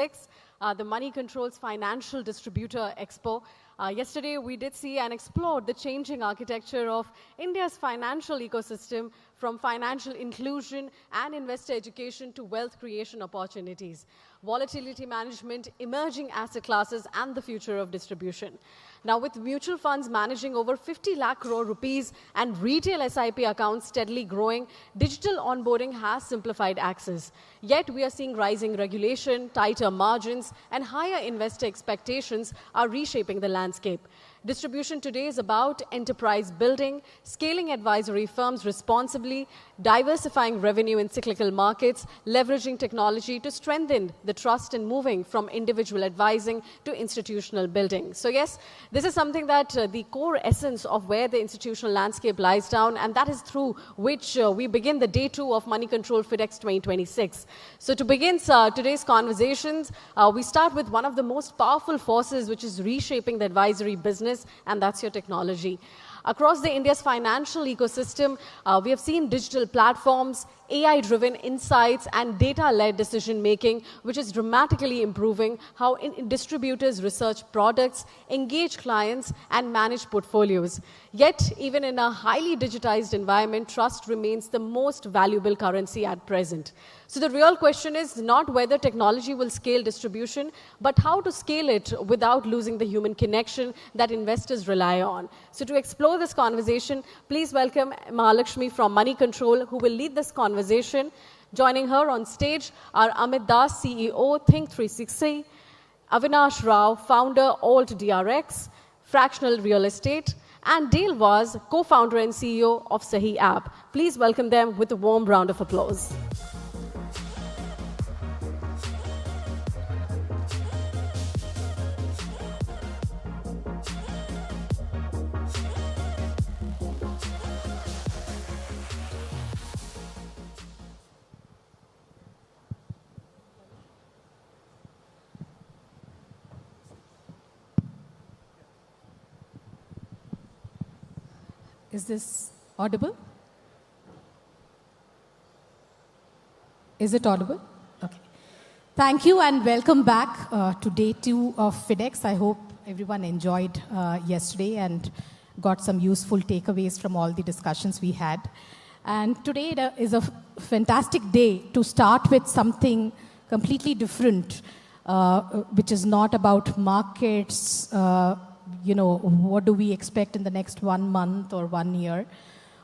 The Moneycontrol's Financial Distributor Expo. Yesterday, we did see and explored the changing architecture of India's financial ecosystem, from financial inclusion and investor education to wealth creation opportunities, volatility management, emerging asset classes, and the future of distribution. Now, with mutual funds managing over 50 lakh crore rupees and retail SIP accounts steadily growing, digital onboarding has simplified access. Yet, we are seeing rising regulation, tighter margins, and higher investor expectations are reshaping the landscape. Distribution today is about enterprise building, scaling advisory firms responsibly, diversifying revenue in cyclical markets, leveraging technology to strengthen the trust and moving from individual advising to institutional building. So yes, this is something that the core essence of where the institutional landscape lies down, and that is through which we begin the day 2 of Moneycontrol FiDEX 2026. So to begin today's conversations, we start with one of the most powerful forces which is reshaping the advisory business, and that's your technology. Across the India's financial ecosystem, we have seen digital platforms, AI-driven insights, and data-led decision-making, which is dramatically improving how distributors research products, engage clients, and manage portfolios. Yet, even in a highly digitized environment, trust remains the most valuable currency at present. So the real question is not whether technology will scale distribution, but how to scale it without losing the human connection that investors rely on. So to explore this conversation, please welcome Mahalakshmi from Moneycontrol, who will lead this conversation. Joining her on stage are Amit Das, CEO, Think360, Avinash Rao, founder, Alt DRX, Fractional Real Estate, and Dale Vaz, co-founder and CEO of Sahi App. Please welcome them with a warm round of applause. Is this audible? Is it audible? Okay. Thank you and welcome back to day 2 of FiDEX. I hope everyone enjoyed yesterday and got some useful takeaways from all the discussions we had. And today is a fantastic day to start with something completely different, which is not about markets, what do we expect in the next 1 month or 1 year,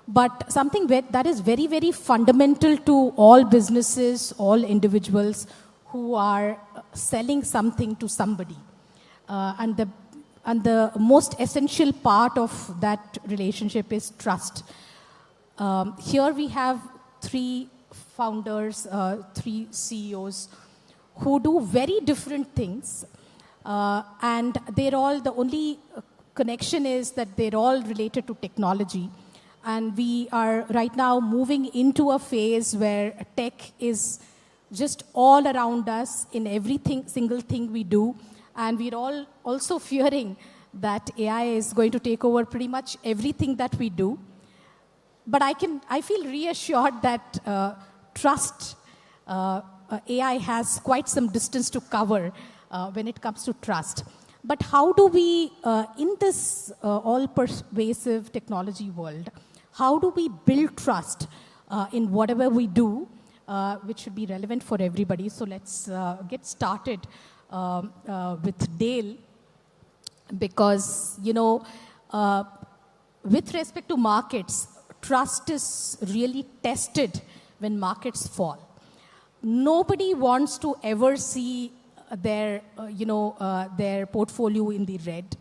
but something that is very, very fundamental to all businesses, all individuals who are selling something to somebody. And the most essential part of that relationship is trust. Here we have 3 founders, 3 CEOs who do very different things. And they're all, the only connection is that they're all related to technology. And we are right now moving into a phase where tech is just all around us in single thing we do. And we're all also fearing that AI is going to take over pretty much everything that we do. But I feel reassured that trust, AI has quite some distance to cover when it comes to trust. But how do we, in this all-pervasive technology world, how do we build trust in whatever we do, which should be relevant for everybody? So let's get started with Dale, because, with respect to markets, trust is really tested when markets fall. Nobody wants to ever see their portfolio in the red.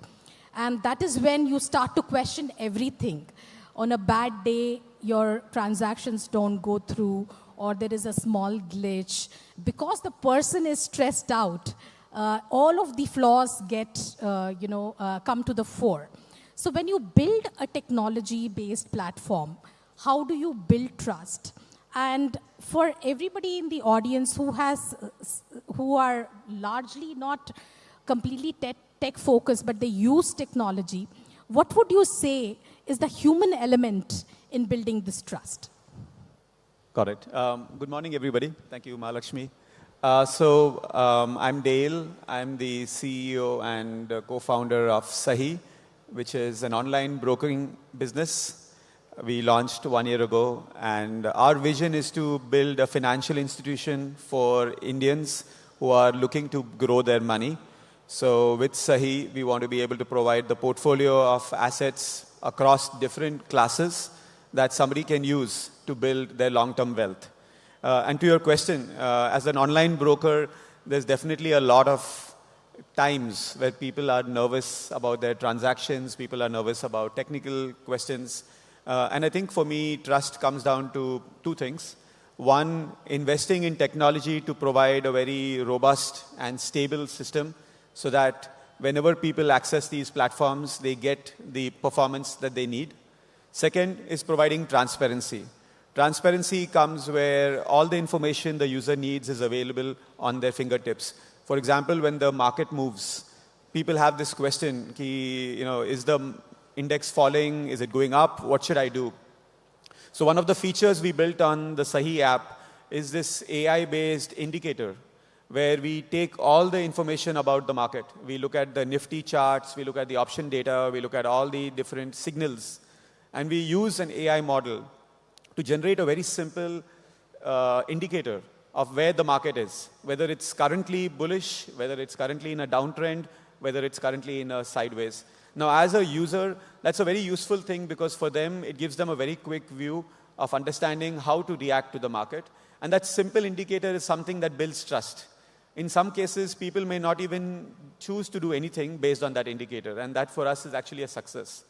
And that is when you start to question everything. On a bad day, your transactions don't go through, or there is a small glitch. Because the person is stressed out, all of the flaws get, come to the fore. So when you build a technology-based platform, how do you build trust? And for everybody in the audience who are largely not completely tech focused, but they use technology, what would you say is the human element in building this trust? Got it. Good morning, everybody. Thank you, Mahalakshmi. I'm Dale. I'm the CEO and co-founder of Sahi, which is an online brokering business. We launched 1 year ago, and our vision is to build a financial institution for Indians who are looking to grow their money. So with Sahi, we want to be able to provide the portfolio of assets across different classes that somebody can use to build their long-term wealth. And to your question, as an online broker, there's definitely a lot of times where people are nervous about their transactions, people are nervous about technical questions. And I think for me, trust comes down to two things. One, investing in technology to provide a very robust and stable system so that whenever people access these platforms, they get the performance that they need. Second is providing transparency. Transparency comes where all the information the user needs is available on their fingertips. For example, when the market moves, people have this question, is the index falling? Is it going up? What should I do? So one of the features we built on the Sahi app is this AI-based indicator where we take all the information about the market. We look at the Nifty charts, we look at the option data, we look at all the different signals, and we use an AI model to generate a very simple indicator of where the market is, whether it's currently bullish, whether it's currently in a downtrend, whether it's currently in a sideways. Now, as a user, that's a very useful thing because for them, it gives them a very quick view of understanding how to react to the market. And that simple indicator is something that builds trust. In some cases, people may not even choose to do anything based on that indicator, and that for us is actually a success.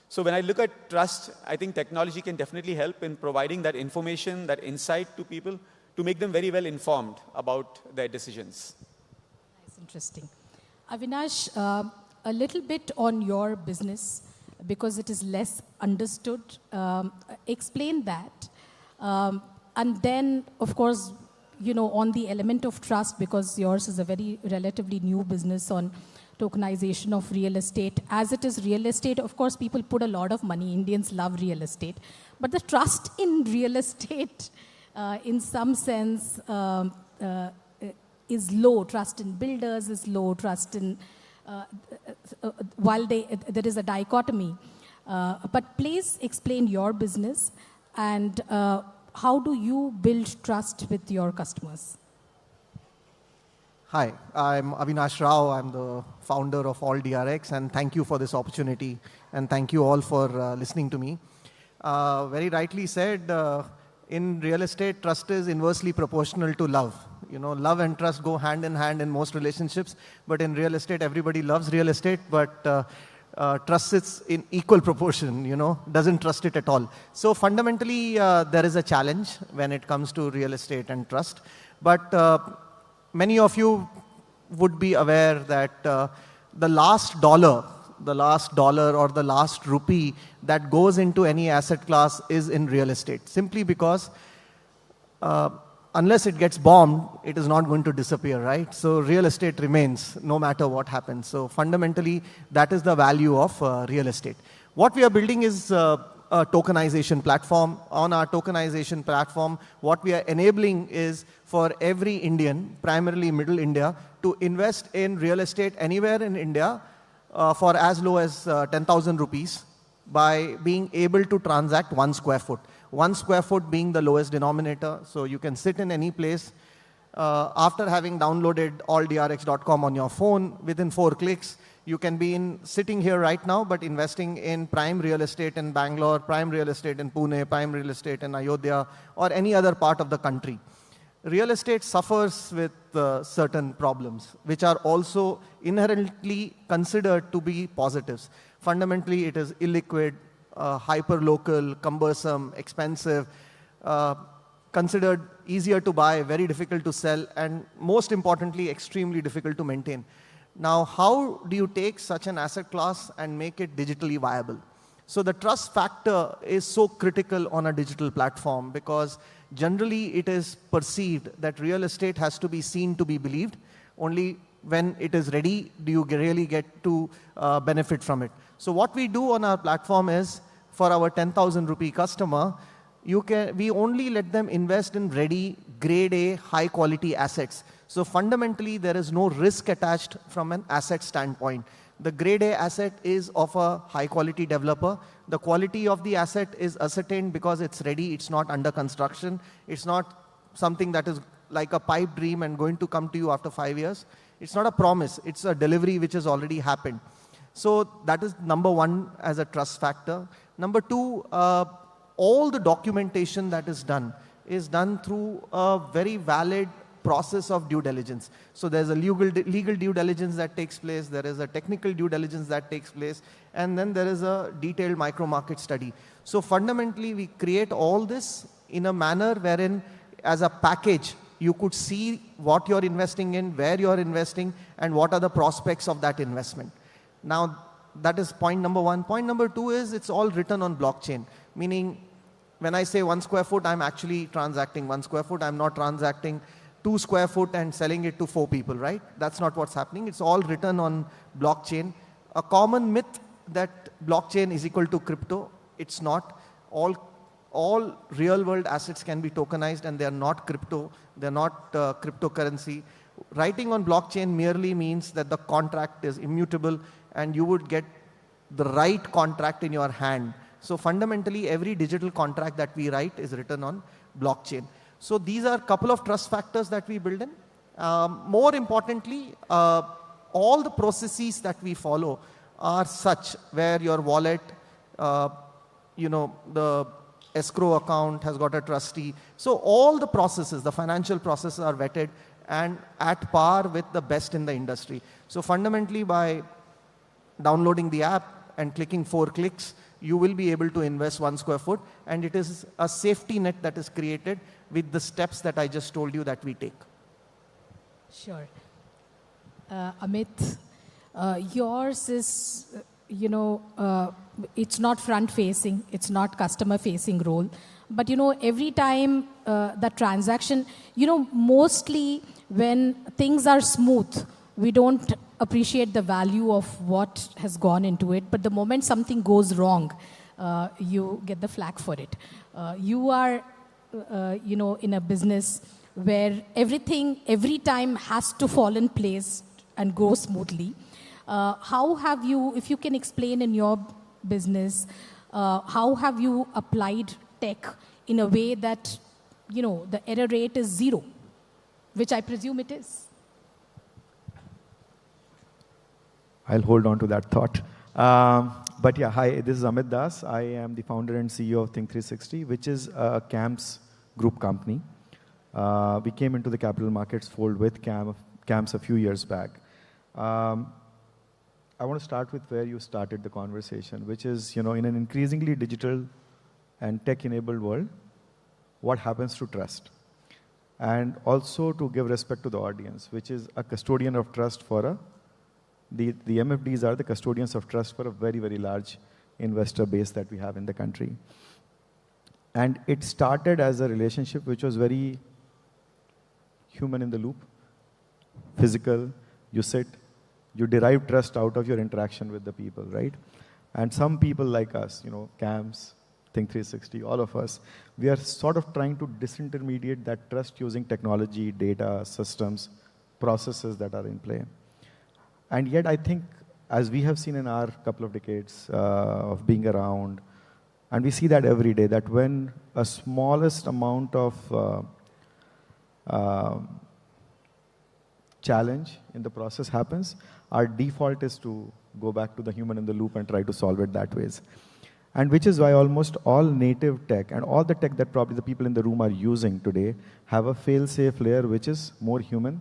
So when I look at trust, I think technology can definitely help in providing that information, that insight to people to make them very well informed about their decisions. That's interesting. Avinash, a little bit on your business, because it is less understood. Explain that. And then, of course, on the element of trust, because yours is a very relatively new business on tokenization of real estate. As it is real estate, of course, people put a lot of money. Indians love real estate. But the trust in real estate, in some sense, is low. Trust in builders is low. Trust in, while there is a dichotomy. But please explain your business and how do you build trust with your customers? Hi, I'm Avinash Rao. I'm the founder of All DRX, and thank you for this opportunity. And thank you all for listening to me. Very rightly said, in real estate, trust is inversely proportional to love. Love and trust go hand in hand in most relationships. But in real estate, everybody loves real estate, but trusts it in equal proportion, doesn't trust it at all. So fundamentally, there is a challenge when it comes to real estate and trust. But many of you would be aware that the last dollar or the last rupee that goes into any asset class is in real estate, simply because unless it gets bombed, it is not going to disappear, right? So real estate remains no matter what happens. So fundamentally, that is the value of real estate. What we are building is a tokenization platform. On our tokenization platform, what we are enabling is for every Indian, primarily middle India, to invest in real estate anywhere in India for as low as 10,000 rupees by being able to transact 1 square foot. 1 square foot being the lowest denominator, so you can sit in any place. After having downloaded alldrx.com on your phone, within 4 clicks, you can be sitting here right now, but investing in prime real estate in Bangalore, prime real estate in Pune, prime real estate in Ayodhya, or any other part of the country. Real estate suffers with certain problems, which are also inherently considered to be positives. Fundamentally, it is illiquid, hyper-local, cumbersome, expensive, considered easier to buy, very difficult to sell, and most importantly, extremely difficult to maintain. Now, how do you take such an asset class and make it digitally viable? So the trust factor is so critical on a digital platform because generally it is perceived that real estate has to be seen to be believed. Only when it is ready do you really get to benefit from it. So what we do on our platform is, for our 10,000 rupee customer, we only let them invest in ready grade A, high quality assets. So fundamentally, there is no risk attached from an asset standpoint. The grade A asset is of a high quality developer. The quality of the asset is ascertained because it's ready, it's not under construction. It's not something that is like a pipe dream and going to come to you after 5 years. It's not a promise, it's a delivery which has already happened. So that is number one as a trust factor. Number two, all the documentation that is done through a very valid process of due diligence. So there's a legal due diligence that takes place, there is a technical due diligence that takes place, and then there is a detailed micro market study. So fundamentally, we create all this in a manner wherein as a package, you could see what you're investing in, where you're investing, and what are the prospects of that investment. Now, that is point number one. Point number two is it's all written on blockchain, meaning when I say 1 square foot, I'm actually transacting 1 square foot. I'm not transacting 2 square foot and selling it to 4 people, right? That's not what's happening. It's all written on blockchain. A common myth that blockchain is equal to crypto. It's not. All real world assets can be tokenized and they're not crypto. They're not cryptocurrency. Writing on blockchain merely means that the contract is immutable and you would get the right contract in your hand. So fundamentally, every digital contract that we write is written on blockchain. So these are a couple of trust factors that we build in. More importantly, all the processes that we follow are such where your wallet, the escrow account has got a trustee. So all the processes, the financial processes are vetted and at par with the best in the industry. So fundamentally, by downloading the app and clicking 4 clicks, you will be able to invest 1 square foot, and it is a safety net that is created with the steps that I just told you that we take. Sure. Amit, yours is, it's not front-facing, it's not customer-facing role. But, every time the transaction, mostly when things are smooth, we don't appreciate the value of what has gone into it. But the moment something goes wrong, you get the flag for it. You are, in a business where everything, every time has to fall in place and go smoothly. How have you, if you can explain in your business, how have you applied tech in a way that, the error rate is 0, which I presume it is? I'll hold on to that thought. But yeah, hi, this is Amit Das. I am the founder and CEO of Think360, which is a CAMS group company. We came into the capital markets fold with CAMS a few years back. I want to start with where you started the conversation, which is, in an increasingly digital and tech-enabled world, what happens to trust? And also to give respect to the audience, which is a custodian of trust for the MFDs are the custodians of trust for a very, very large investor base that we have in the country. And it started as a relationship which was very human in the loop, physical. You sit, you derive trust out of your interaction with the people, right? And some people like us, CAMS, Think360, all of us, we are sort of trying to disintermediate that trust using technology, data, systems, processes that are in play. And yet, I think, as we have seen in our couple of decades of being around, and we see that every day, that when a smallest amount of challenge in the process happens, our default is to go back to the human in the loop and try to solve it that ways. And which is why almost all native tech and all the tech that probably the people in the room are using today have a fail-safe layer which is more human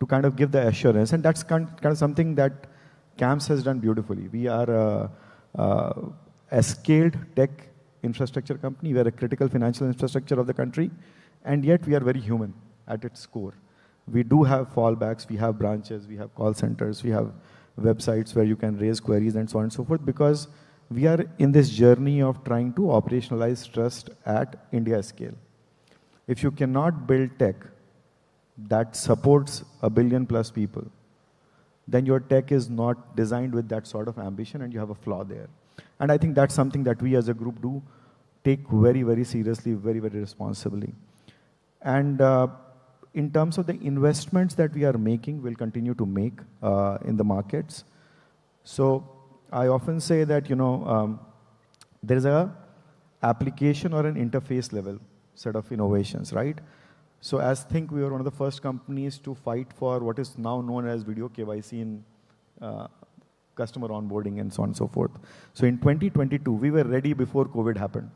to kind of give the assurance. And that's kind of something that CAMS has done beautifully. We are a scaled tech infrastructure company. We are a critical financial infrastructure of the country. And yet we are very human at its core. We do have fallbacks. We have branches. We have call centers. We have websites where you can raise queries and so on and so forth, because we are in this journey of trying to operationalize trust at India scale. If you cannot build tech that supports 1 billion plus people, then your tech is not designed with that sort of ambition and you have a flaw there. And I think that's something that we as a group do take very, very seriously, very, very responsibly. And in terms of the investments that we are making, we'll continue to make in the markets. So I often say that, there is a application or an interface level set of innovations, right? So think we were one of the first companies to fight for what is now known as video KYC in customer onboarding and so on and so forth. So in 2022, we were ready before COVID happened.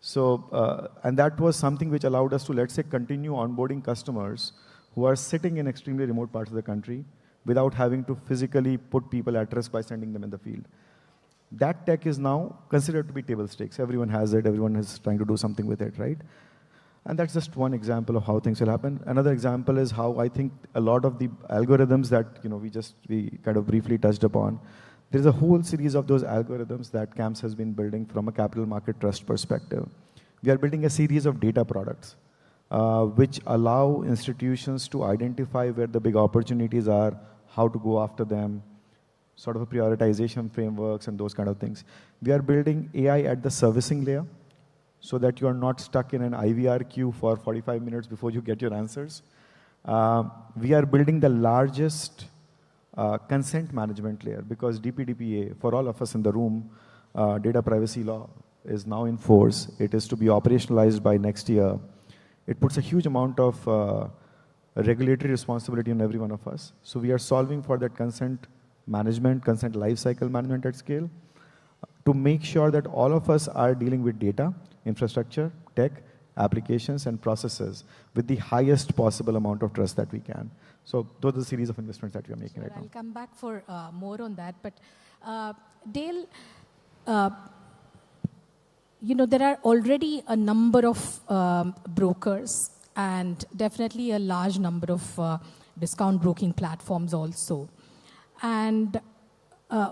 So, and that was something which allowed us to, let's say, continue onboarding customers who are sitting in extremely remote parts of the country without having to physically put people at risk by sending them in the field. That tech is now considered to be table stakes. Everyone has it. Everyone is trying to do something with it, right? And that's just one example of how things will happen. Another example is how I think a lot of the algorithms that we kind of briefly touched upon. There's a whole series of those algorithms that CAMS has been building from a capital market trust perspective. We are building a series of data products which allow institutions to identify where the big opportunities are, how to go after them, sort of a prioritization frameworks and those kind of things. We are building AI at the servicing layer so that you are not stuck in an IVR queue for 45 minutes before you get your answers. We are building the largest consent management layer because DPDPA, for all of us in the room, data privacy law is now in force. It is to be operationalized by next year. It puts a huge amount of regulatory responsibility on every one of us. So we are solving for that consent management, consent lifecycle management at scale to make sure that all of us are dealing with data, infrastructure, tech, applications, and processes with the highest possible amount of trust that we can. So those are the series of investments that we are making right now. I'll come back for more on that. But Dale, there are already a number of brokers and definitely a large number of discount broking platforms also. And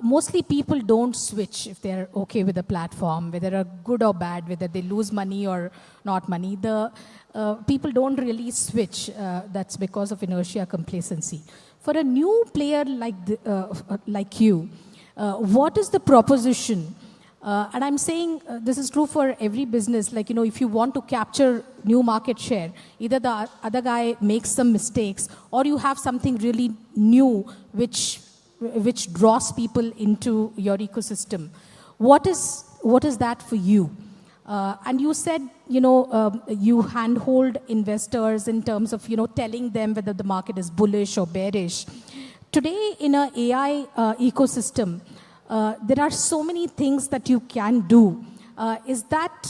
mostly people don't switch if they're okay with the platform, whether they're good or bad, whether they lose money or not money. The people don't really switch. That's because of inertia, complacency. For a new player like you, what is the proposition? And I'm saying this is true for every business. Like, if you want to capture new market share, either the other guy makes some mistakes or you have something really new which draws people into your ecosystem. What is that for you? And you said, you handhold investors in terms of, telling them whether the market is bullish or bearish. Today, in an AI ecosystem, there are so many things that you can do. Is that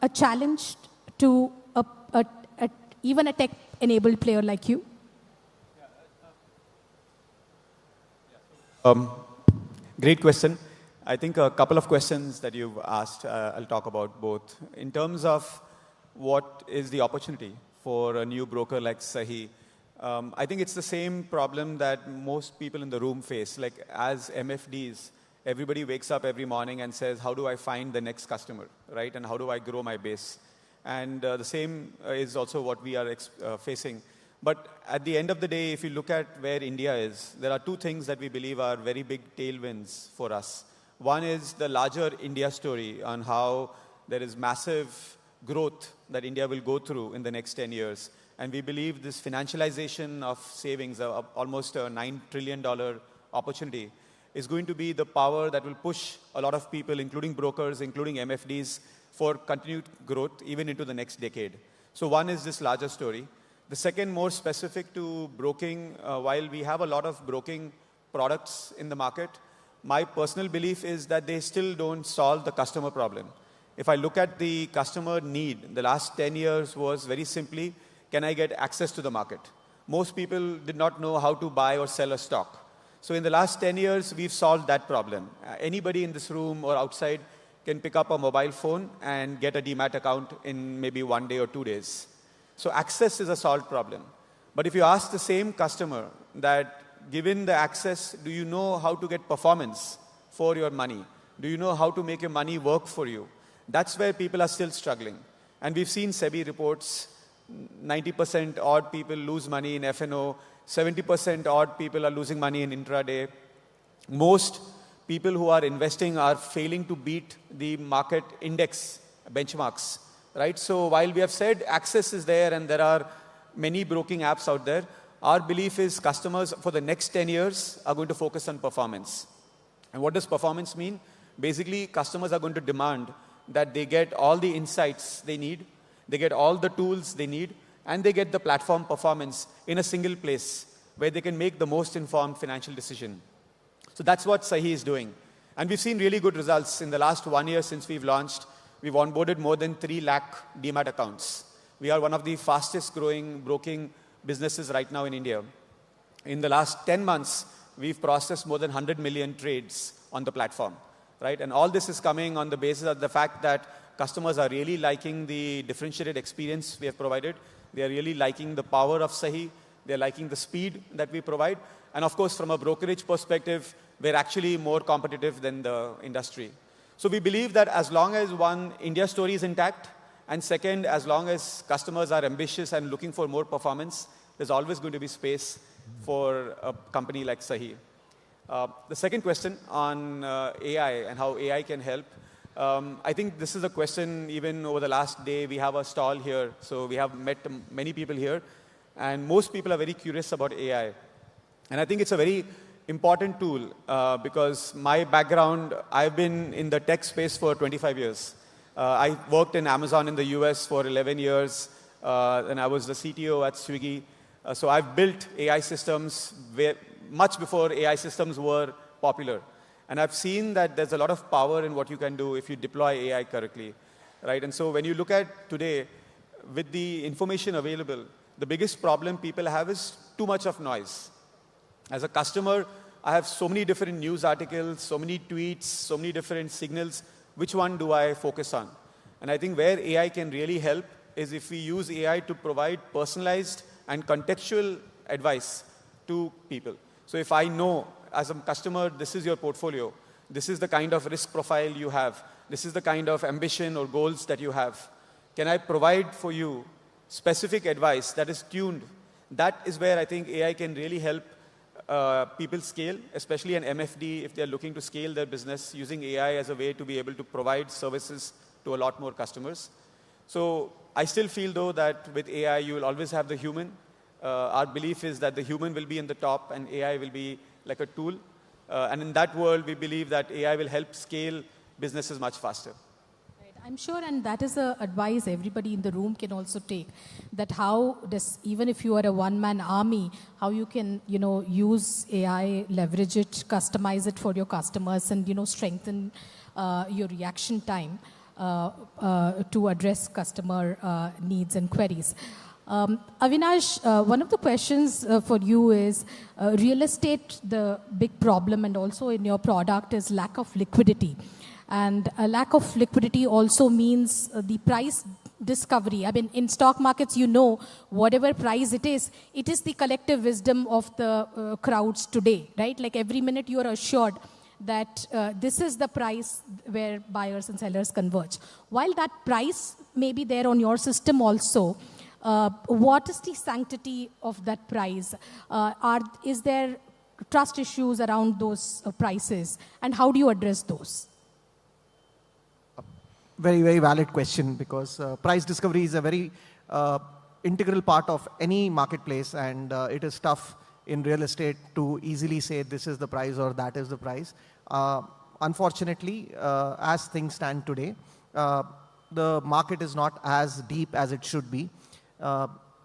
a challenge to even a tech-enabled player like you? Great question. I think a couple of questions that you've asked, I'll talk about both. In terms of what is the opportunity for a new broker like Sahi, I think it's the same problem that most people in the room face. Like as MFDs, everybody wakes up every morning and says, how do I find the next customer, right? And how do I grow my base? And the same is also what we are facing. But at the end of the day, if you look at where India is, there are two things that we believe are very big tailwinds for us. One is the larger India story on how there is massive growth that India will go through in the next 10 years. And we believe this financialization of savings, almost a $9 trillion opportunity, is going to be the power that will push a lot of people, including brokers, including MFDs, for continued growth even into the next decade. So one is this larger story. The second, more specific to broking, while we have a lot of broking products in the market, my personal belief is that they still don't solve the customer problem. If I look at the customer need, the last 10 years was very simply, can I get access to the market? Most people did not know how to buy or sell a stock. So in the last 10 years, we've solved that problem. Anybody in this room or outside can pick up a mobile phone and get a demat account in maybe 1 day or 2 days. So access is a solved problem. But if you ask the same customer that given the access, do you know how to get performance for your money? Do you know how to make your money work for you? That's where people are still struggling. And we've seen SEBI reports, 90% odd people lose money in F&O, 70% odd people are losing money in intraday. Most people who are investing are failing to beat the market index benchmarks right? So while we have said access is there and there are many broking apps out there, our belief is customers for the next 10 years are going to focus on performance. And what does performance mean? Basically, customers are going to demand that they get all the insights they need, they get all the tools they need, and they get the platform performance in a single place where they can make the most informed financial decision. So that's what Sahi is doing. And we've seen really good results. In the last 1 year since we've launched, we've onboarded more than 3 lakh demat accounts. We are one of the fastest growing broking businesses right now in India. In the last 10 months, we've processed more than 100 million trades on the platform, right? And all this is coming on the basis of the fact that customers are really liking the differentiated experience we have provided. They are really liking the power of Sahi. They're liking the speed that we provide. And of course, from a brokerage perspective, we're actually more competitive than the industry. So we believe that as long as one, India story is intact, and second, as long as customers are ambitious and looking for more performance, there's always going to be space for a company like Sahi. The second question on AI and how AI can help. I think this is a question even over the last day. We have a stall here, so we have met many people here. And most people are very curious about AI. And I think it's a very important tool because my background, I've been in the tech space for 25 years. I worked in Amazon in the US for 11 years, and I was the CTO at Swiggy. So I've built AI systems much before AI systems were popular. And I've seen that there's a lot of power in what you can do if you deploy AI correctly, right? And so when you look at today, with the information available, the biggest problem people have is too much of noise. As a customer, I have so many different news articles, so many tweets, so many different signals. Which one do I focus on? And I think where AI can really help is if we use AI to provide personalized and contextual advice to people. So if I know as a customer, this is your portfolio, this is the kind of risk profile you have, this is the kind of ambition or goals that you have, can I provide for you specific advice that is tuned? That is where I think AI can really help people scale, especially an MFD if they're looking to scale their business using AI as a way to be able to provide services to a lot more customers. So I still feel though that with AI you will always have the human. Our belief is that the human will be in the top and AI will be like a tool. And in that world we believe that AI will help scale businesses much faster. I'm sure, and that is the advice everybody in the room can also take, that how does, even if you are a one-man army, how you can, use AI, leverage it, customize it for your customers and, strengthen your reaction time to address customer needs and queries. Avinash, one of the questions for you is real estate, the big problem and also in your product is lack of liquidity. And a lack of liquidity also means the price discovery. I mean, in stock markets, whatever price it is the collective wisdom of the crowds today, right? Like every minute you are assured that this is the price where buyers and sellers converge. While that price may be there on your system also, what is the sanctity of that price? Is there trust issues around those prices? And how do you address those? Very, very valid question because price discovery is a very integral part of any marketplace and it is tough in real estate to easily say this is the price or that is the price. Unfortunately, as things stand today, the market is not as deep as it should be.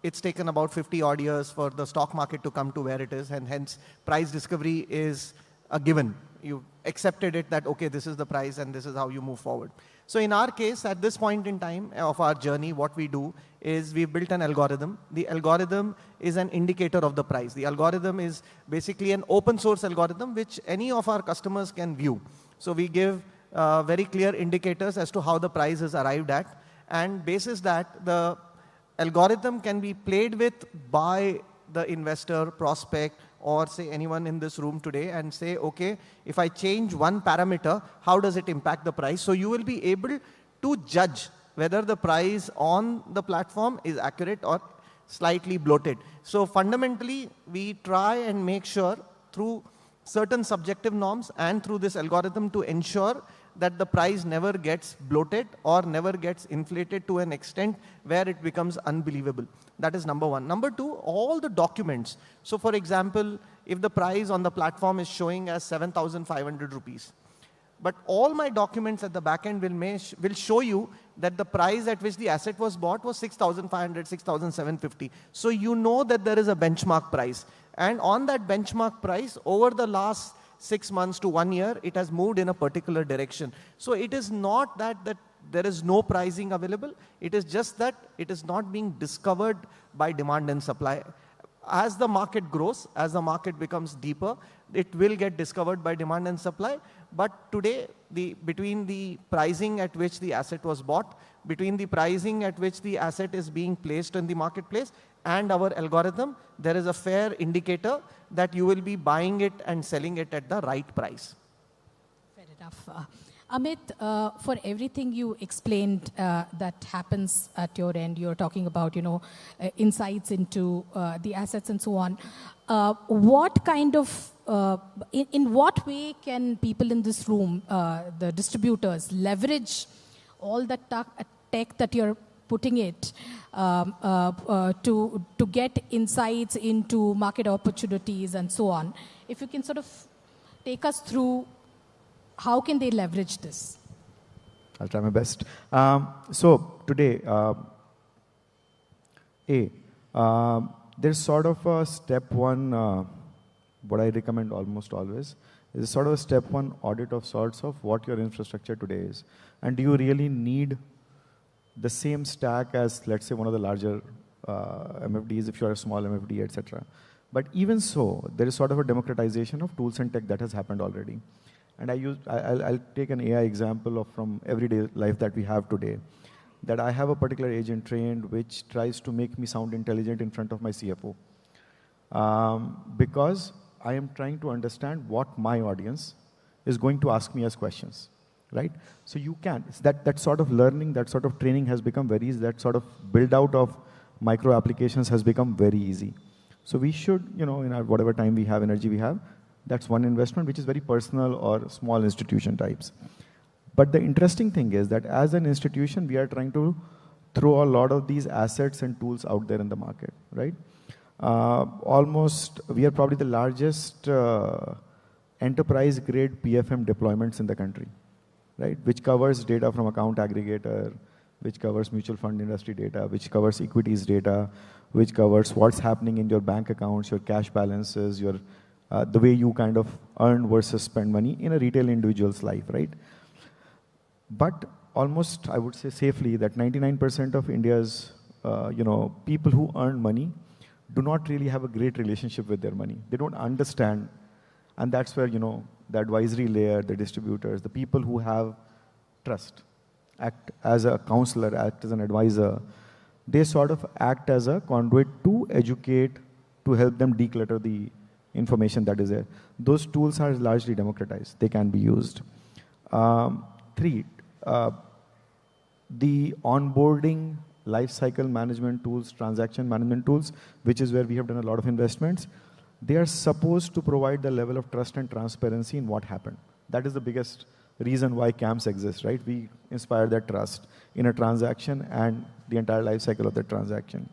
It's taken about 50 odd years for the stock market to come to where it is and hence price discovery is a given. You accepted it that, okay, this is the price and this is how you move forward. So in our case, at this point in time of our journey, what we do is we've built an algorithm. The algorithm is an indicator of the price. The algorithm is basically an open source algorithm which any of our customers can view. So we give very clear indicators as to how the price is arrived at. And basis that, the algorithm can be played with by the investor, prospect, or say anyone in this room today and say, okay, if I change one parameter, how does it impact the price? So you will be able to judge whether the price on the platform is accurate or slightly bloated. So fundamentally, we try and make sure through certain subjective norms and through this algorithm to ensure that the price never gets bloated or never gets inflated to an extent where it becomes unbelievable. That is number one. Number two, all the documents. So for example, if the price on the platform is showing as 7,500 rupees, but all my documents at the back end will show you that the price at which the asset was bought was 6,500, 6,750. So you know that there is a benchmark price. And on that benchmark price, over the last 6 months to 1 year, it has moved in a particular direction. So it is not that there is no pricing available. It is just that it is not being discovered by demand and supply. As the market grows, as the market becomes deeper, it will get discovered by demand and supply. But today, between the pricing at which the asset was bought, between the pricing at which the asset is being placed in the marketplace and our algorithm, there is a fair indicator that you will be buying it and selling it at the right price. Fair enough. Amit, for everything you explained that happens at your end, you're talking about, insights into the assets and so on. What kind of, in what way can people in this room, the distributors, leverage all the tech that you're putting it to get insights into market opportunities and so on? If you can sort of take us through how can they leverage this? I'll try my best. So today, there's sort of a step one, what I recommend almost always, is sort of a step one audit of sorts of what your infrastructure today is. And do you really need the same stack as, let's say, one of the larger MFDs, if you're a small MFD, etc. But even so, there is sort of a democratization of tools and tech that has happened already. And I'll take an AI example from everyday life that we have today. That I have a particular agent trained which tries to make me sound intelligent in front of my CFO. Because I am trying to understand what my audience is going to ask me as questions, right? So you can, that sort of learning, that sort of training has become very easy, that sort of build out of micro applications has become very easy. So we should, in our whatever time we have, energy we have, that's one investment which is very personal or small institution types. But the interesting thing is that as an institution, we are trying to throw a lot of these assets and tools out there in the market, right? We are probably the largest enterprise grade PFM deployments in the country, right? Which covers data from account aggregator, which covers mutual fund industry data, which covers equities data, which covers what's happening in your bank accounts, your cash balances, your the way you kind of earn versus spend money in a retail individual's life, right? But almost, I would say safely, that 99% of India's, people who earn money do not really have a great relationship with their money. They don't understand, and that's where, the advisory layer, the distributors, the people who have trust, act as a counselor, act as an advisor, they sort of act as a conduit to educate, to help them declutter the information that is there. Those tools are largely democratized. They can be used. Three, the onboarding, lifecycle management tools, transaction management tools, which is where we have done a lot of investments, they are supposed to provide the level of trust and transparency in what happened. That is the biggest reason why CAMs exist, right? We inspire that trust in a transaction and the entire life cycle of that transaction.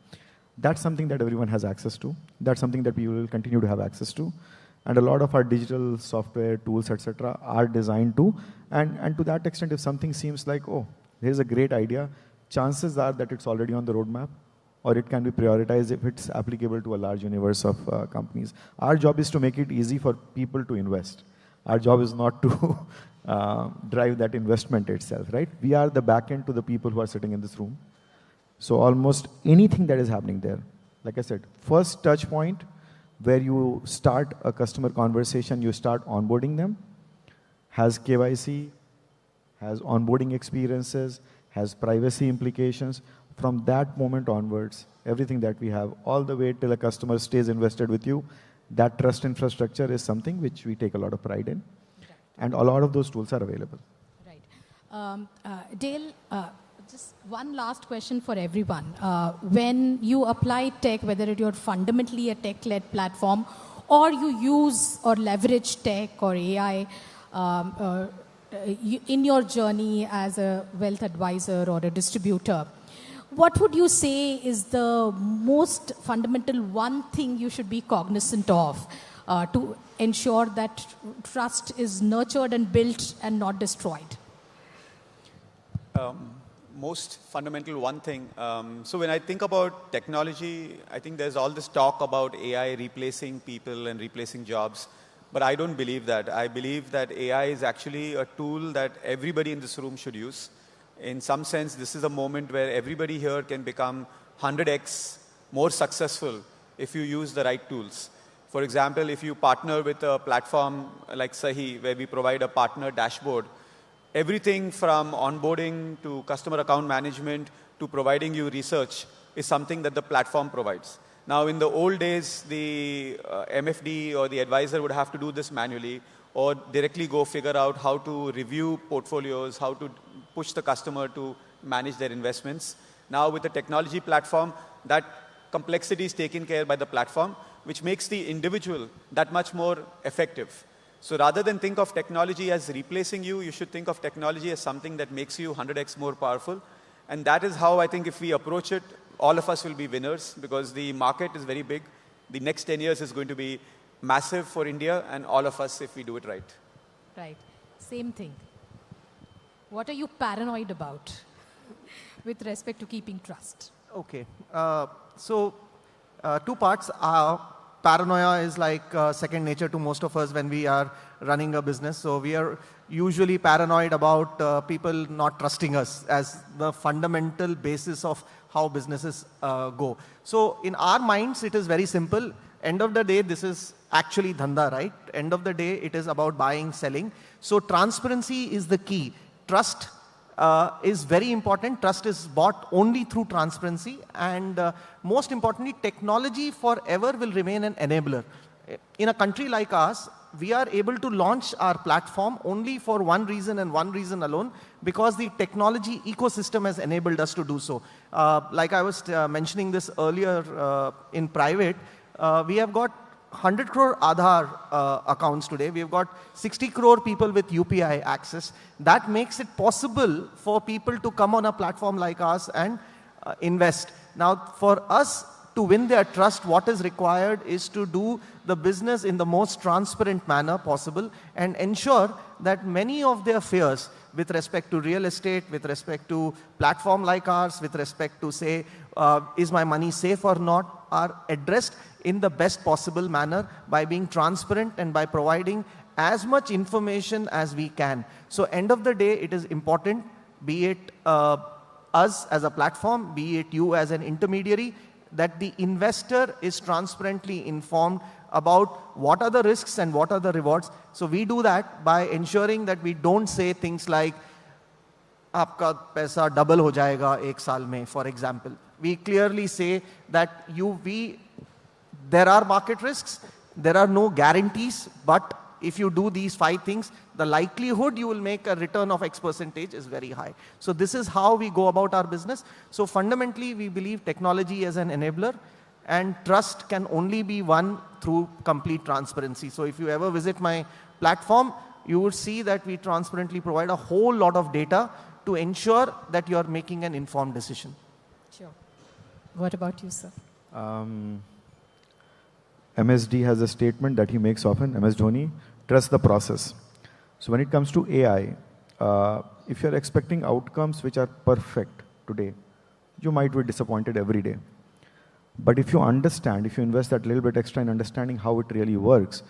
That's something that everyone has access to. That's something that we will continue to have access to. And a lot of our digital software, tools, etc., are designed to. And to that extent, if something seems like, oh, here's a great idea, chances are that it's already on the roadmap, or it can be prioritized if it's applicable to a large universe of companies. Our job is to make it easy for people to invest. Our job is not to drive that investment itself, right? We are the back end to the people who are sitting in this room. So almost anything that is happening there, like I said, first touch point where you start a customer conversation, you start onboarding them, has KYC, has onboarding experiences, has privacy implications. From that moment onwards, everything that we have, all the way till a customer stays invested with you, that trust infrastructure is something which we take a lot of pride in. Right. And a lot of those tools are available. Right. Dale, just one last question for everyone. When you apply tech, whether you're fundamentally a tech-led platform, or you use or leverage tech or AI in your journey as a wealth advisor or a distributor, what would you say is the most fundamental one thing you should be cognizant of to ensure that trust is nurtured and built and not destroyed? Most fundamental one thing. So when I think about technology, I think there's all this talk about AI replacing people and replacing jobs. But I don't believe that. I believe that AI is actually a tool that everybody in this room should use. In some sense, this is a moment where everybody here can become 100x more successful if you use the right tools. For example, if you partner with a platform like Sahi, where we provide a partner dashboard, everything from onboarding to customer account management to providing you research is something that the platform provides. Now, in the old days, the MFD or the advisor would have to do this manually or directly go figure out how to review portfolios, how to push the customer to manage their investments. Now, with the technology platform, that complexity is taken care by the platform, which makes the individual that much more effective. So rather than think of technology as replacing you, you should think of technology as something that makes you 100x more powerful. And that is how I think if we approach it, all of us will be winners because the market is very big. The next 10 years is going to be massive for India and all of us if we do it right. Right. Same thing. What are you paranoid about with respect to keeping trust? Okay. Two parts. Paranoia is like second nature to most of us when we are running a business. So we are usually paranoid about people not trusting us as the fundamental basis of how businesses go. So in our minds, it is very simple. End of the day, this is actually dhanda, right? End of the day, it is about buying, selling. So transparency is the key. Trust is very important. Trust is bought only through transparency. And most importantly, technology forever will remain an enabler. In a country like ours, we are able to launch our platform only for one reason and one reason alone, because the technology ecosystem has enabled us to do so. Like I was mentioning this earlier in private, we have got 100 crore Aadhaar accounts today. We have got 60 crore people with UPI access. That makes it possible for people to come on a platform like ours and invest. Now, for us to win their trust, what is required is to do the business in the most transparent manner possible and ensure that many of their fears with respect to real estate, with respect to platform like ours, with respect to say, is my money safe or not, are addressed in the best possible manner by being transparent and by providing as much information as we can. So end of the day, it is important, be it us as a platform, be it you as an intermediary, that the investor is transparently informed about what are the risks and what are the rewards. So we do that by ensuring that we don't say things like, aapka paisa double ho jayega ek saal mein, for example. We clearly say that there are market risks, there are no guarantees, but if you do these 5 things, the likelihood you will make a return of X percentage is very high. So this is how we go about our business. So fundamentally, we believe technology as an enabler and trust can only be won through complete transparency. So if you ever visit my platform, you will see that we transparently provide a whole lot of data to ensure that you are making an informed decision. Sure. What about you, sir? MSD has a statement that he makes often, MS Dhoni, trust the process. So when it comes to AI, if you're expecting outcomes which are perfect today, you might be disappointed every day. But if you understand, if you invest that little bit extra in understanding how it really works,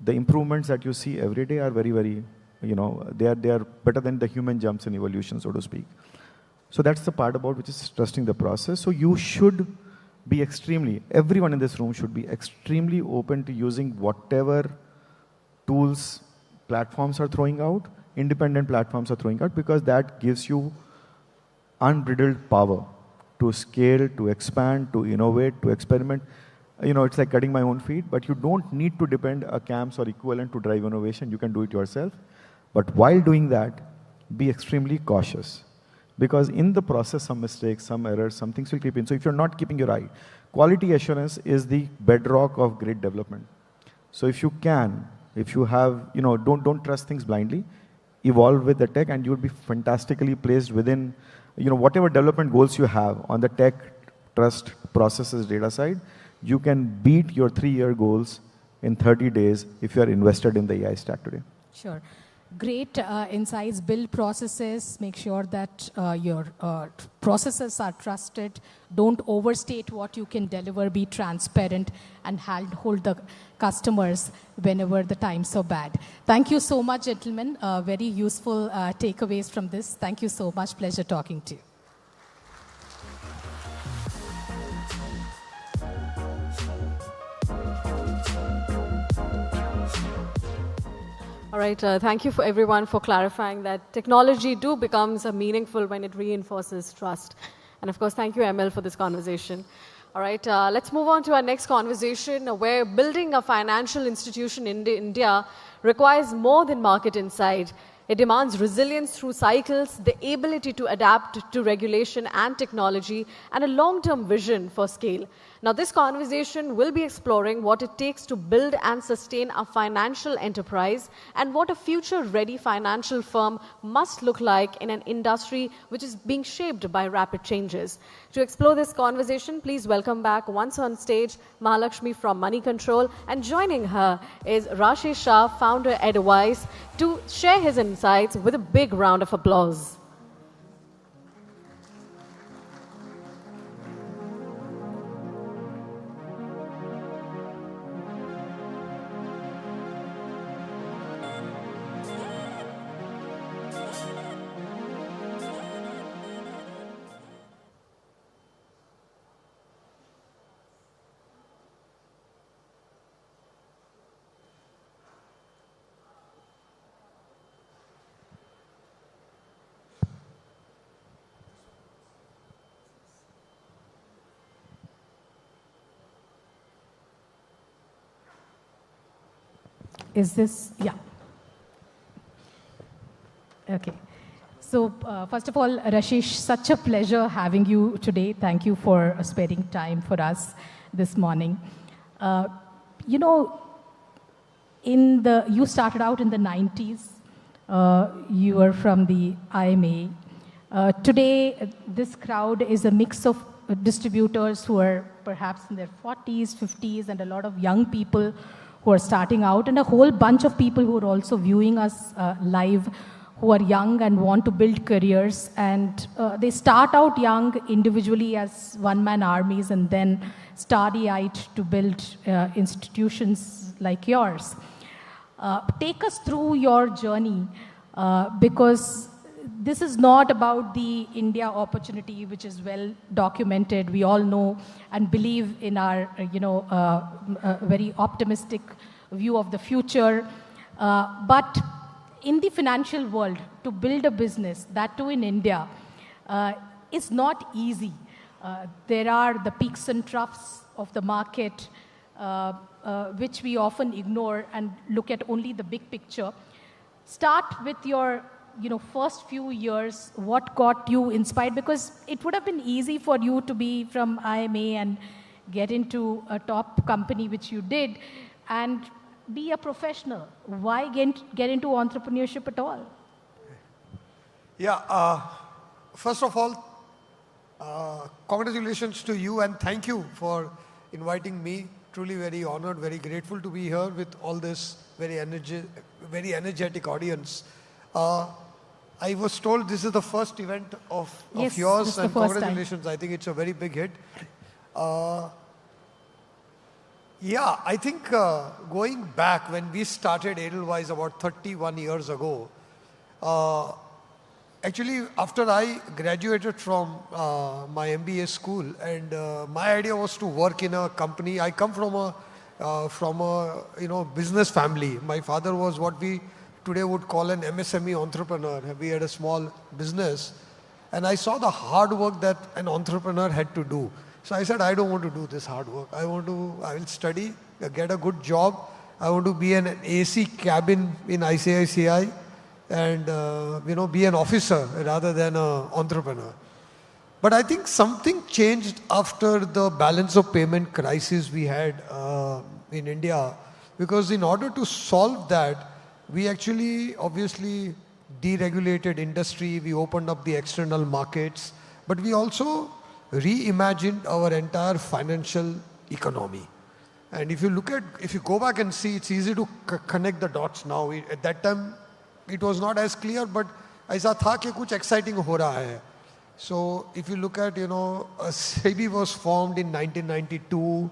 the improvements that you see every day are very, very, they are better than the human jumps in evolution, so to speak. So that's the part about which is trusting the process. So you should be everyone in this room should be extremely open to using whatever tools platforms are throwing out, independent platforms are throwing out, because that gives you unbridled power to scale, to expand, to innovate, to experiment. It's like cutting my own feet, but you don't need to depend a CAMS or equivalent to drive innovation. You can do it yourself. But while doing that, be extremely cautious. Because in the process, some mistakes, some errors, some things will creep in. So if you're not keeping your eye, quality assurance is the bedrock of great development. So if you have, don't trust things blindly. evolve with the tech, and you would be fantastically placed within, whatever development goals you have on the tech, trust, processes, data side. You can beat your 3-year goals in 30 days if you are invested in the AI stack today. Sure. Great insights. Build processes. Make sure that your processes are trusted. Don't overstate what you can deliver. Be transparent and hold the customers whenever the times are bad. Thank you so much, gentlemen. Very useful takeaways from this. Thank you so much. Pleasure talking to you. All right, thank you for everyone for clarifying that technology becomes meaningful when it reinforces trust. And of course, thank you, ML, for this conversation. All right, let's move on to our next conversation, where building a financial institution in India requires more than market insight. It demands resilience through cycles, the ability to adapt to regulation and technology, and a long-term vision for scale. Now, this conversation will be exploring what it takes to build and sustain a financial enterprise and what a future-ready financial firm must look like in an industry which is being shaped by rapid changes. To explore this conversation, please welcome back once on stage Mahalakshmi from Moneycontrol, and joining her is Rashesh Shah, founder Advice, to share his insights with a big round of applause. Is this, yeah. Okay. So first of all, Rashesh, such a pleasure having you today. Thank you for sparing time for us this morning. You started out in the 90s. You were from the IMA. Today, this crowd is a mix of distributors who are perhaps in their 40s, 50s, and a lot of young people who are starting out, and a whole bunch of people who are also viewing us live, who are young and want to build careers. And they start out young individually as one-man armies and then starry-eyed to build institutions like yours. Take us through your journey, because this is not about the India opportunity, which is well documented. We all know and believe in our, very optimistic view of the future. But in the financial world, to build a business, that too in India, is not easy. There are the peaks and troughs of the market, which we often ignore and look at only the big picture. Start with your first few years. What got you inspired? Because it would have been easy for you to be from IMA and get into a top company, which you did, and be a professional. Why get into entrepreneurship at all? Yeah, first of all, congratulations to you and thank you for inviting me. Truly very honored, very grateful to be here with all this very energetic audience. I was told this is the first event of yours, and congratulations. I think it's a very big hit. Yeah, I think going back when we started Edelweiss about 31 years ago, actually after I graduated from my MBA school, and my idea was to work in a company. I come from a business family. My father was what we today would call an MSME entrepreneur. We had a small business, and I saw the hard work that an entrepreneur had to do. So I said, I don't want to do this hard work. I will study, get a good job. I want to be an AC cabin in ICICI and be an officer rather than an entrepreneur. But I think something changed after the balance of payment crisis we had in India, because in order to solve that, we actually obviously deregulated industry, we opened up the external markets, but we also reimagined our entire financial economy. And if you go back and see, it's easy to connect the dots now. At that time, it was not as clear, but ऐसा था कि कुछ exciting हो रहा है. So if you look at, SEBI was formed in 1992,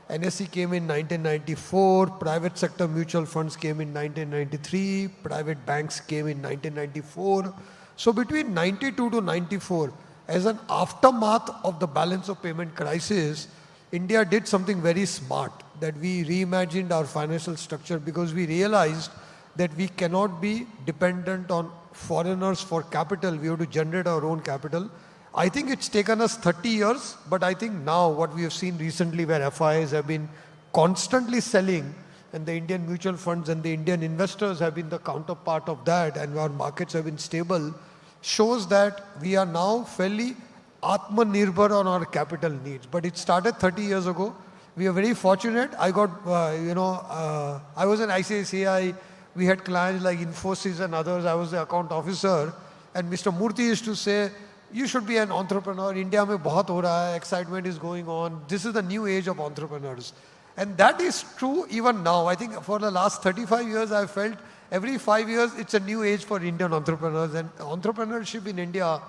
NSE came in 1994, private sector mutual funds came in 1993, private banks came in 1994. So between 92 to 94, as an aftermath of the balance of payment crisis, India did something very smart, that we reimagined our financial structure because we realized that we cannot be dependent on foreigners for capital. We have to generate our own capital. I think it's taken us 30 years, but I think now what we have seen recently where FIs have been constantly selling and the Indian mutual funds and the Indian investors have been the counterpart of that and our markets have been stable, shows that we are now fairly Atmanirbhar on our capital needs. But it started 30 years ago. We are very fortunate. I got, I was an ICICI. We had clients like Infosys and others. I was the account officer. And Mr. Murthy used to say, you should be an entrepreneur. India mein bahut ho raha hai. Excitement is going on. This is the new age of entrepreneurs. And that is true even now. I think for the last 35 years, I've felt every 5 years, it's a new age for Indian entrepreneurs. And entrepreneurship in India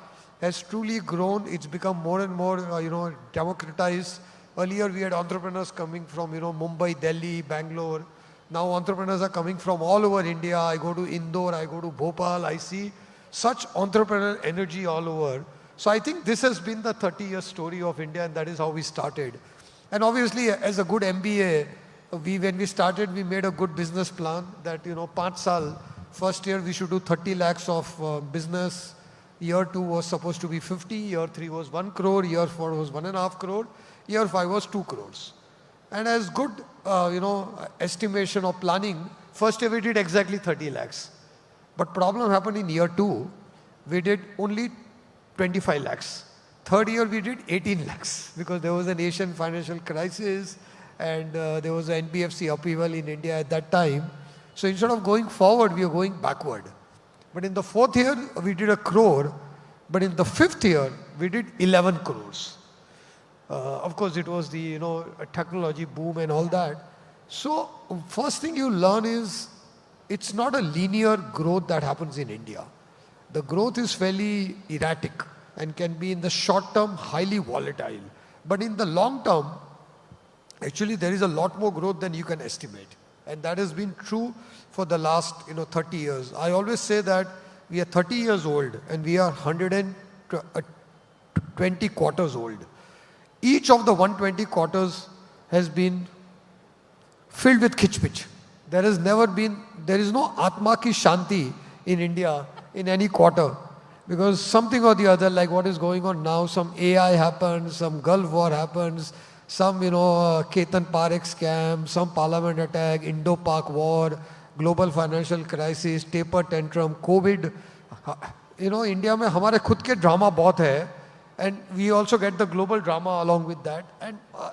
has truly grown. It's become more and more, democratized. Earlier, we had entrepreneurs coming from, Mumbai, Delhi, Bangalore. Now entrepreneurs are coming from all over India. I go to Indore, I go to Bhopal, I see such entrepreneurial energy all over. So I think this has been the 30-year story of India, and that is how we started. And obviously, as a good MBA, when we started, we made a good business plan that, 5 saal, first year we should do 30 lakhs of business. Year 2 was supposed to be 50, year 3 was 1 crore, year 4 was 1.5 crore, year 5 was 2 crores. And as good, estimation or planning, first year we did exactly 30 lakhs. But problem happened in year 2, we did only 25 lakhs. Third year we did 18 lakhs because there was an Asian financial crisis and there was an NBFC upheaval in India at that time. So instead of going forward, we are going backward. But in the 4th year, we did 1 crore. But in the 5th year, we did 11 crores. Of course, it was the, technology boom and all that. So first thing you learn is it's not a linear growth that happens in India. The growth is fairly erratic and can be in the short term highly volatile. But in the long term, actually there is a lot more growth than you can estimate. And that has been true for the last 30 years. I always say that we are 30 years old and we are 120 quarters old. Each of the 120 quarters has been filled with kitch-pitch. There is no Atma ki Shanti in India in any quarter. Because something or the other, like what is going on now, some AI happens, some Gulf War happens, some, Ketan Parekh scam, some parliament attack, Indo-Pak war, global financial crisis, taper tantrum, COVID. India mein hamare khud ke drama bahut hai. And we also get the global drama along with that.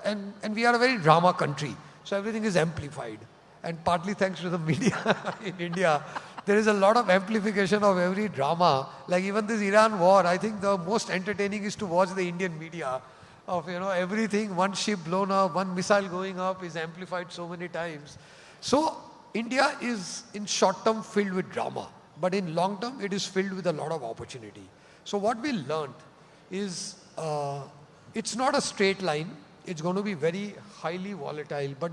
And we are a very drama country. So everything is amplified. And partly thanks to the media in India, there is a lot of amplification of every drama. Like even this Iran war, I think the most entertaining is to watch the Indian media of, everything, one ship blown up, one missile going up is amplified so many times. So India is in short term filled with drama, but in long term it is filled with a lot of opportunity. So what we learned is it's not a straight line. It's going to be very highly volatile. But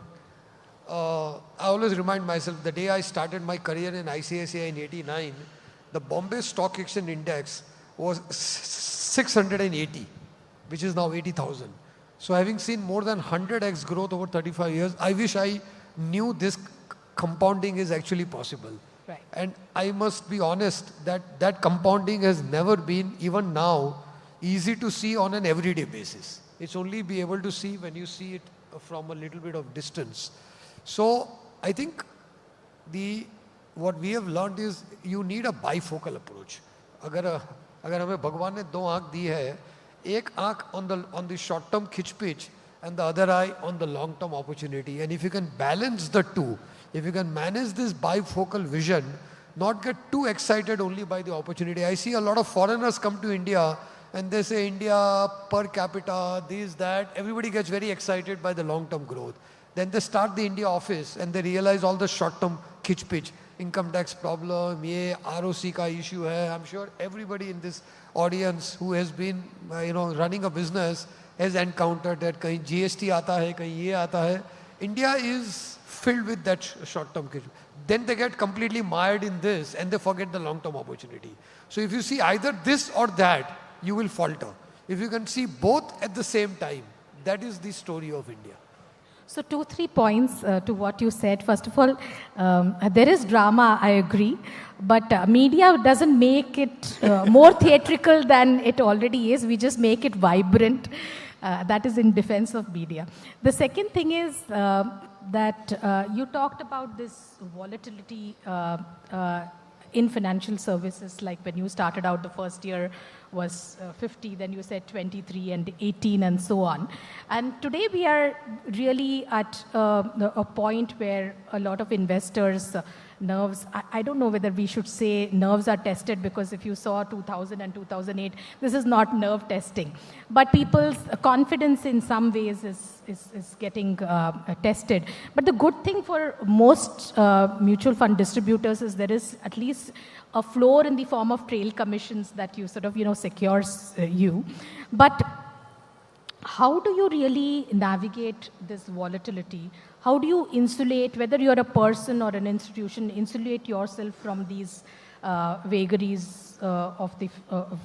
I always remind myself, the day I started my career in ICICI in '89, the Bombay Stock Exchange Index was 680, which is now 80,000. So having seen more than 100x growth over 35 years, I wish I knew this compounding is actually possible. Right. And I must be honest that compounding has never been, even now, easy to see on an everyday basis. It's only be able to see when you see it from a little bit of distance. So I think what we have learned is you need a bifocal approach. अगर हमें भगवान ने 2 आँख दी है, एक आँख on the short term खिच pitch and the other eye on the long term opportunity. And if you can balance the two, if you can manage this bifocal vision, not get too excited only by the opportunity. I see a lot of foreigners come to India and they say India per capita, this, that. Everybody gets very excited by the long-term growth. Then they start the India office and they realize all the short-term kitch-pitch, income tax problem, ye ROC ka issue hai. I'm sure everybody in this audience who has been running a business has encountered that kahin GST aata hai, kahin ye aata hai. India is filled with that short-term kitch. Then they get completely mired in this and they forget the long-term opportunity. So if you see either this or that, you will falter. If you can see both at the same time, that is the story of India. So 2-3 points to what you said. First of all, there is drama, I agree, but media doesn't make it more theatrical than it already is. We just make it vibrant. That is in defense of media. The second thing is that you talked about this volatility in financial services, like when you started out the first year was 50, then you said 23 and 18 and so on. And today we are really at a point where a lot of investors' nerves, I don't know whether we should say nerves are tested, because if you saw 2000 and 2008, this is not nerve testing. But people's confidence in some ways is getting tested. But the good thing for most mutual fund distributors is there is at least a floor in the form of trail commissions that you sort of, secures you. But how do you really navigate this volatility? How do you insulate, whether you're a person or an institution, insulate yourself from these vagaries of the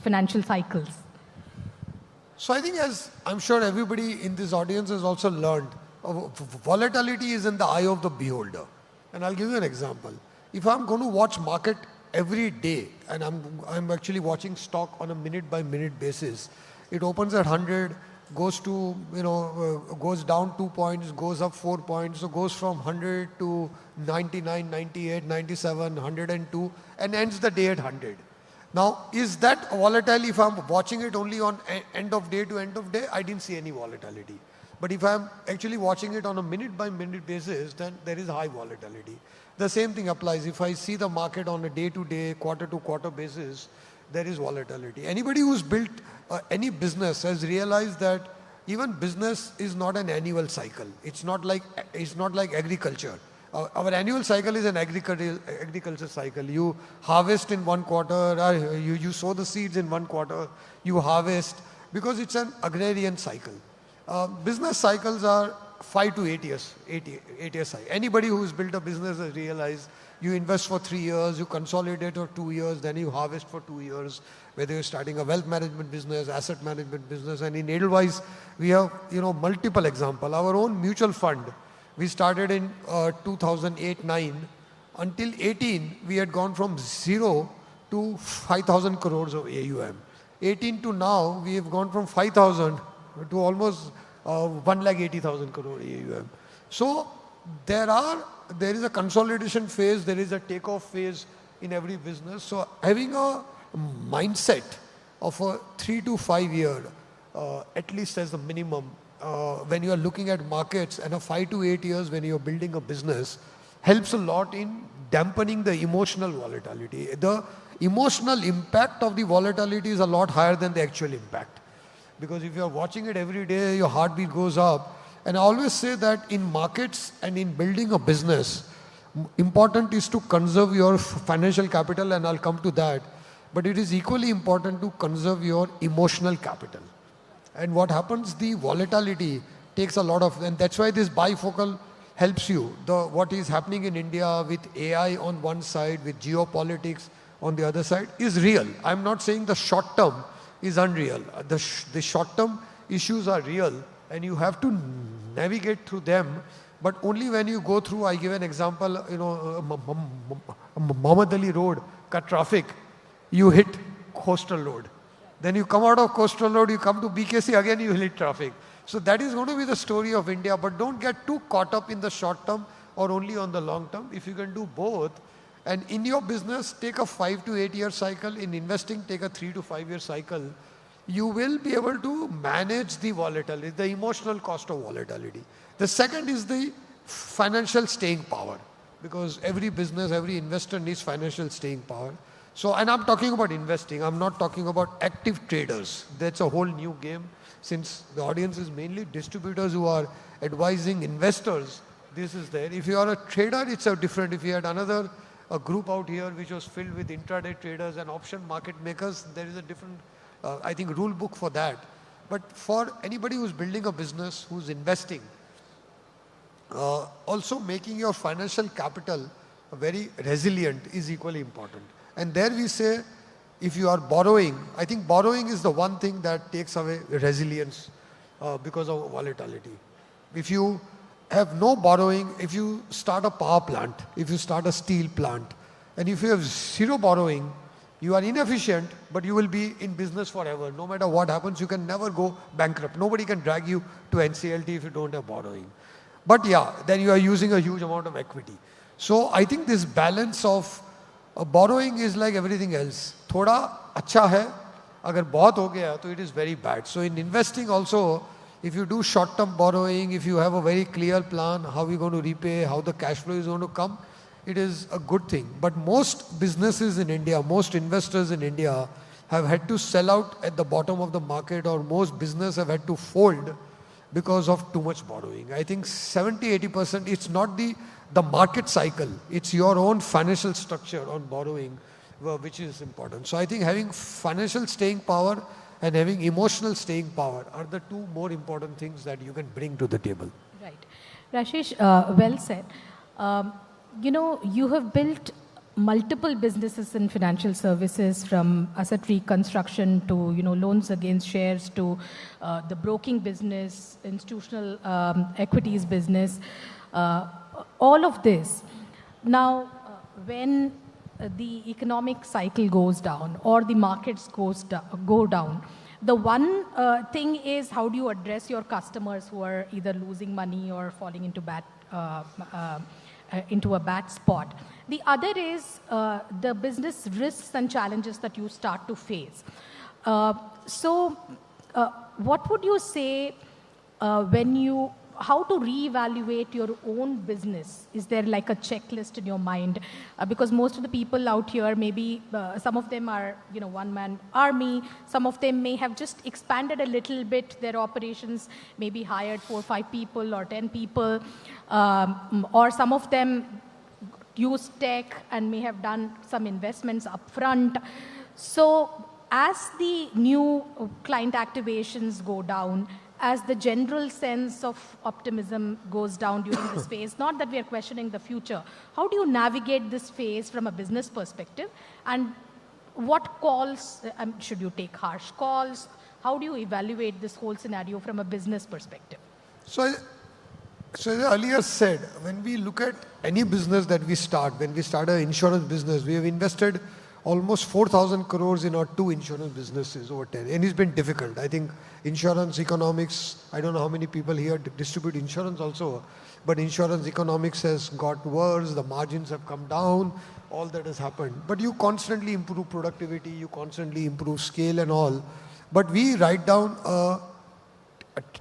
financial cycles? So I think, as I'm sure everybody in this audience has also learned, volatility is in the eye of the beholder. And I'll give you an example. If I'm going to watch market every day, and I'm actually watching stock on a minute-by-minute basis, it opens at 100, goes to, goes down 2 points, goes up 4 points, so goes from 100 to 99, 98, 97, 102, and ends the day at 100. Now, is that volatile if I'm watching it only on end of day to end of day? I didn't see any volatility. But if I'm actually watching it on a minute-by-minute basis, then there is high volatility. The same thing applies. If I see the market on a day-to-day, quarter-to-quarter basis, there is volatility. Anybody who's built any business has realized that even business is not an annual cycle. It's not like agriculture. Our annual cycle is an agriculture cycle. You harvest in one quarter, you sow the seeds in one quarter, you harvest, because it's an agrarian cycle. Business cycles are 5 to 8 years, 8 years cycle. Anybody who's built a business has realized you invest for 3 years, you consolidate for 2 years, then you harvest for 2 years, whether you're starting a wealth management business, asset management business. And in Edelweiss, we have multiple examples. Our own mutual fund, we started in 2008-9. Until 18, we had gone from 0 to 5,000 crores of AUM. 18 to now, we have gone from 5,000 to almost 1,80,000 crore AUM. So there is a consolidation phase, there is a takeoff phase in every business. So having a mindset of a 3 to 5 year, at least as the minimum, when you are looking at markets, and a 5 to 8 years when you're building a business, helps a lot in dampening the emotional volatility. The emotional impact of the volatility is a lot higher than the actual impact. Because if you're watching it every day, your heartbeat goes up. And I always say that in markets and in building a business, important is to conserve your financial capital, and I'll come to that. But it is equally important to conserve your emotional capital. And what happens, the volatility takes a lot of, and that's why this bifocal helps you. What is happening in India with AI on one side, with geopolitics on the other side, is real. I'm not saying the short term is unreal. The short-term issues are real, and you have to navigate through them, but only when you go through. I give an example, Muhammad Ali Road, cut traffic, you hit coastal road. Then you come out of coastal road, you come to BKC, again you hit traffic. So that is going to be the story of India, but don't get too caught up in the short term or only on the long term. If you can do both, and in your business, take a 5 to 8 year cycle. In investing, take a 3 to 5 year cycle. You will be able to manage the volatility, the emotional cost of volatility. The second is the financial staying power. because every business, every investor needs financial staying power. So, and I'm talking about investing, I'm not talking about active traders. That's a whole new game, since the audience is mainly distributors who are advising investors. This is there. If you are a trader, it's a different. If you had another group out here which was filled with intraday traders and option market makers, there is a different, I think, rule book for that. But for anybody who's building a business, who's investing, also making your financial capital very resilient is equally important. And there we say, if you are borrowing, I think borrowing is the one thing that takes away resilience because of volatility. If you have no borrowing, if you start a power plant, if you start a steel plant, and if you have zero borrowing, you are inefficient, but you will be in business forever. No matter what happens, you can never go bankrupt. Nobody can drag you to NCLT if you don't have borrowing. But yeah, then you are using a huge amount of equity. So I think this balance of borrowing is like everything else. Thoda acha hai, agar bahut ho gaya, so it is very bad. So in investing also, if you do short-term borrowing, if you have a very clear plan, how you're going to repay, how the cash flow is going to come, it is a good thing. But most businesses in India, most investors in India have had to sell out at the bottom of the market, or most businesses have had to fold because of too much borrowing. I think 70-80%, it's not the market cycle, it's your own financial structure on borrowing which is important. So I think having financial staying power and having emotional staying power are the two more important things that you can bring to the table. Right. Rashesh, well said. You know, you have built multiple businesses in financial services, from asset reconstruction to, you know, loans against shares to the broking business, institutional equities business, all of this. Now, when the economic cycle goes down or the markets go down, the one thing is, how do you address your customers who are either losing money or falling into into a bad spot? The other is the business risks and challenges that you start to face. So what would you say how to reevaluate your own business? Is there like a checklist in your mind? Because most of the people out here, maybe some of them are, you know, one-man army. Some of them may have just expanded a little bit their operations, maybe hired 4 or 5 people or 10 people, or some of them use tech and may have done some investments upfront. So as the new client activations go down, as the general sense of optimism goes down during this phase, not that we are questioning the future, how do you navigate this phase from a business perspective? And what calls, should you take harsh calls? How do you evaluate this whole scenario from a business perspective? So as I earlier said, when we look at any business that we start, when we start an insurance business, we have invested almost 4,000 crores in our 2 insurance businesses over 10. And it's been difficult. I think insurance economics, I don't know how many people here distribute insurance also, but insurance economics has got worse, the margins have come down, all that has happened. But you constantly improve productivity, you constantly improve scale and all. But we write down a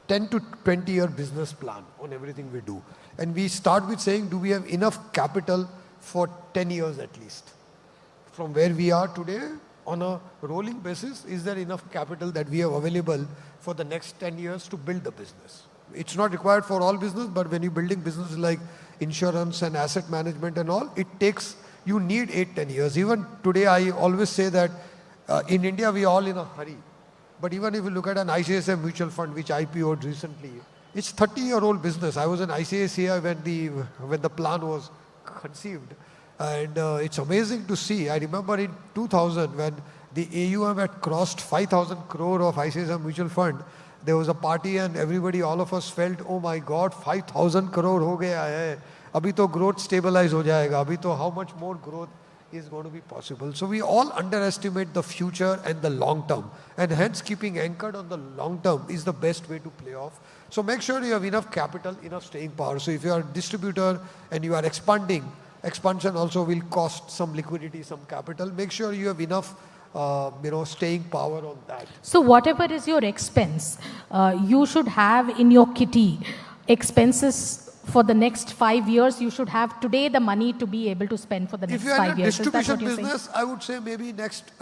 10 to 20 year business plan on everything we do. And we start with saying, do we have enough capital for 10 years at least? From where we are today, on a rolling basis, is there enough capital that we have available for the next 10 years to build the business? It's not required for all business, but when you're building businesses like insurance and asset management and all, you need 8-10 years. Even today, I always say that in India, we are all in a hurry. But even if you look at an ICICI mutual fund, which IPO'd recently, it's 30-year-old business. I was in ICICI when the plan was conceived. And it's amazing to see. I remember in 2000, when the AUM had crossed 5,000 crore of ICICI mutual fund, there was a party and everybody, all of us felt, oh my God, 5,000 crore ho gaya hai. Abhi to growth stabilize ho jayega. Abhi to how much more growth is going to be possible. So we all underestimate the future and the long term. And hence keeping anchored on the long term is the best way to play off. So make sure you have enough capital, enough staying power. So if you are a distributor and you are expanding, expansion also will cost some liquidity, some capital. Make sure you have enough staying power on that. So whatever is your expense, you should have in your kitty expenses for the next 5 years, you should have today the money to be able to spend for the next 5 years. If you are in a distribution saying? business, I would say maybe next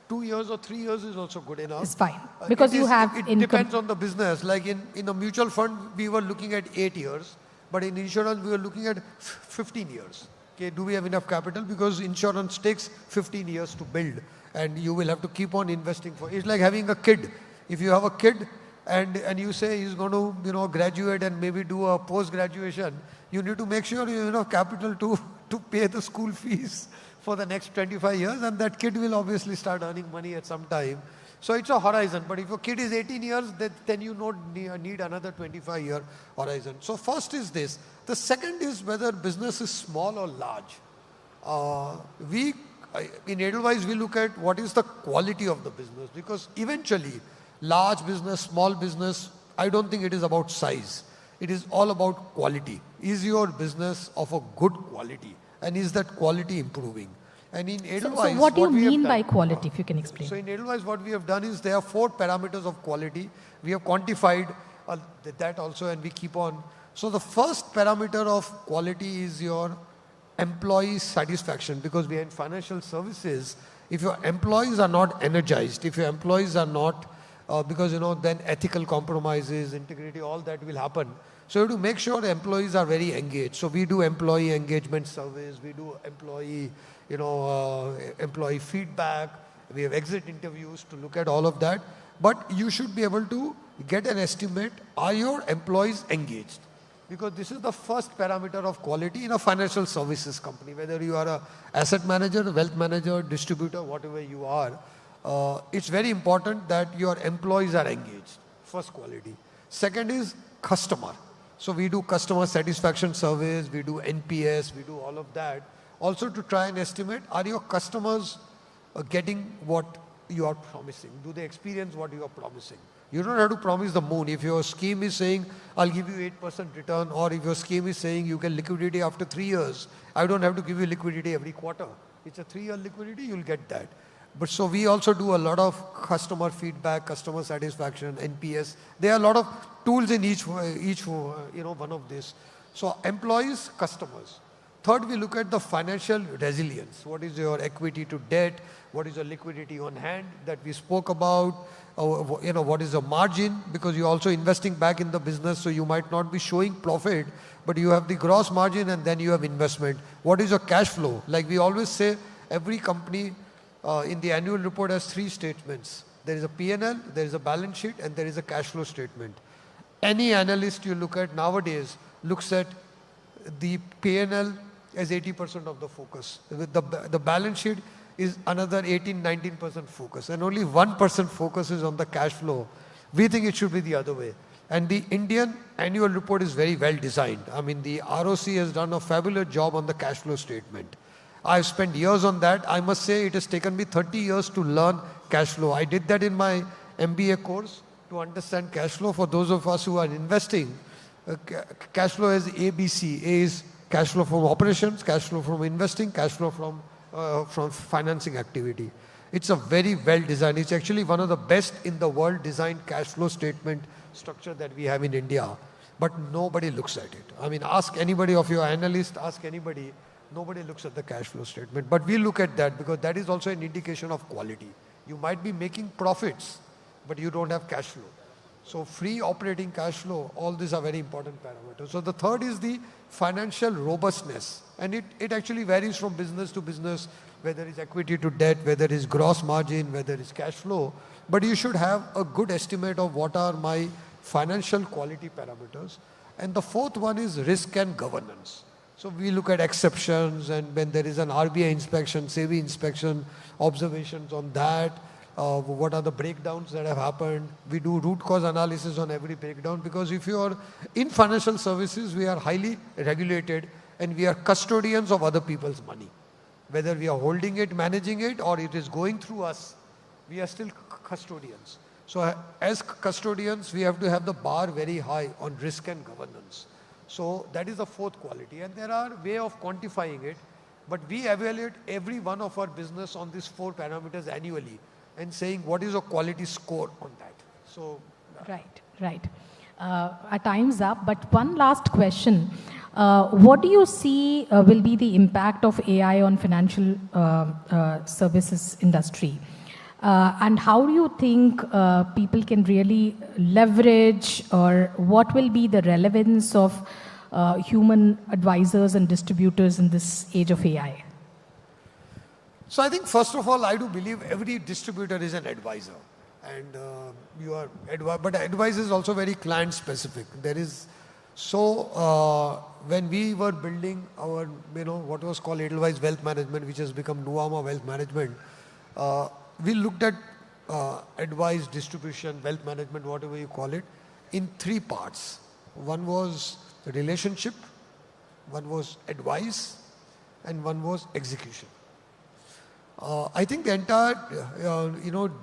2 years or 3 years is also good enough. It's fine. Because you have it income. depends on the business. Like in a mutual fund, we were looking at 8 years. But in insurance, we were looking at 15 years. Okay, do we have enough capital? Because insurance takes 15 years to build. And you will have to keep on investing for it. It's like having a kid. If you have a kid and you say he's going to graduate and maybe do a post-graduation, you need to make sure you have enough capital to pay the school fees for the next 25 years. And that kid will obviously start earning money at some time. So it's a horizon. But if your kid is 18 years, then you need another 25-year horizon. So first is this. The second is whether business is small or large. In Edelweiss, we look at what is the quality of the business. Because eventually, large business, small business, I don't think it is about size. It is all about quality. Is your business of a good quality? And is that quality improving? And in Edelweiss, so what do you mean by quality, if you can explain? So in Edelweiss, what we have done is there are 4 parameters of quality. We have quantified that also, and we keep on. So the first parameter of quality is your employee satisfaction, because we are in financial services. If your employees are not energized, if your employees are not, because then ethical compromises, integrity, all that will happen. So you have to make sure the employees are very engaged. So we do employee engagement surveys, we do employee feedback, we have exit interviews to look at all of that. But you should be able to get an estimate, are your employees engaged? Because this is the first parameter of quality in a financial services company, whether you are an asset manager, wealth manager, distributor, whatever you are. It's very important that your employees are engaged, first quality. Second is customer. So we do customer satisfaction surveys, we do NPS, we do all of that. Also to try and estimate, are your customers getting what you are promising? Do they experience what you are promising? You don't have to promise the moon. If your scheme is saying, I'll give you 8% return, or if your scheme is saying you get liquidity after 3 years, I don't have to give you liquidity every quarter. It's a 3-year liquidity, you'll get that. But so we also do a lot of customer feedback, customer satisfaction, NPS. There are a lot of tools in each one of these. So employees, customers. Third, we look at the financial resilience. What is your equity to debt? What is your liquidity on hand that we spoke about? What is the margin? Because you're also investing back in the business, so you might not be showing profit, but you have the gross margin and then you have investment. What is your cash flow? Like we always say, every company in the annual report has 3 statements. There is a P&L, there is a balance sheet, and there is a cash flow statement. Any analyst you look at nowadays looks at the P&L as 80% of the focus. The balance sheet is another 18-19% focus, and only 1% focus is on the cash flow. We think it should be the other way. And the Indian annual report is very well designed. I mean, the ROC has done a fabulous job on the cash flow statement. I've spent years on that. I must say it has taken me 30 years to learn cash flow. I did that in my MBA course to understand cash flow. For those of us who are investing, cash flow is ABC. A is cash flow from operations, cash flow from investing, cash flow from financing activity. It's a very well designed, it's actually one of the best in the world designed cash flow statement structure that we have in India. But nobody looks at it. I mean, ask anybody of your analysts, ask anybody, nobody looks at the cash flow statement. But we look at that because that is also an indication of quality. You might be making profits, but you don't have cash flow. So free operating cash flow, all these are very important parameters. So the third is the financial robustness. And it actually varies from business to business, whether it's equity to debt, whether it's gross margin, whether it's cash flow. But you should have a good estimate of what are my financial quality parameters. And the fourth one is risk and governance. So we look at exceptions, and when there is an RBI inspection, SEBI inspection, observations on that. What are the breakdowns that have happened? We do root cause analysis on every breakdown, because if you are in financial services, we are highly regulated and we are custodians of other people's money. Whether we are holding it, managing it, or it is going through us, we are still custodians. So as custodians, we have to have the bar very high on risk and governance. So that is the fourth quality, and there are ways of quantifying it, but we evaluate every one of our business on these 4 parameters annually and saying what is a quality score on that. So right. Our time's up, but one last question. What do you see will be the impact of AI on financial services industry? And how do you think people can really leverage, or what will be the relevance of human advisors and distributors in this age of AI? So I think first of all, I do believe every distributor is an advisor. And but advice is also very client specific. There is, when we were building our, what was called Edelweiss Wealth Management, which has become Nuvama Wealth Management, we looked at advice, distribution, wealth management, whatever you call it, in three parts. One was the relationship, one was advice, and one was execution. I think the entire,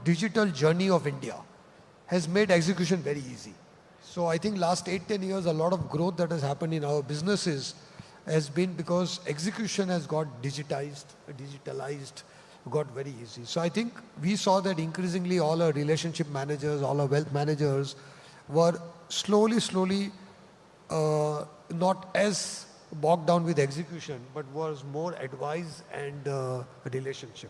digital journey of India has made execution very easy. So I think last 8-10 years, a lot of growth that has happened in our businesses has been because execution has got digitalized, got very easy. So I think we saw that increasingly all our relationship managers, all our wealth managers were slowly not as bogged down with execution, but was more advice and relationship.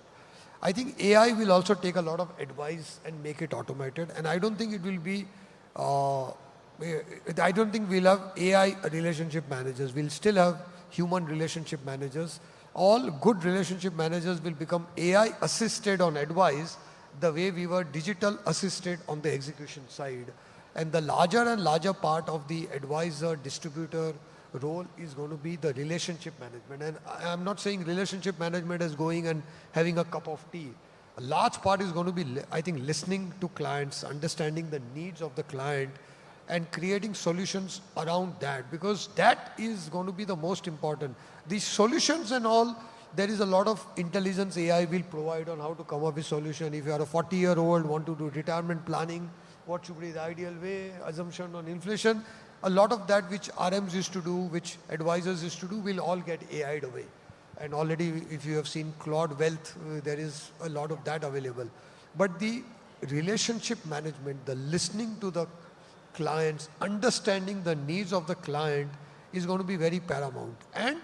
I think AI will also take a lot of advice and make it automated, and I don't think it will be, I don't think we'll have AI relationship managers. We'll still have human relationship managers. All good relationship managers will become AI assisted on advice, the way we were digital assisted on the execution side. And the larger and larger part of the advisor, distributor role is going to be the relationship management. And I'm not saying relationship management is going and having a cup of tea. A large part is going to be, I think, listening to clients, understanding the needs of the client, and creating solutions around that, because that is going to be the most important. These solutions and all, there is a lot of intelligence AI will provide on how to come up with solution. If you are a 40-year-old, want to do retirement planning, what should be the ideal way, assumption on inflation, a lot of that which RMs used to do, which advisors used to do, will all get AI'd away. And already, if you have seen Claude Wealth, there is a lot of that available. But the relationship management, the listening to the clients, understanding the needs of the client is going to be very paramount. And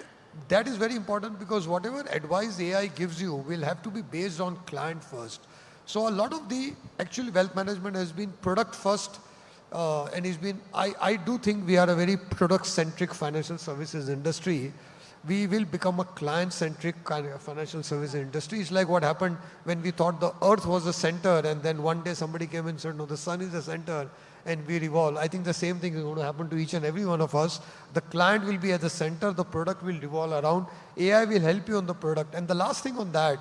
that is very important, because whatever advice AI gives you will have to be based on client first. So a lot of the actual wealth management has been product first, and it's been, I do think we are a very product-centric financial services industry. We will become a client-centric kind of financial services industry. It's like what happened when we thought the earth was the center, and then one day somebody came and said, no, the sun is the center, and we revolve. I think the same thing is going to happen to each and every one of us. The client will be at the center, the product will revolve around, AI will help you on the product. And the last thing on that,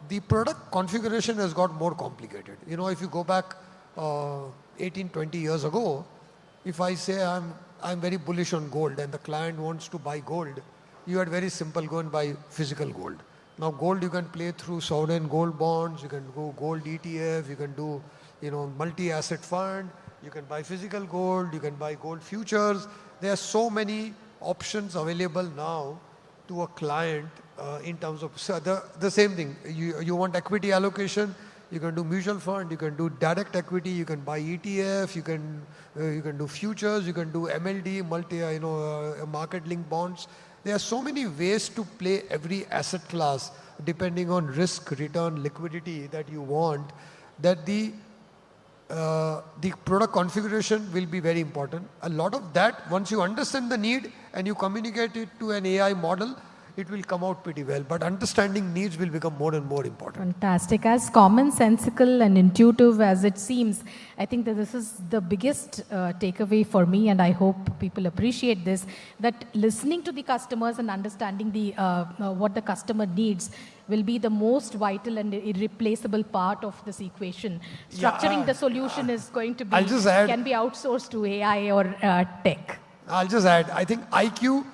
the product configuration has got more complicated. If you go back 18, 20 years ago, if I say I'm very bullish on gold and the client wants to buy gold, you had very simple, go and buy physical gold. Now gold you can play through sovereign gold bonds, you can go gold ETF, you can do multi-asset fund, you can buy physical gold, you can buy gold futures. There are so many options available now to a client in terms of, so the same thing, you want equity allocation, you can do mutual fund, you can do direct equity, you can buy ETF, you can do futures, you can do MLD, market linked bonds. There are so many ways to play every asset class depending on risk, return, liquidity that you want, that the product configuration will be very important. A lot of that, once you understand the need and you communicate it to an AI model, it will come out pretty well. But understanding needs will become more and more important. Fantastic. As commonsensical and intuitive as it seems, I think that this is the biggest takeaway for me, and I hope people appreciate this, that listening to the customers and understanding the what the customer needs will be the most vital and irreplaceable part of this equation. Structuring the solution is going to be, can be outsourced to AI or tech. I'll just add, I think IQ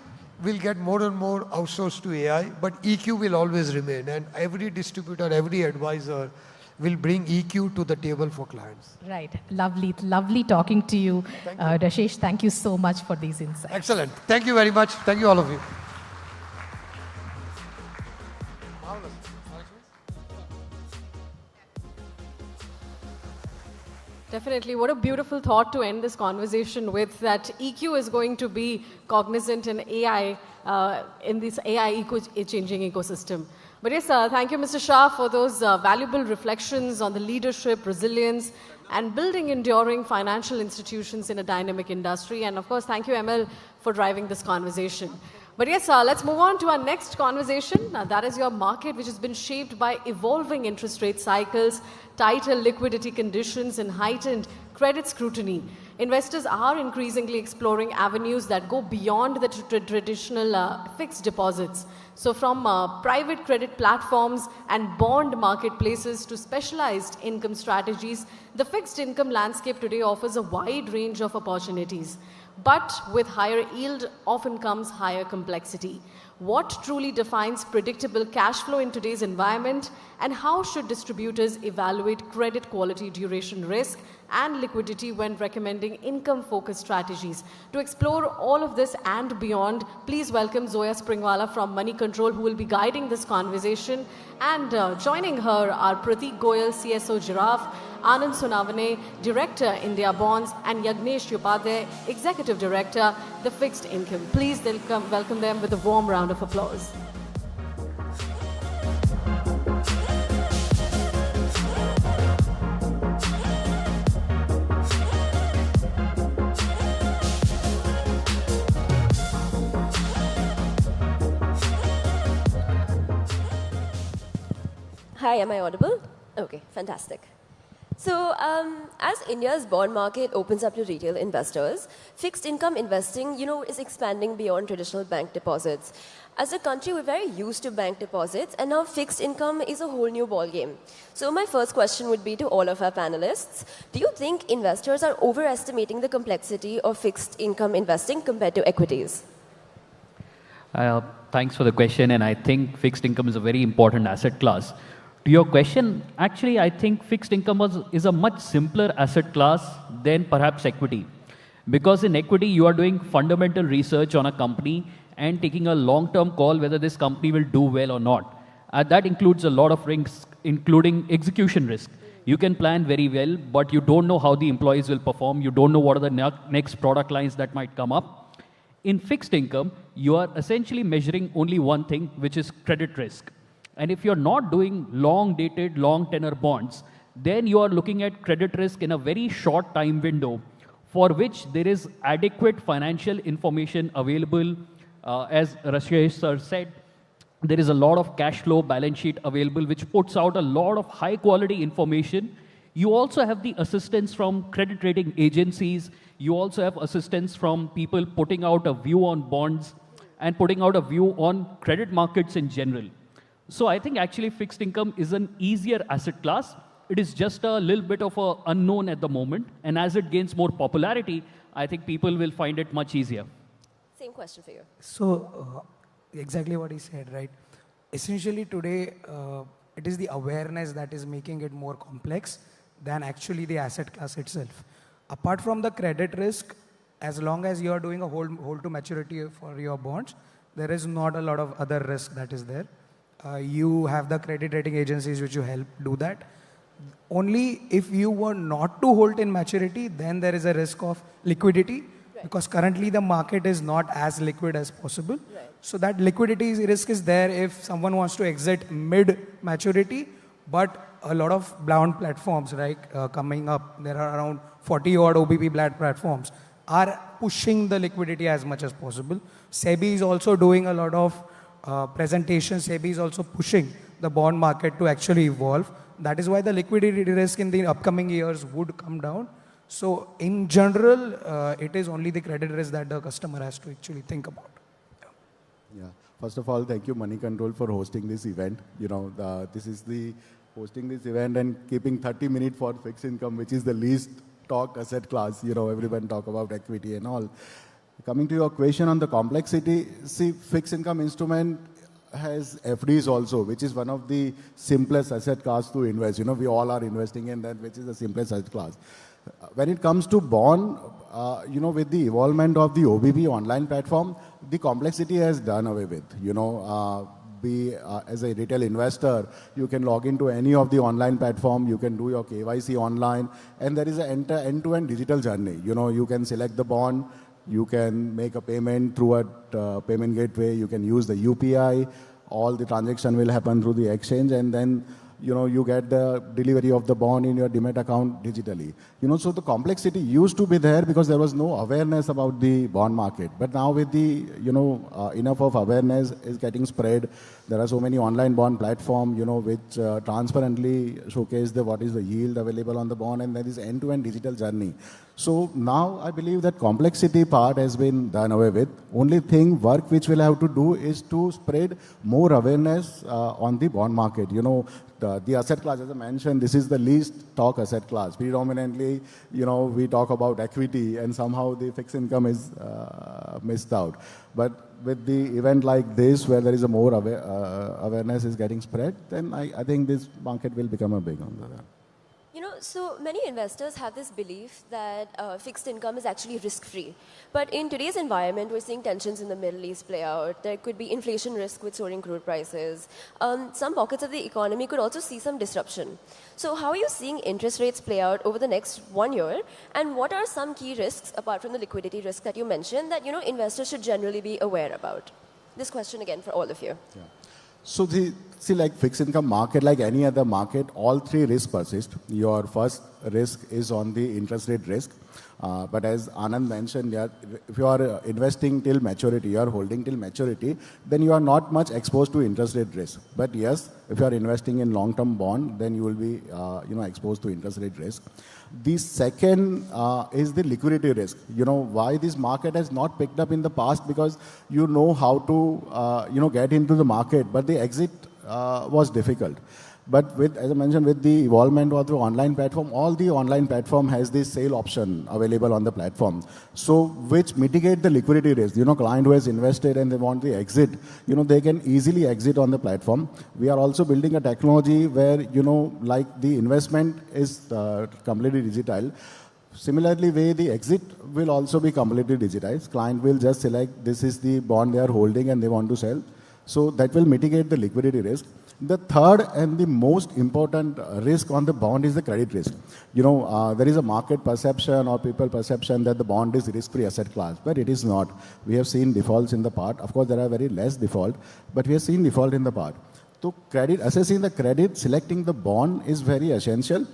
will get more and more outsourced to AI, but EQ will always remain. And every distributor, every advisor will bring EQ to the table for clients. Right. Lovely. Lovely talking to you. Rashesh, thank you so much for these insights. Excellent. Thank you very much. Thank you all of you. Definitely. What a beautiful thought to end this conversation with, that EQ is going to be cognizant in AI, in this AI changing ecosystem. But yes, thank you, Mr. Shah, for those valuable reflections on the leadership, resilience, and building enduring financial institutions in a dynamic industry. And of course, thank you, ML, for driving this conversation. But yes, let's move on to our next conversation. That is your market, which has been shaped by evolving interest rate cycles, tighter liquidity conditions, and heightened credit scrutiny. Investors are increasingly exploring avenues that go beyond the traditional fixed deposits. So from private credit platforms and bond marketplaces to specialized income strategies, the fixed income landscape today offers a wide range of opportunities. But with higher yield often comes higher complexity. What truly defines predictable cash flow in today's environment, and how should distributors evaluate credit quality, duration risk, and liquidity when recommending income-focused strategies? To explore all of this and beyond, please welcome Zoya Springwala from Moneycontrol, who will be guiding this conversation. And joining her are Prateek Goyal, CSO Giraffe, Anand Sunavane, Director, India Bonds, and Yagnesh Upadhyay, Executive Director, The Fixed Income. Please welcome them with a warm round of applause. Hi, am I audible? Okay, fantastic. So, as India's bond market opens up to retail investors, fixed income investing, is expanding beyond traditional bank deposits. As a country, we're very used to bank deposits, and now fixed income is a whole new ballgame. So, my first question would be to all of our panelists. Do you think investors are overestimating the complexity of fixed income investing compared to equities? Thanks for the question, and I think fixed income is a very important asset class. To your question, actually, I think fixed income is a much simpler asset class than perhaps equity. Because in equity, you are doing fundamental research on a company and taking a long-term call whether this company will do well or not. That includes a lot of risks, including execution risk. You can plan very well, but you don't know how the employees will perform. You don't know what are the next product lines that might come up. In fixed income, you are essentially measuring only one thing, which is credit risk. And if you're not doing long-dated, long-tenor bonds, then you are looking at credit risk in a very short time window for which there is adequate financial information available. As Rashesh sir said, there is a lot of cash flow balance sheet available, which puts out a lot of high-quality information. You also have the assistance from credit rating agencies. You also have assistance from people putting out a view on bonds and putting out a view on credit markets in general. So I think actually fixed income is an easier asset class. It is just a little bit of an unknown at the moment. And as it gains more popularity, I think people will find it much easier. Same question for you. So exactly what he said, right? Essentially today, it is the awareness that is making it more complex than actually the asset class itself. Apart from the credit risk, as long as you are doing a hold to maturity for your bonds, there is not a lot of other risk that is there. You have the credit rating agencies which you help do that. Only if you were not to hold in maturity, then there is a risk of liquidity, because currently the market is not as liquid as possible. Right. So that liquidity risk is there if someone wants to exit mid-maturity, but a lot of bound platforms, right, coming up, there are around 40 odd OBP platforms, are pushing the liquidity as much as possible. SEBI is also doing a lot of presentations. SEBI is also pushing the bond market to actually evolve. That is why the liquidity risk in the upcoming years would come down. So in general, it is only the credit risk that the customer has to actually think about. Yeah. First of all, thank you Moneycontrol for hosting this event. This is the hosting this event and keeping 30 minutes for fixed income, which is the least talk asset class. Everyone talk about equity and all. Coming to your question on the complexity, see, fixed income instrument has FDs also, which is one of the simplest asset class to invest. We all are investing in that, which is the simplest asset class. When it comes to bond, with the evolvement of the OBP online platform, the complexity has done away with. as a retail investor, you can log into any of the online platform, you can do your KYC online, and there is an end-to-end digital journey. You can select the bond, you can make a payment through a payment gateway, you can use the UPI, all the transaction will happen through the exchange, and then you get the delivery of the bond in your demat account digitally. So the complexity used to be there because there was no awareness about the bond market. But now with the, enough of awareness is getting spread. There are so many online bond platforms, which transparently showcase what is the yield available on the bond, and there is end-to-end digital journey. So now I believe that complexity part has been done away with. Only work which we'll have to do is to spread more awareness on the bond market. The asset class, as I mentioned, this is the least talk asset class. Predominantly, we talk about equity, and somehow the fixed income is missed out. But with the event like this, where there is a more awareness is getting spread, then I think this market will become a big one. So many investors have this belief that fixed income is actually risk-free. But in today's environment, we're seeing tensions in the Middle East play out. There could be inflation risk with soaring crude prices. Some pockets of the economy could also see some disruption. So how are you seeing interest rates play out over the next 1 year? And what are some key risks, apart from the liquidity risk that you mentioned, that investors should generally be aware about? This question again for all of you. Yeah. So like fixed income market, like any other market, all three risks persist. Your first risk is on the interest rate risk. But as Anand mentioned, if you are investing till maturity, you are holding till maturity, then you are not much exposed to interest rate risk. But yes, if you are investing in long-term bond, then you will be exposed to interest rate risk. The second is the liquidity risk. Why this market has not picked up in the past, because you know how to get into the market, but the exit was difficult. But as I mentioned, with the evolvement of the online platform, all the online platform has this sale option available on the platform. So which mitigate the liquidity risk. Client who has invested and they want the exit, they can easily exit on the platform. We are also building a technology where, like the investment is completely digital. Similarly, the exit will also be completely digitized. Client will just select this is the bond they are holding and they want to sell. So that will mitigate the liquidity risk. The third and the most important risk on the bond is the credit risk. There is a market perception or people perception that the bond is risk-free asset class, but it is not. We have seen defaults in the past. Of course, there are very less default, but we have seen default in the past. So assessing the credit, selecting the bond is very essential.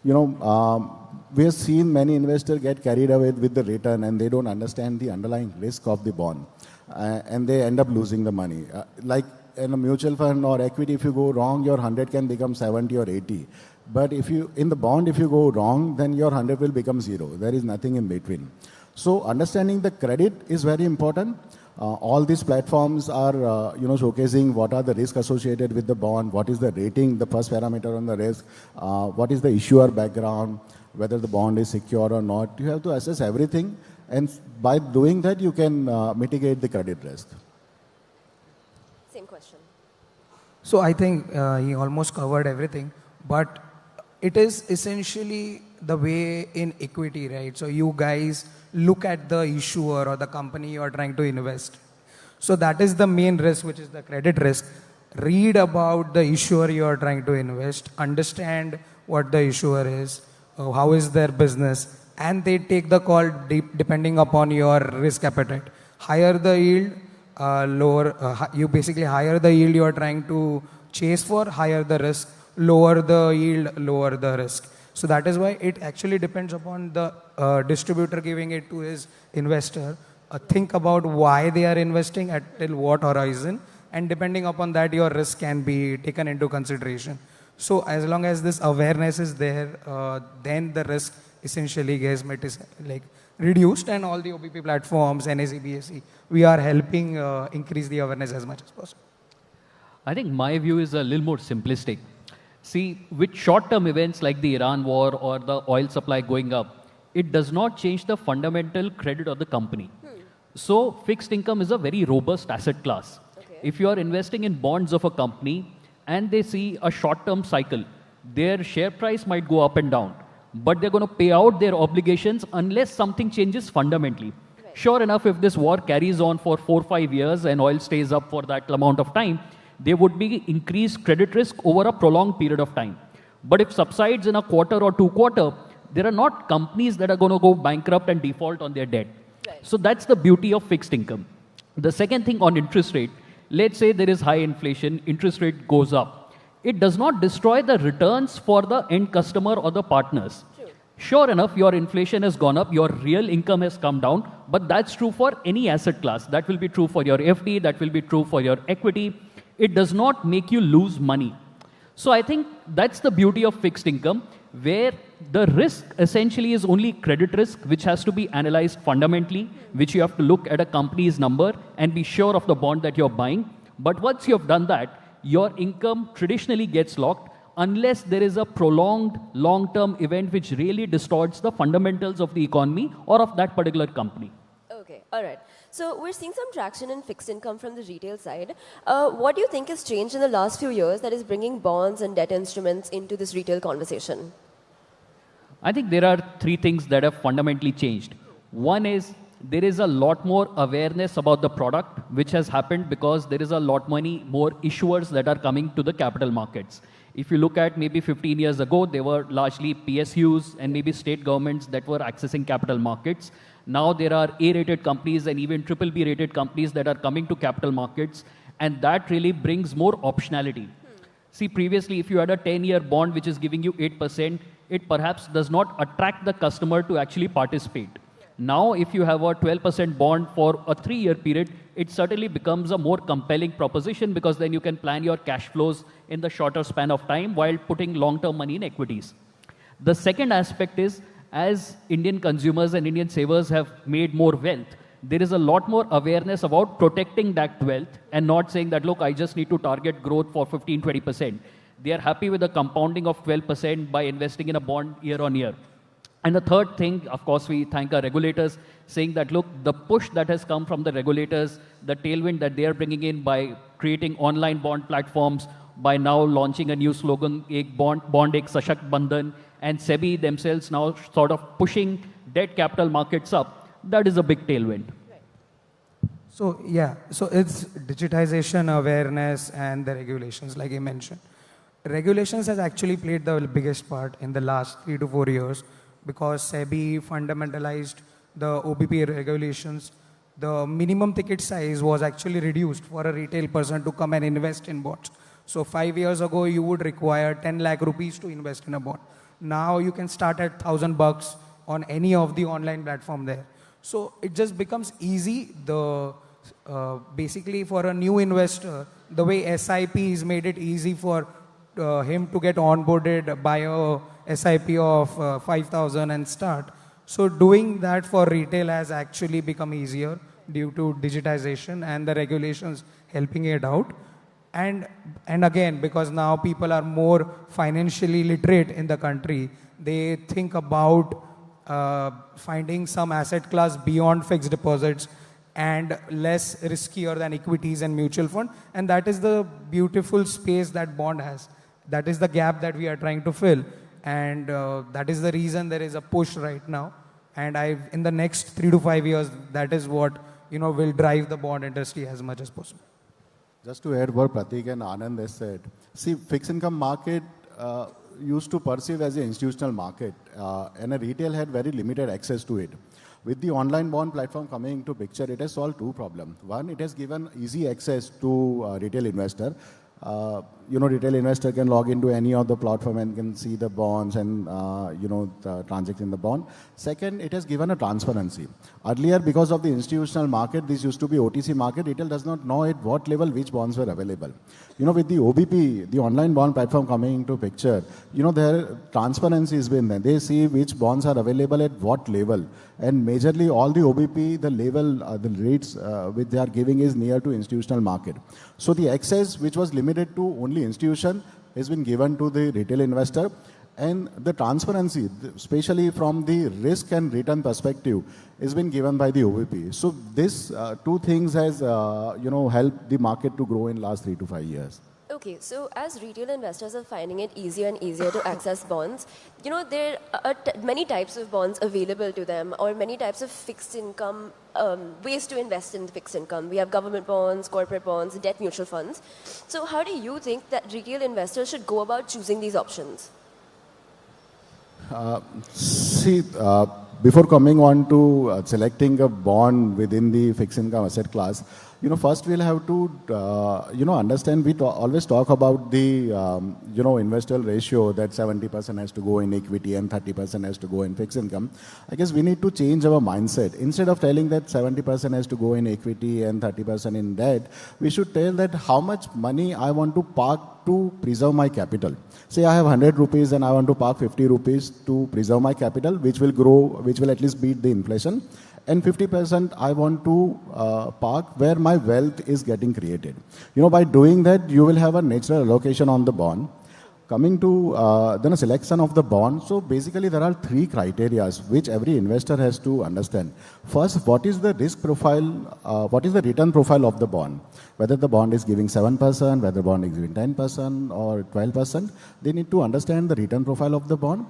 We have seen many investors get carried away with the return and they don't understand the underlying risk of the bond. And they end up losing the money. Like in a mutual fund or equity, if you go wrong, your 100 can become 70 or 80. But in the bond, if you go wrong, then your 100 will become 0. There is nothing in between. So understanding the credit is very important. All these platforms are, showcasing what are the risks associated with the bond, what is the rating, the first parameter on the risk, what is the issuer background, whether the bond is secure or not. You have to assess everything. And by doing that, you can mitigate the credit risk. Same question. So I think he almost covered everything, but it is essentially the way in equity, right? So you guys look at the issuer or the company you are trying to invest. So that is the main risk, which is the credit risk. Read about the issuer you are trying to invest, understand what the issuer is, how is their business, and they take the call depending upon your risk appetite. Higher the yield, lower, you basically higher the yield you are trying to chase for, higher the risk, lower the yield, lower the risk. So that is why it actually depends upon the distributor giving it to his investor. Think about why they are investing at till what horizon, and depending upon that, your risk can be taken into consideration. So as long as this awareness is there, then the risk essentially gets reduced, and all the OBP platforms, NSE, BSE, we are helping increase the awareness as much as possible. I think my view is a little more simplistic. See, with short-term events like the Iran war or the oil supply going up, it does not change the fundamental credit of the company. So fixed income is a very robust asset class. Okay. If you are investing in bonds of a company and they see a short-term cycle, their share price might go up and down, but they're going to pay out their obligations unless something changes fundamentally. Right. Sure enough, if this war carries on for 4 or 5 years and oil stays up for that amount of time, there would be increased credit risk over a prolonged period of time. But if subsides in a quarter or 2 quarters, there are not companies that are going to go bankrupt and default on their debt. Right. So that's the beauty of fixed income. The second thing on interest rate, let's say there is high inflation, interest rate goes up. It does not destroy the returns for the end customer or the partners. Sure enough, your inflation has gone up, your real income has come down, but that's true for any asset class. That will be true for your FD, that will be true for your equity. It does not make you lose money. So I think that's the beauty of fixed income, where the risk essentially is only credit risk, which has to be analyzed fundamentally, which you have to look at a company's number and be sure of the bond that you're buying. But once you have done that, your income traditionally gets locked unless there is a prolonged long-term event which really distorts the fundamentals of the economy or of that particular company. Okay, all right. So we're seeing some traction in fixed income from the retail side. What do you think has changed in the last few years that is bringing bonds and debt instruments into this retail conversation? I think there are 3 things that have fundamentally changed. One is there is a lot more awareness about the product, which has happened because there is a lot many more issuers that are coming to the capital markets. If you look at maybe 15 years ago, they were largely PSUs and maybe state governments that were accessing capital markets. Now there are A-rated companies and even BBB rated companies that are coming to capital markets, and that really brings more optionality. See, previously, if you had a 10-year bond which is giving you 8%, it perhaps does not attract the customer to actually participate. Now, if you have a 12% bond for a 3-year period, it certainly becomes a more compelling proposition because then you can plan your cash flows in the shorter span of time while putting long-term money in equities. The second aspect is, as Indian consumers and Indian savers have made more wealth, there is a lot more awareness about protecting that wealth and not saying that, look, I just need to target growth for 15-20%. They are happy with the compounding of 12% by investing in a bond year on year. And the third thing, of course, we thank our regulators, saying that, look, the push that has come from the regulators, the tailwind that they are bringing in by creating online bond platforms, by now launching a new slogan, Ek Bond Ek Sashakt Bandhan, and SEBI themselves now sort of pushing debt capital markets up, that is a big tailwind. So, yeah, so it's digitization, awareness, and the regulations, like you mentioned. Regulations has actually played the biggest part in the last 3 to 4 years, because SEBI fundamentalized the OBP regulations. The minimum ticket size was actually reduced for a retail person to come and invest in bonds. So 5 years ago, you would require 10 lakh rupees to invest in a bond. Now you can start at $1,000 on any of the online platform there. So it just becomes easy. Basically for a new investor, the way SIPs made it easy for him to get onboarded by a SIP of 5,000 and start. So doing that for retail has actually become easier due to digitization and the regulations helping it out. And again, because now people are more financially literate in the country, they think about finding some asset class beyond fixed deposits and less riskier than equities and mutual fund. And that is the beautiful space that bond has. That is the gap that we are trying to fill. And that is the reason there is a push right now. And in the next 3 to 5 years, that is what will drive the bond industry as much as possible. Just to add what Pratik and Anand has said, see, fixed income market used to perceive as an institutional market, and a retail had very limited access to it. With the online bond platform coming into picture, it has solved 2 problems. One, it has given easy access to retail investor. Retail investor can log into any of the platform and can see the bonds and, transact in the bond. Second, it has given a transparency. Earlier, because of the institutional market, this used to be OTC market, retail does not know at what level which bonds were available. With the OBP, the online bond platform coming into picture, their transparency has been there. They see which bonds are available at what level. And majorly all the OBP, the level, the rates which they are giving is near to institutional market. So the access which was limited to only institution has been given to the retail investor. And the transparency, especially from the risk and return perspective, has been given by the OBP. So this 2 things has, helped the market to grow in last 3 to 5 years. Okay, so as retail investors are finding it easier and easier to access bonds, there are many types of bonds available to them, or many types of fixed income, ways to invest in fixed income. We have government bonds, corporate bonds, debt mutual funds. So how do you think that retail investors should go about choosing these options? Before coming on to selecting a bond within the fixed income asset class, first we'll have to, understand, we always talk about the, investor ratio that 70% has to go in equity and 30% has to go in fixed income. I guess we need to change our mindset. Instead of telling that 70% has to go in equity and 30% in debt, we should tell that how much money I want to park to preserve my capital. Say I have 100 rupees and I want to park 50 rupees to preserve my capital, which will grow, which will at least beat the inflation. And 50% I want to park where my wealth is getting created. By doing that, you will have a natural allocation on the bond. Coming to then a selection of the bond. So basically there are three criteria which every investor has to understand. First, what is the risk profile, what is the return profile of the bond? Whether the bond is giving 7%, whether the bond is giving 10% or 12%, they need to understand the return profile of the bond.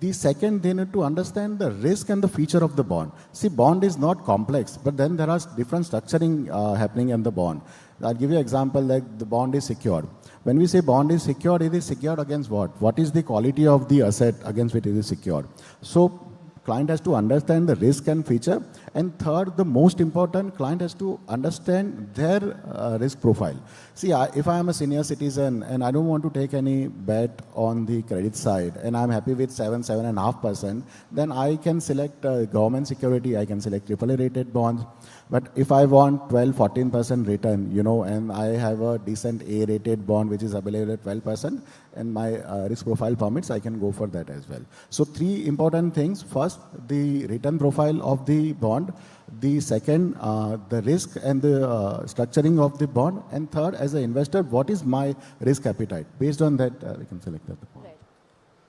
The second, they need to understand the risk and the feature of the bond. See, bond is not complex, but then there are different structuring happening in the bond. I'll give you an example, like the bond is secured. When we say bond is secured, it is secured against what? What is the quality of the asset against which it is secured? So, client has to understand the risk and feature. And third, the most important, client has to understand their risk profile. See, if I am a senior citizen and I don't want to take any bet on the credit side and I'm happy with 7.5%, then I can select government security, I can select AAA rated bonds. But if I want 12-14% return, and I have a decent A-rated bond which is available at 12%, and my risk profile permits, I can go for that as well. So three important things. First, the return profile of the bond. The second, the risk and the structuring of the bond. And third, as an investor, what is my risk appetite? Based on that, we can select that. Right.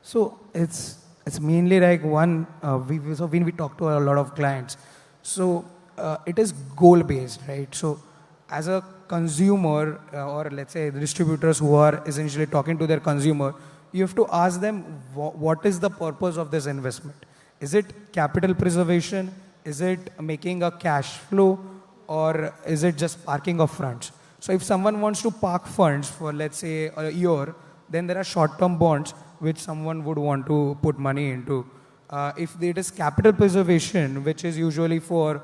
So it's mainly like one, so when we talk to a lot of clients, so it is goal-based, right? So as a consumer, or let's say the distributors who are essentially talking to their consumer, you have to ask them what is the purpose of this investment? Is it capital preservation? Is it making a cash flow? Or is it just parking of funds? So if someone wants to park funds for, let's say, a year, then there are short-term bonds which someone would want to put money into. If it is capital preservation, which is usually for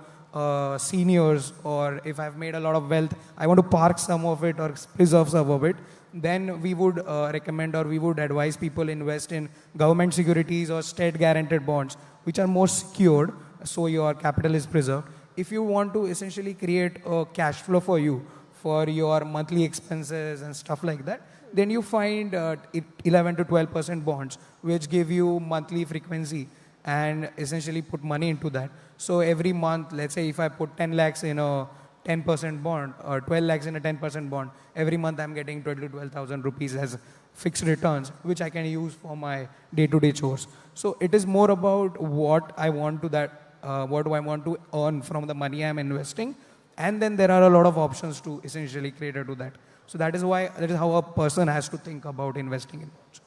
seniors, or if I've made a lot of wealth, I want to park some of it or preserve some of it, then we would recommend, or we would advise people invest in government securities or state guaranteed bonds, which are more secured, so your capital is preserved. If you want to essentially create a cash flow for you, for your monthly expenses and stuff like that, then you find 11 to 12% bonds, which give you monthly frequency and essentially put money into that. So every month, let's say if I put 10 lakhs in a 10% bond or 12 lakhs in a 10% bond, every month I'm getting 12 to 12,000 rupees as fixed returns, which I can use for my day-to-day chores. So it is more about what I want to what do I want to earn from the money I'm investing. And then there are a lot of options to essentially cater to that. So that is how a person has to think about investing in bonds.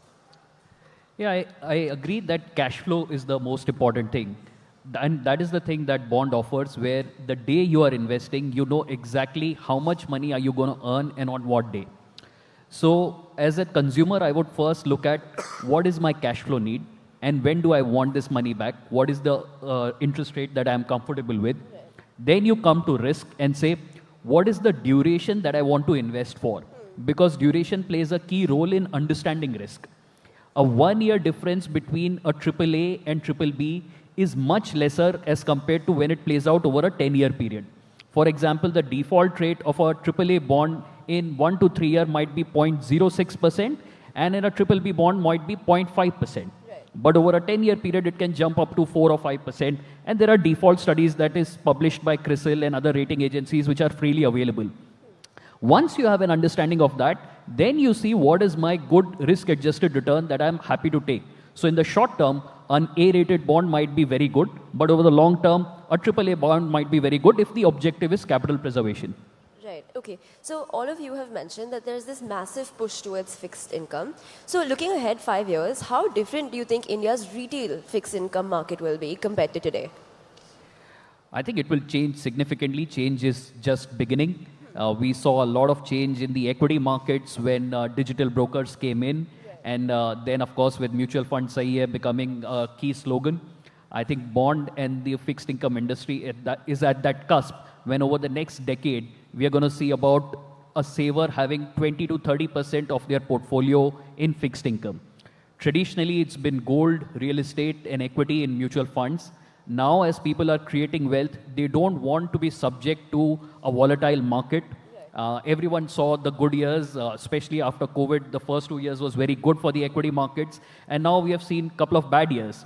Yeah, I agree that cash flow is the most important thing. And that is the thing that bond offers, where the day you are investing, you know exactly how much money are you going to earn and on what day. So as a consumer, I would first look at what is my cash flow need and when do I want this money back? What is the interest rate that I am comfortable with? Right. Then you come to risk and say, what is the duration that I want to invest for? Because duration plays a key role in understanding risk. A 1 year difference between a AAA and BBB is much lesser as compared to when it plays out over a 10-year period. For example, the default rate of a AAA bond in 1 to 3 year might be 0.06%, and in a BBB bond might be 0.5%. Right. But over a 10-year period, it can jump up to 4 or 5%. And there are default studies that is published by CRISIL and other rating agencies which are freely available. Once you have an understanding of that, then you see what is my good risk-adjusted return that I'm happy to take. So in the short term, an A-rated bond might be very good, but over the long term, a AAA bond might be very good if the objective is capital preservation. Right. Right. Okay. So all of you have mentioned that there's this massive push towards fixed income. So looking ahead 5 years, how different do you think India's retail fixed income market will be compared to today? I think it will change significantly. Change is just beginning. We saw a lot of change in the equity markets when digital brokers came in. And then, of course, with mutual funds AIF becoming a key slogan, I think bond and the fixed income industry is at that cusp when over the next decade, we are going to see about a saver having 20 to 30% of their portfolio in fixed income. Traditionally, it's been gold, real estate, and equity in mutual funds. Now, as people are creating wealth, they don't want to be subject to a volatile market. Everyone saw the good years, especially after COVID. The first 2 years was very good for the equity markets. And now we have seen a couple of bad years.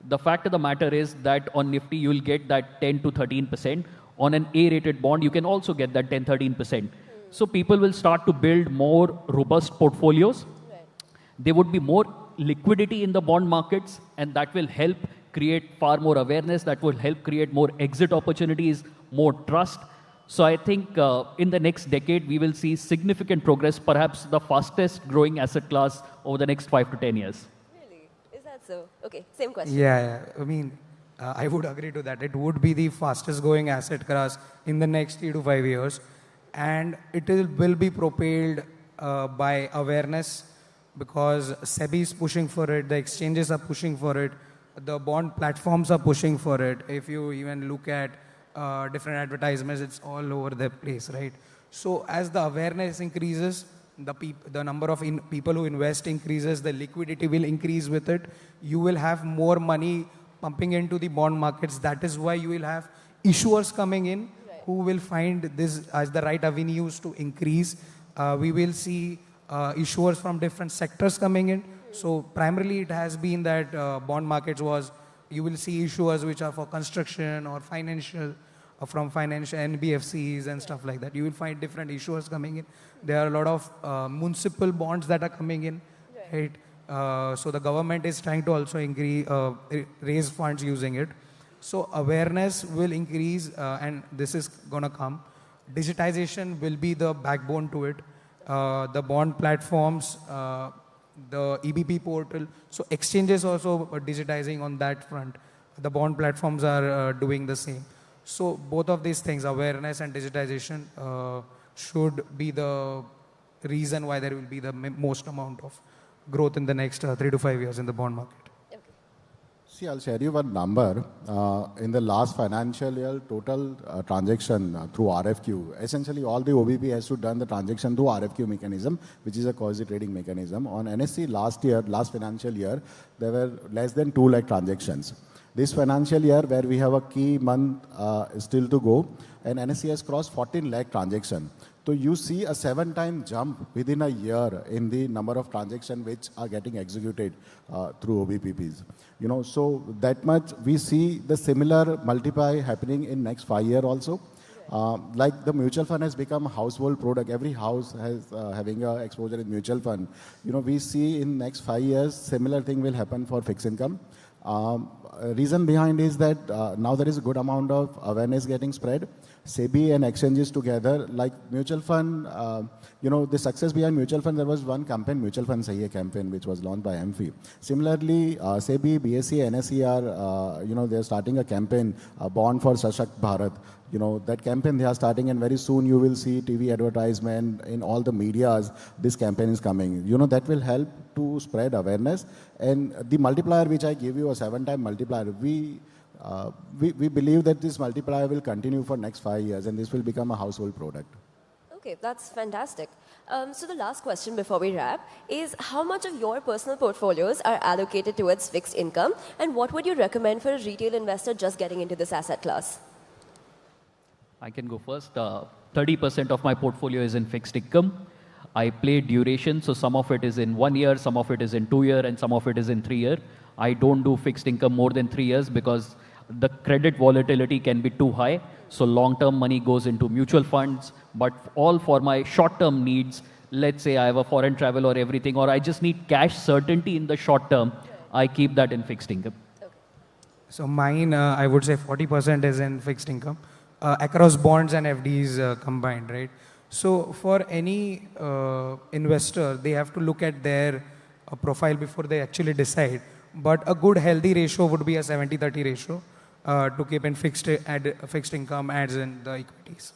The fact of the matter is that on Nifty, you will get that 10 to 13%. On an A-rated bond, you can also get that 10, 13%. So people will start to build more robust portfolios. There would be more liquidity in the bond markets, and that will help create far more awareness. That will help create more exit opportunities, more trust. So I think in the next decade, we will see significant progress, perhaps the fastest growing asset class over the next 5 to 10 years. Really? Is that so? Okay, same question. Yeah. I mean, I would agree to that. It would be the fastest growing asset class in the next 3 to 5 years. And it will be propelled by awareness, because SEBI is pushing for it, the exchanges are pushing for it, the bond platforms are pushing for it. If you even look at different advertisements, it's all over the place, right? So as the awareness increases, the number of people who invest increases, the liquidity will increase with it. You will have more money pumping into the bond markets. That is why you will have issuers coming in who will find this as the right avenues to increase. We will see issuers from different sectors coming in. So primarily it has been that bond markets you will see issuers which are for construction or financial, from financial NBFCs and stuff like that. You will find different issuers coming in. There are a lot of municipal bonds that are coming in, right? So the government is trying to also raise funds using it. So awareness will increase, and this is going to come. Digitization will be the backbone to it. The bond platforms, the EBP portal. So exchanges also are digitizing on that front. The bond platforms are doing the same. So both of these things, awareness and digitization, should be the reason why there will be the most amount of growth in the next 3 to 5 years in the bond market. See, I'll share you one number. In the last financial year, total transaction through RFQ, essentially all the OBP has to done the transaction through RFQ mechanism, which is a quasi-trading mechanism. On NSE last financial year, there were less than 2 lakh transactions. This financial year, where we have a key month still to go, and NSE has crossed 14 lakh transaction. So you see a 7-time jump within a year in the number of transactions which are getting executed through OBPPs. So that much we see the similar multiply happening in next 5 years also. Like the mutual fund has become a household product. Every house has having a exposure in mutual fund. We see in next 5 years similar thing will happen for fixed income. Reason behind is that now there is a good amount of awareness getting spread. SEBI and exchanges together, like mutual fund, the success behind mutual fund, there was one campaign, Mutual Fund Sahi campaign, which was launched by AMFI. Similarly, SEBI, BSE, NSE are, they're starting a campaign, Bond for Sashakt Bharat. That campaign they are starting, and very soon you will see TV advertisement in all the medias. This campaign is coming. That will help to spread awareness. And the multiplier, which I give you, a 7-time multiplier, we believe that this multiplier will continue for next 5 years, and this will become a household product. Okay, that's fantastic. So the last question before we wrap is, how much of your personal portfolios are allocated towards fixed income, and what would you recommend for a retail investor just getting into this asset class? I can go first. 30% of my portfolio is in fixed income. I play duration, so some of it is in 1 year, some of it is in 2 year, and some of it is in 3 year. I don't do fixed income more than 3 years because the credit volatility can be too high. So long-term money goes into mutual funds, but all for my short-term needs, let's say I have a foreign travel or everything, or I just need cash certainty in the short term, I keep that in fixed income. Okay. So mine, I would say 40% is in fixed income, across bonds and FDs combined, right? So for any investor, they have to look at their profile before they actually decide. But a good healthy ratio would be a 70-30 ratio to keep in fixed income ads in the equities.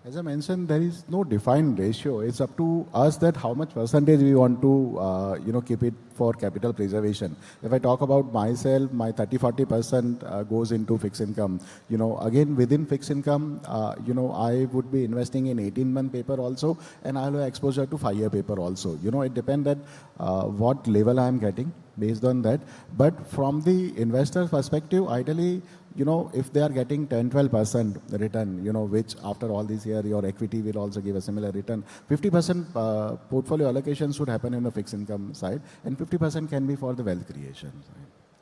As I mentioned, there is no defined ratio. It's up to us that how much percentage we want to, keep it for capital preservation. If I talk about myself, my 30-40% goes into fixed income. Again, within fixed income, I would be investing in 18-month paper also, and I'll have exposure to 5-year paper also. It depends at what level I'm getting based on that. But from the investor perspective, ideally, if they are getting 10-12% return, which after all this year, your equity will also give a similar return. 50% portfolio allocation should happen in the fixed income side, and 50% can be for the wealth creation.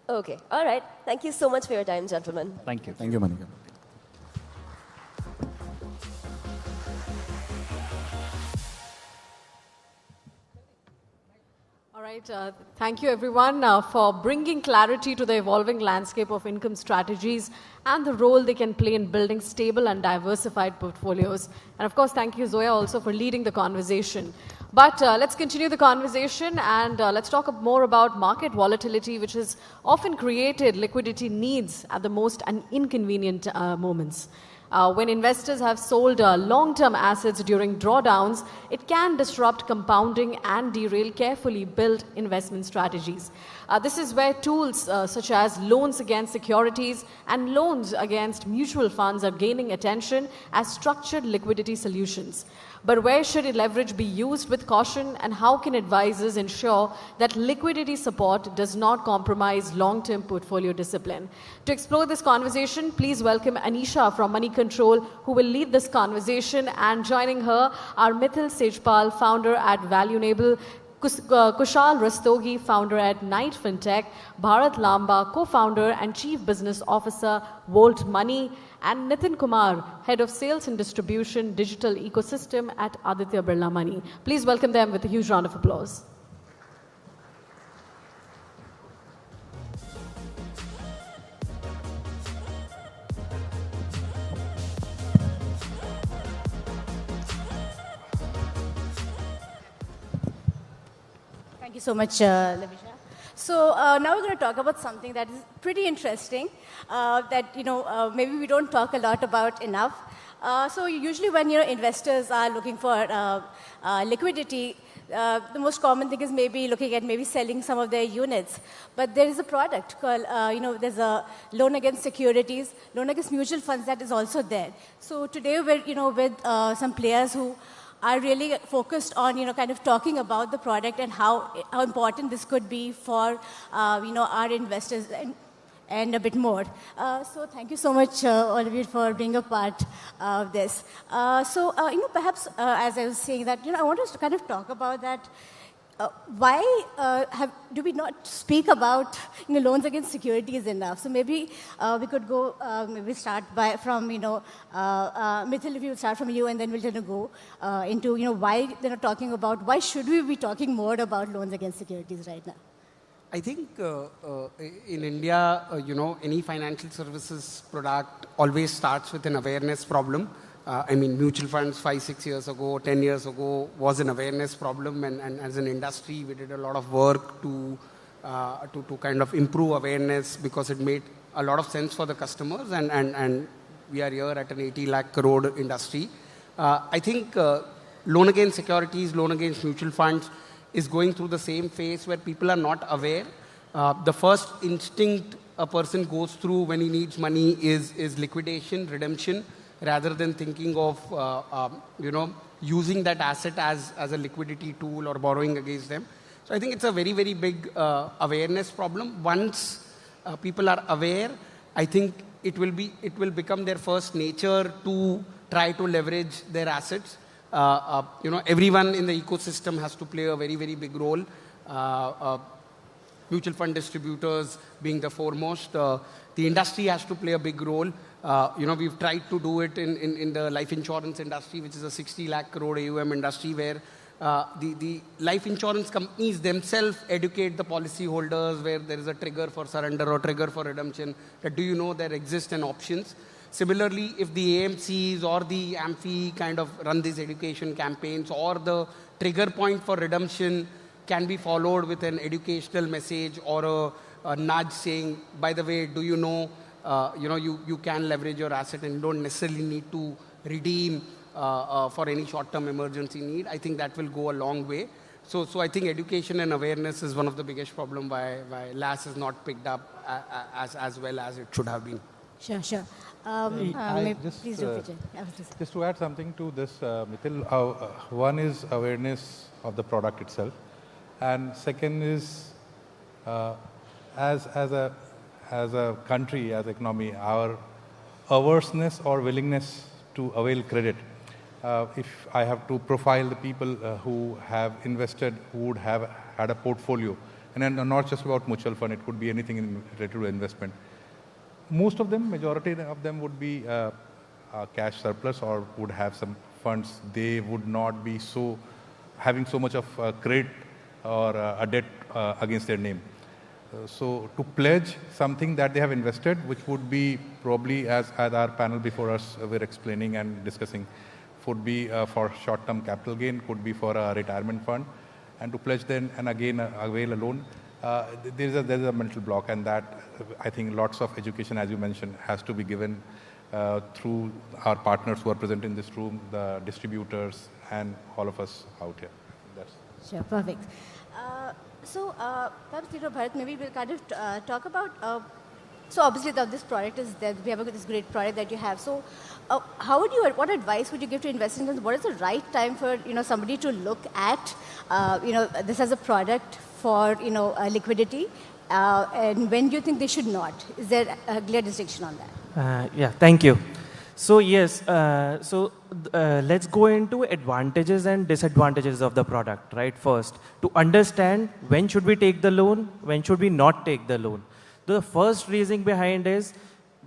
Okay, all right. Thank you so much for your time, gentlemen. Thank you. Thank you, Monica. All right, thank you everyone for bringing clarity to the evolving landscape of income strategies and the role they can play in building stable and diversified portfolios. And of course, thank you Zoya also for leading the conversation. But let's continue the conversation and let's talk more about market volatility, which has often created liquidity needs at the most inconvenient moments. When investors have sold long-term assets during drawdowns, it can disrupt compounding and derail carefully built investment strategies. This is where tools such as loans against securities and loans against mutual funds are gaining attention as structured liquidity solutions. But where should leverage be used with caution, and how can advisors ensure that liquidity support does not compromise long-term portfolio discipline? To explore this conversation, please welcome Anisha from Moneycontrol, who will lead this conversation, and joining her are Mithil Sejpal, founder at Valuable, Kushal Rastogi, founder at Knight Fintech, Bharat Lamba, co-founder and chief business officer, Volt Money, and Nitin Kumar, head of sales and distribution digital ecosystem at Aditya Birla Money. Please welcome them with a huge round of applause. Thank you so much, Lavisha. So now we're going to talk about something that is pretty interesting that maybe we don't talk a lot about enough. So usually when investors are looking for liquidity, the most common thing is maybe looking at selling some of their units. But there is a product called there's a loan against securities, loan against mutual funds that is also there. So today we're with some players who are really focused on, kind of talking about the product and how important this could be for, our investors and a bit more. So thank you so much, all of you, for being a part of this. Perhaps, as I was saying that, I want us to kind of talk about that. Why do we not speak about loans against securities enough? So maybe we could go, maybe start from Mithil, if you would start from you, and then we'll go into why they're not talking about, why should we be talking more about loans against securities right now? I think in India, any financial services product always starts with an awareness problem. Mutual funds 5-6 years ago, 10 years ago was an awareness problem, and as an industry, we did a lot of work to kind of improve awareness because it made a lot of sense for the customers, and we are here at an 80 lakh crore industry. I think loan against securities, loan against mutual funds is going through the same phase where people are not aware. The first instinct a person goes through when he needs money is liquidation, redemption, rather than thinking of using that asset as a liquidity tool or borrowing against them. So I think it's a very, very big awareness problem. Once people are aware, I think it will become their first nature to try to leverage their assets. Everyone in the ecosystem has to play a very, very big role. Mutual fund distributors being the foremost. The industry has to play a big role. We've tried to do it in the life insurance industry, which is a 60 lakh crore AUM industry, where the life insurance companies themselves educate the policyholders where there is a trigger for surrender or trigger for redemption, that do you know there exist an options. Similarly, if the AMCs or the AMFI kind of run these education campaigns, or the trigger point for redemption can be followed with an educational message or a nudge saying, by the way, do you know, you can leverage your asset and you don't necessarily need to redeem for any short-term emergency need. I think that will go a long way. So I think education and awareness is one of the biggest problems why LAS is not picked up as well as it should have been. Sure, sure. Please do, Vijay. Just to add something to this, Mithil, one is awareness of the product itself, and second is as a country, as economy, our averseness or willingness to avail credit. If I have to profile the people who have invested, who would have had a portfolio, and then not just about mutual fund, it could be anything related to investment. Most of them, majority of them would be a cash surplus or would have some funds. They would not be having so much of credit or a debt against their name. So to pledge something that they have invested, which would be probably, as our panel before us were explaining and discussing, would be for short-term capital gain, could be for a retirement fund, and to pledge then and again avail a loan. There's a mental block, and that I think lots of education, as you mentioned, has to be given through our partners who are present in this room, the distributors, and all of us out here. Sure, perfect. So perhaps, Bharat, maybe we'll kind of talk about, so obviously this product is there, we have this great product that you have. So what advice would you give to investors? What is the right time for somebody to look at this as a product for liquidity, and when do you think they should not? Is there a clear distinction on that? Yeah, thank you. So yes, let's go into advantages and disadvantages of the product, right? First, to understand when should we take the loan, when should we not take the loan. The first reason behind is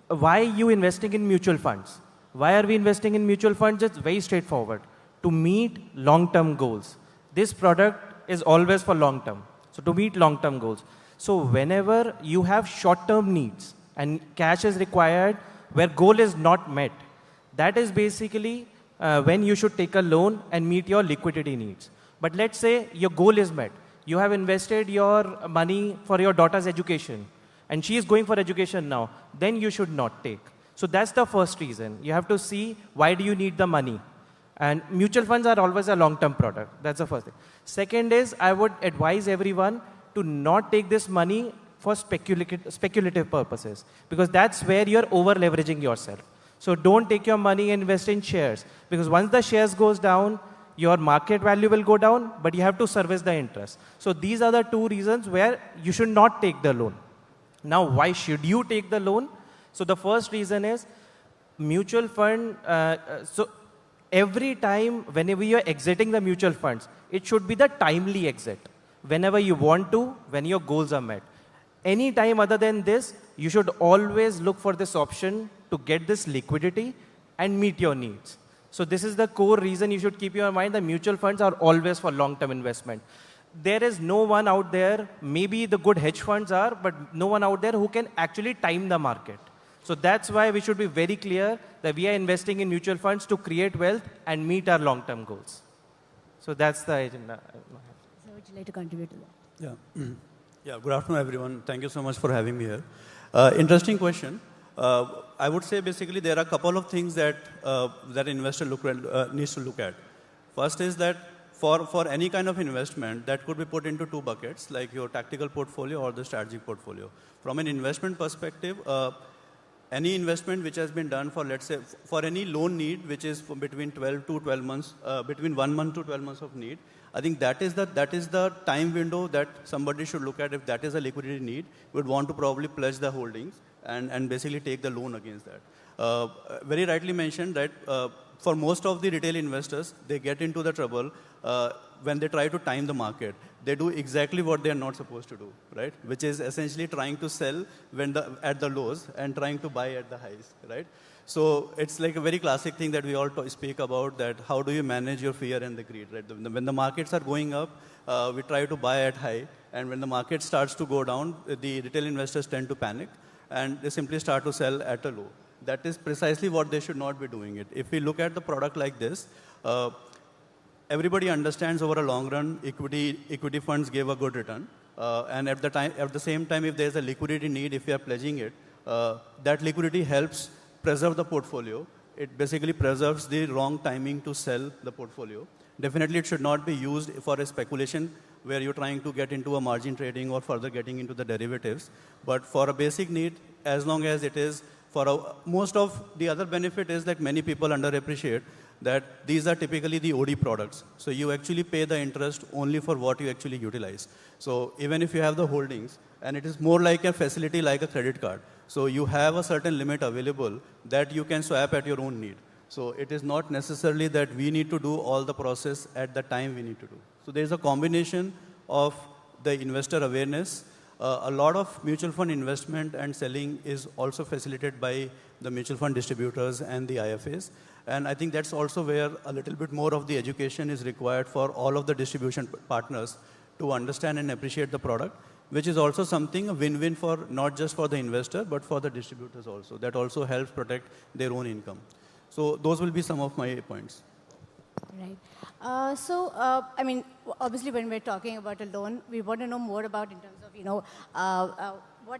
why you investing in mutual funds. Why are we investing in mutual funds? It's very straightforward. To meet long-term goals. This product is always for long-term. So to meet long-term goals. So whenever you have short-term needs and cash is required where goal is not met, that is basically when you should take a loan and meet your liquidity needs. But let's say your goal is met. You have invested your money for your daughter's education and she is going for education now, then you should not take. So that's the first reason. You have to see why do you need the money. And mutual funds are always a long-term product. That's the first thing. Second is, I would advise everyone to not take this money for speculative purposes, because that's where you're over-leveraging yourself. So don't take your money and invest in shares, because once the shares goes down, your market value will go down, but you have to service the interest. So these are the two reasons where you should not take the loan. Now, why should you take the loan? So the first reason is mutual fund. So every time, whenever you're exiting the mutual funds, it should be the timely exit. Whenever you want to, when your goals are met. Any time other than this, you should always look for this option to get this liquidity and meet your needs. So this is the core reason you should keep your mind that mutual funds are always for long-term investment. There is no one out there, maybe the good hedge funds are, but no one out there who can actually time the market. So that's why we should be very clear that we are investing in mutual funds to create wealth and meet our long-term goals. So that's the agenda. So would you like to contribute to that? Yeah. Yeah, good afternoon, everyone. Thank you so much for having me here. Interesting question. I would say basically there are a couple of things that that investor needs to look at. First is that for any kind of investment, that could be put into two buckets, like your tactical portfolio or the strategic portfolio. From an investment perspective, any investment which has been done for, let's say, for any loan need, which is between 12 to 12 months, between 1 month to 12 months of need, I think that is the time window that somebody should look at. If that is a liquidity need, would want to probably pledge the holdings and basically take the loan against that. Very rightly mentioned that for most of the retail investors, they get into the trouble when they try to time the market. They do exactly what they are not supposed to do, right? Which is essentially trying to sell at the lows and trying to buy at the highs, right? So it's like a very classic thing that we all speak about, that how do you manage your fear and the greed, right? When the markets are going up, we try to buy at high, and when the market starts to go down, the retail investors tend to panic, and they simply start to sell at a low. that is precisely what they should not be doing it. If we look at the product like this, everybody understands over a long run, equity funds give a good return. And at the same time, if there's a liquidity need, if we are pledging it, that liquidity helps preserve the portfolio. It basically preserves the wrong timing to sell the portfolio. Definitely, it should not be used for a speculation where you're trying to get into a margin trading or further getting into the derivatives. But for a basic need, as long as it is for most of the other benefit is that many people underappreciate that these are typically the OD products. So you actually pay the interest only for what you actually utilize. So even if you have the holdings, and it is more like a facility like a credit card. So you have a certain limit available that you can swap at your own need. So it is not necessarily that we need to do all the process at the time we need to do. So there is a combination of the investor awareness. A lot of mutual fund investment and selling is also facilitated by the mutual fund distributors and the IFAs. And I think that's also where a little bit more of the education is required for all of the distribution partners to understand and appreciate the product, which is also something a win-win for not just for the investor, but for the distributors also. That also helps protect their own income. So those will be some of my points. Right. I mean, obviously when we're talking about a loan, we want to know more about in terms of,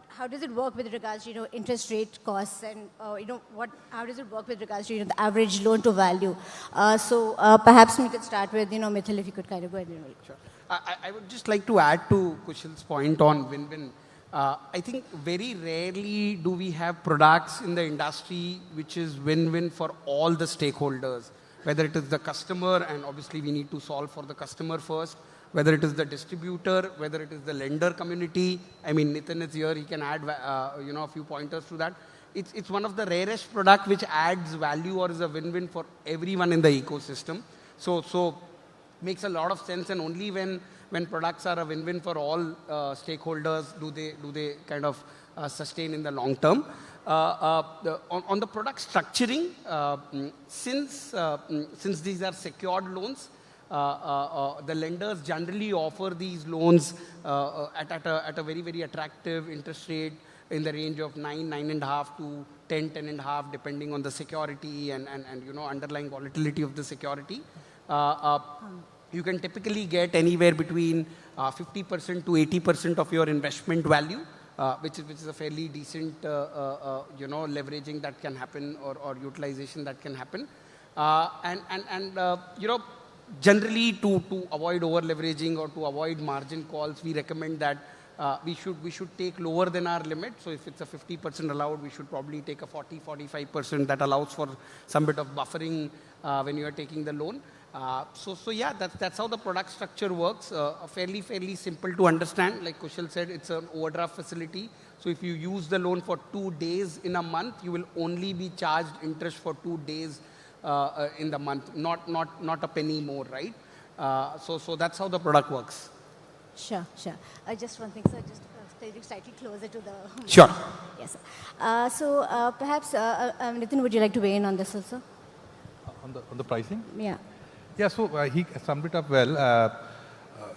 how does it work with regards to, interest rate costs and, how does it work with regards to, the average loan to value? Perhaps we could start with, Mithil, if you could kind of go ahead. Sure. I would just like to add to Kushal's point on win-win. I think very rarely do we have products in the industry which is win-win for all the stakeholders, whether it is the customer, and obviously we need to solve for the customer first, whether it is the distributor, whether it is the lender community. I mean, Nitin is here, he can add a few pointers to that. It's one of the rarest product which adds value or is a win-win for everyone in the ecosystem. So makes a lot of sense, and only when products are a win-win for all stakeholders do they kind of sustain in the long term. On the product structuring, since these are secured loans, the lenders generally offer these loans at a very, very attractive interest rate in the range of 9.5 to 10.5, depending on the security and underlying volatility of the security. You can typically get anywhere between 50% to 80% of your investment value, which is a fairly decent leveraging that can happen or utilization that can happen. Generally to avoid over leveraging or to avoid margin calls, we recommend that we should take lower than our limit. So if it's a 50% allowed, we should probably take a 40-45% that allows for some bit of buffering when you are taking the loan. Yeah, that's how the product structure works. Fairly simple to understand. Like Kushal said, it's an overdraft facility. So if you use the loan for 2 days in a month, you will only be charged interest for 2 days in the month, not a penny more, right? So that's how the product works. Sure. Just one thing, sir, just staying slightly closer to the... Sure. Yes, sir. Perhaps, Nitin, would you like to weigh in on this also? On the pricing? Yeah. Yeah, so he summed it up well.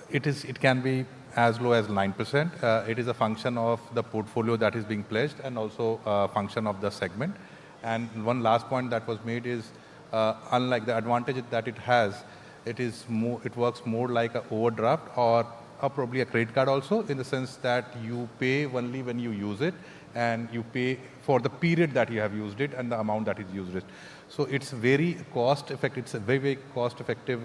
It can be as low as 9%. It is a function of the portfolio that is being pledged and also a function of the segment. And one last point that was made is, unlike the advantage that it has, it works more like an overdraft or probably a credit card also, in the sense that you pay only when you use it, and you pay for the period that you have used it and the amount that is used it. So it's very cost effective. It's a very, very cost effective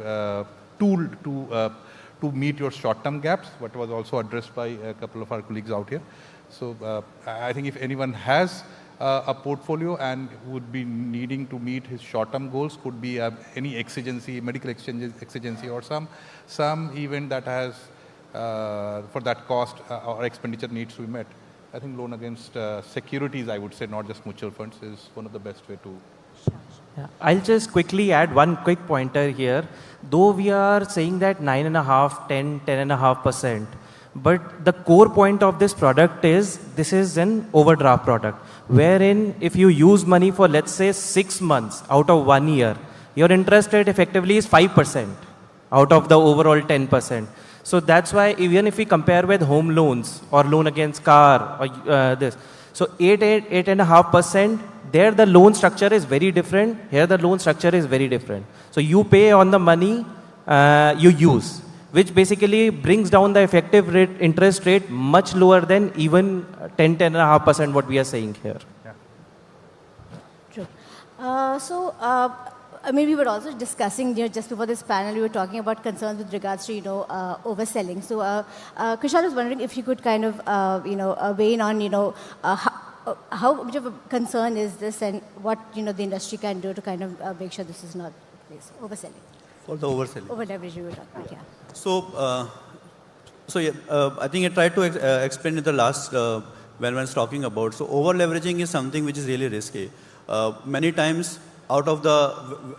tool to meet your short-term gaps, what was also addressed by a couple of our colleagues out here. So I think if anyone has a portfolio and would be needing to meet his short-term goals, could be any exigency, medical exigency, or some event that has for that cost or expenditure needs to be met. I think loan against securities, I would say, not just mutual funds, is one of the best way to. Yeah. I'll just quickly add one quick pointer here. Though we are saying that 9.5, 10.5%, but the core point of this product is this is an overdraft product, wherein if you use money for, let's say, 6 months out of 1 year, your interest rate effectively is 5% out of the overall 10%. So that's why even if we compare with home loans or loan against car or this, So 8.5%, there the loan structure is very different. Here the loan structure is very different. So you pay on the money you use, which basically brings down the effective interest rate much lower than even 10.5% what we are saying here. True. I mean, we were also discussing just before this panel, we were talking about concerns with regards to, overselling. So, Kushal was wondering if you could kind of, weigh in on, how much of a concern is this and what, the industry can do to kind of make sure this is not the case, overselling. For the overselling. Over leverage, we were talking about, yeah. So, I think I tried to explain in the last, when I was talking about, so over leveraging is something which is really risky. Many times, out of the,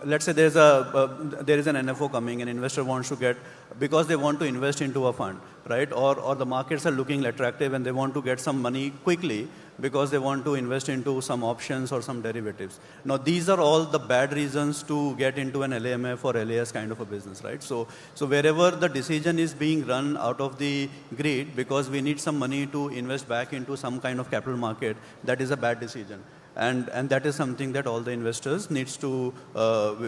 let's say there is an NFO coming, an investor wants to get, because they want to invest into a fund, right? Or the markets are looking attractive and they want to get some money quickly because they want to invest into some options or some derivatives. Now, these are all the bad reasons to get into an LAMF or LAS kind of a business, right? So wherever the decision is being run out of the grid because we need some money to invest back into some kind of capital market, that is a bad decision. And that is something that all the investors needs to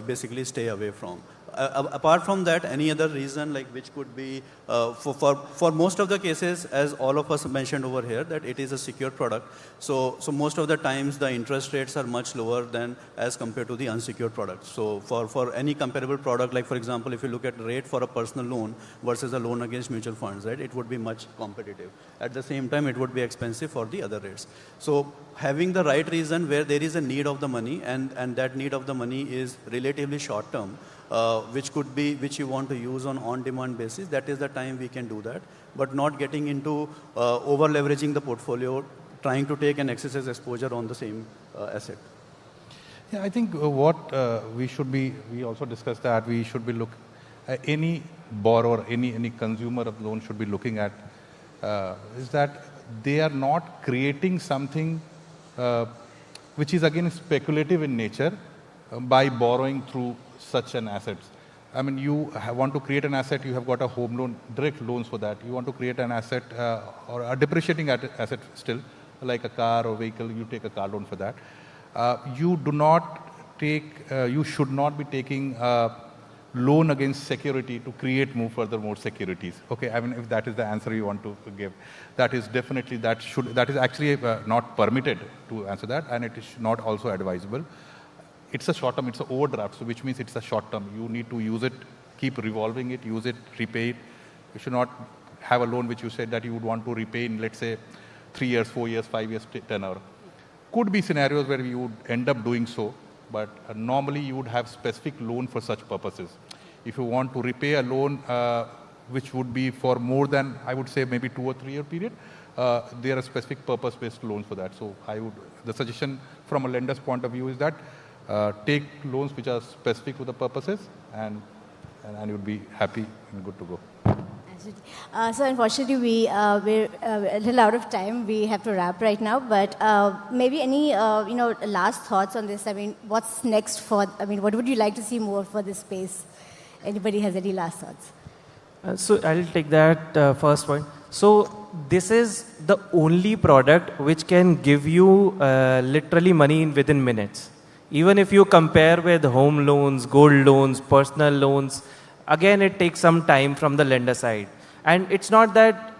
basically stay away from. Apart from that, any other reason like which could be, for most of the cases, as all of us mentioned over here, that it is a secure product. So most of the times the interest rates are much lower than as compared to the unsecured product. So for any comparable product, like for example, if you look at rate for a personal loan versus a loan against mutual funds, right, it would be much competitive. At the same time, it would be expensive for the other rates. So having the right reason where there is a need of the money and that need of the money is relatively short term, which you want to use on demand basis, that is the time we can do that, but not getting into over leveraging the portfolio, trying to take an excess exposure on the same asset. Yeah, I think what we also discussed that we should be any borrower, any consumer of loan should be looking at is that they are not creating something which is again speculative in nature by borrowing through such an asset. I mean, you want to create an asset, you have got a home loan, direct loans for that. You want to create an asset or a depreciating asset still, like a car or vehicle, you take a car loan for that. You should not be taking a loan against security to create more securities. Okay, I mean, if that is the answer you want to give, that is definitely, that is actually not permitted to answer that, and it is not also advisable. It's a short term, it's an overdraft, so which means it's a short term. You need to use it, keep revolving it, use it, repay it. You should not have a loan which you said that you would want to repay in, let's say, 3 years, 4 years, 5 years tenure. Could be scenarios where you would end up doing so, but normally you would have specific loan for such purposes. If you want to repay a loan which would be for more than, I would say, maybe 2 or 3 year period, there are specific purpose-based loans for that. So the suggestion from a lender's point of view is that take loans which are specific to the purposes, and you would be happy and good to go. So unfortunately, we're a little out of time. We have to wrap right now. But maybe any last thoughts on this? I mean, what's next what would you like to see more for this space? Anybody has any last thoughts? So I'll take that first point. So this is the only product which can give you literally money within minutes. Even if you compare with home loans, gold loans, personal loans, again, it takes some time from the lender side. And it's not that,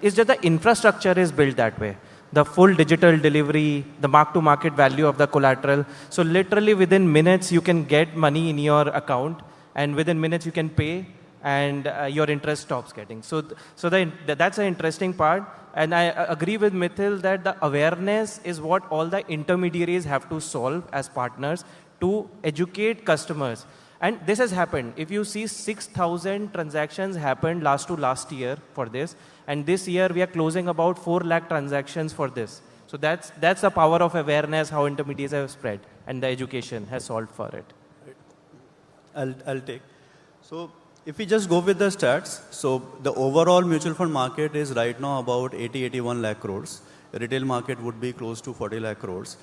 it's just the infrastructure is built that way. The full digital delivery, the mark-to-market value of the collateral. So literally within minutes, you can get money in your account, and within minutes you can pay, and your interest stops getting. So that's an interesting part. And I agree with Mithil that the awareness is what all the intermediaries have to solve as partners to educate customers. And this has happened. If you see 6,000 transactions happened last year for this. And this year we are closing about 4 lakh transactions for this. So that's the power of awareness, how intermediaries have spread, and the education has solved for it. I'll take. So if we just go with the stats, so the overall mutual fund market is right now about 81 lakh crores. The retail market would be close to 40 lakh crores,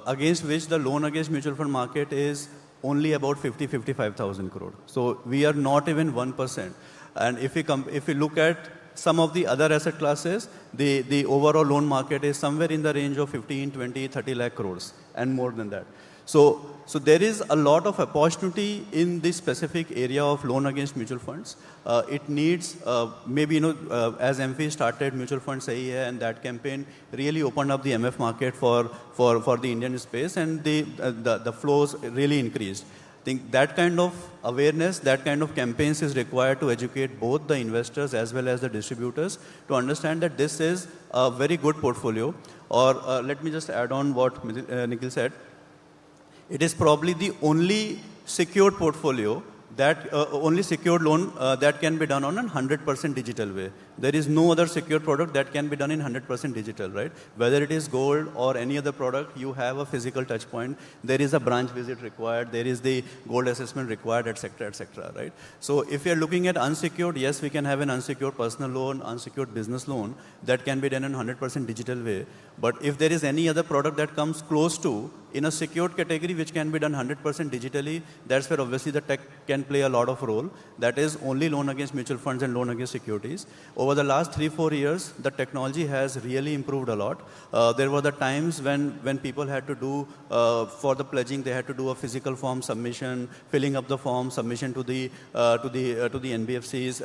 against which the loan against mutual fund market is only about 55,000 crore. So we are not even 1%. And if we look at some of the other asset classes, the overall loan market is somewhere in the range of 15, 20, 30 lakh crores and more than that. So there is a lot of opportunity in this specific area of loan against mutual funds. It needs, maybe, as MF started Mutual Fund Sahi Hai, and that campaign really opened up the MF market for the Indian space, and the flows really increased. I think that kind of awareness, that kind of campaigns is required to educate both the investors as well as the distributors to understand that this is a very good portfolio. Or let me just add on what Nikhil said. It is probably the only secured portfolio that only secured loan that can be done on a 100% digital way. There is no other secured product that can be done in 100% digital, right? Whether it is gold or any other product, you have a physical touch point. There is a branch visit required. There is the gold assessment required, etc., right? So if you are looking at unsecured, yes, we can have an unsecured personal loan, unsecured business loan that can be done in 100% digital way. But if there is any other product that comes close to in a secured category which can be done 100% digitally, that's where obviously the tech can play a lot of role. That is only loan against mutual funds and loan against securities. Over the last 3-4 years, the technology has really improved a lot. There were the times when people had to do, for the pledging, they had to do a physical form submission, filling up the form, submission to the NBFCs,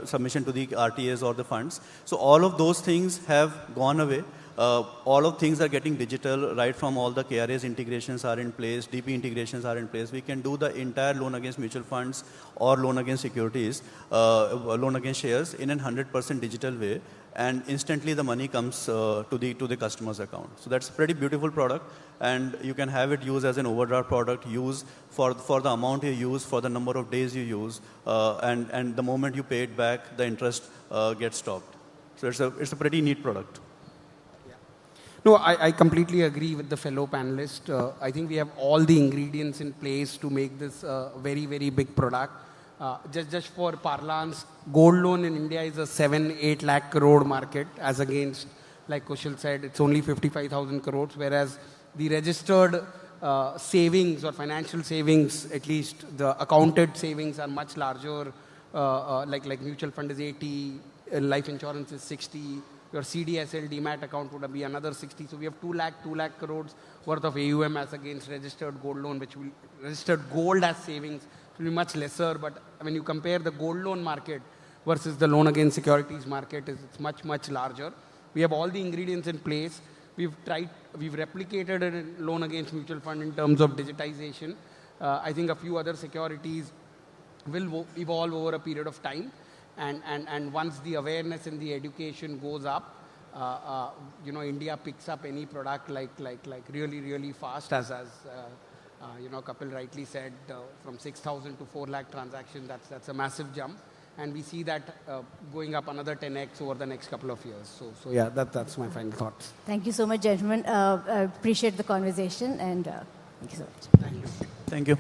submission to the RTAs or the funds. So all of those things have gone away. All of things are getting digital, right from all the KRAs integrations are in place, DP integrations are in place. We can do the entire loan against mutual funds or loan against securities, loan against shares in a 100% digital way, and instantly the money comes to the customer's account. So that's a pretty beautiful product, and you can have it used as an overdraft product, use for the amount you use, for the number of days you use, and the moment you pay it back, the interest gets stopped. So it's a pretty neat product. No, I completely agree with the fellow panelist. I think we have all the ingredients in place to make this a very, very big product. Just for parlance, gold loan in India is a 7-8 lakh crore market, as against, like Kushal said, it's only 55,000 crores, whereas the registered savings or financial savings, at least the accounted savings, are much larger. Like mutual fund is 80, life insurance is 60. Your CDSL demat account would be another 60. So we have 2 lakh crores worth of AUM as against registered gold loan, which will registered gold as savings will be much lesser. But when you compare the gold loan market versus the loan against securities market, it's much, much larger. We have all the ingredients in place. We've replicated a loan against mutual fund in terms of digitization. I think a few other securities will evolve over a period of time. And once the awareness and the education goes up, India picks up any product like really, really fast, as Kapil rightly said, from 6,000 to 4 lakh transactions, that's a massive jump. And we see that going up another 10x over the next couple of years. So yeah, that's my final thoughts. Thank you so much, gentlemen. I appreciate the conversation, and thank you so much. Thank you. Thank you.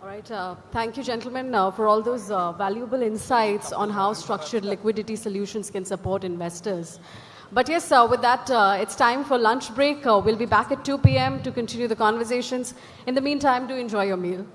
All right. Thank you, gentlemen, for all those valuable insights on how structured liquidity solutions can support investors. But yes, with that, it's time for lunch break. We'll be back at 2 p.m. to continue the conversations. In the meantime, do enjoy your meal.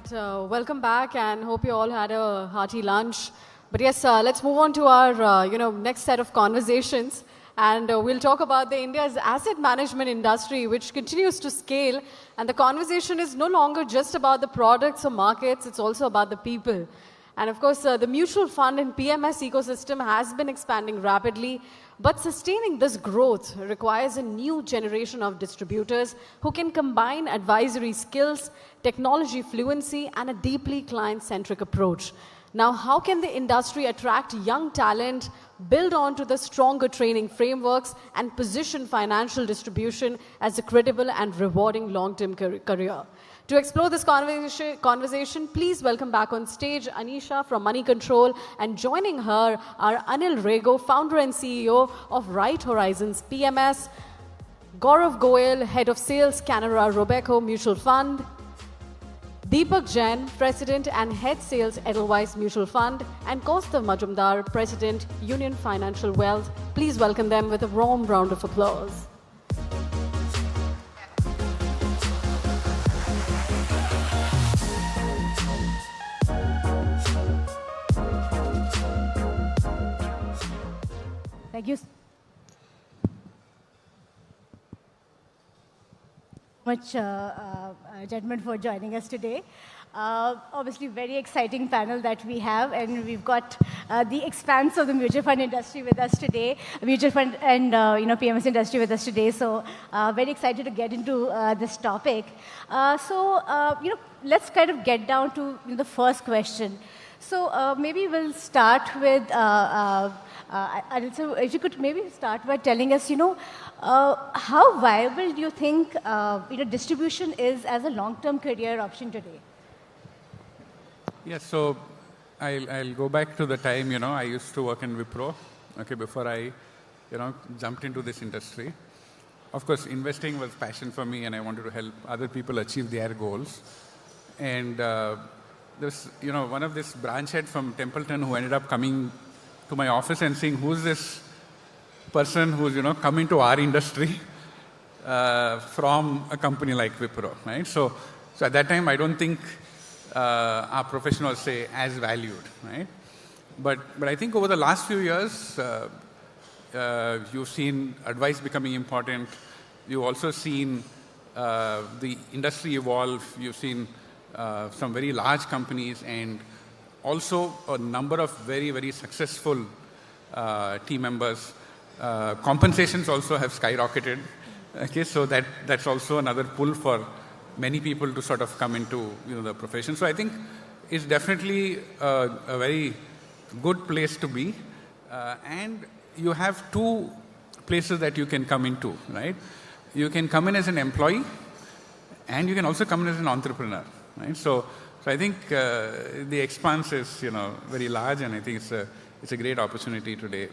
right, welcome back and hope you all had a hearty lunch. But yes, let's move on to our next set of conversations. And we'll talk about the India's asset management industry, which continues to scale. And the conversation is no longer just about the products or markets, it's also about the people. And of course, the mutual fund and PMS ecosystem has been expanding rapidly. But sustaining this growth requires a new generation of distributors who can combine advisory skills, technology fluency, and a deeply client-centric approach. Now, how can the industry attract young talent, build on to the stronger training frameworks, and position financial distribution as a credible and rewarding long-term career? To explore this conversation, please welcome back on stage Anisha from Moneycontrol, and joining her are Anil Rego, founder and CEO of Right Horizons PMS, Gaurav Goel, head of sales, Canara Robeco Mutual Fund, Deepak Jain, President and Head Sales, Edelweiss Mutual Fund, and Kaustav Majumdar, President, Union Financial Wealth. Please welcome them with a warm round of applause. Thank you much, gentlemen, for joining us today. Obviously, very exciting panel that we have, and we've got the expanse of the mutual fund industry with us today, mutual fund and PMS industry with us today. So, very excited to get into this topic. Let's kind of get down to the first question. So, maybe we'll start with. So if you could maybe start by telling us, how viable do you think, distribution is as a long-term career option today? Yes, so I'll go back to the time, I used to work in Wipro, before I, jumped into this industry. Of course, investing was passion for me, and I wanted to help other people achieve their goals. And there's, one of this branch head from Templeton who ended up coming to my office and saying, who's this person who's, come into our industry from a company like Wipro, right? So at that time, I don't think our profession was, say, as valued, right? But I think over the last few years, you've seen advice becoming important. You've also seen the industry evolve. You've seen some very large companies and also a number of very, very successful team members. Compensations also have skyrocketed. So that's also another pull for many people to sort of come into the profession. So I think it's definitely a very good place to be. And you have two places that you can come into, right? You can come in as an employee, and you can also come in as an entrepreneur, right? So I think the expanse is, very large, and I think it's a great opportunity today,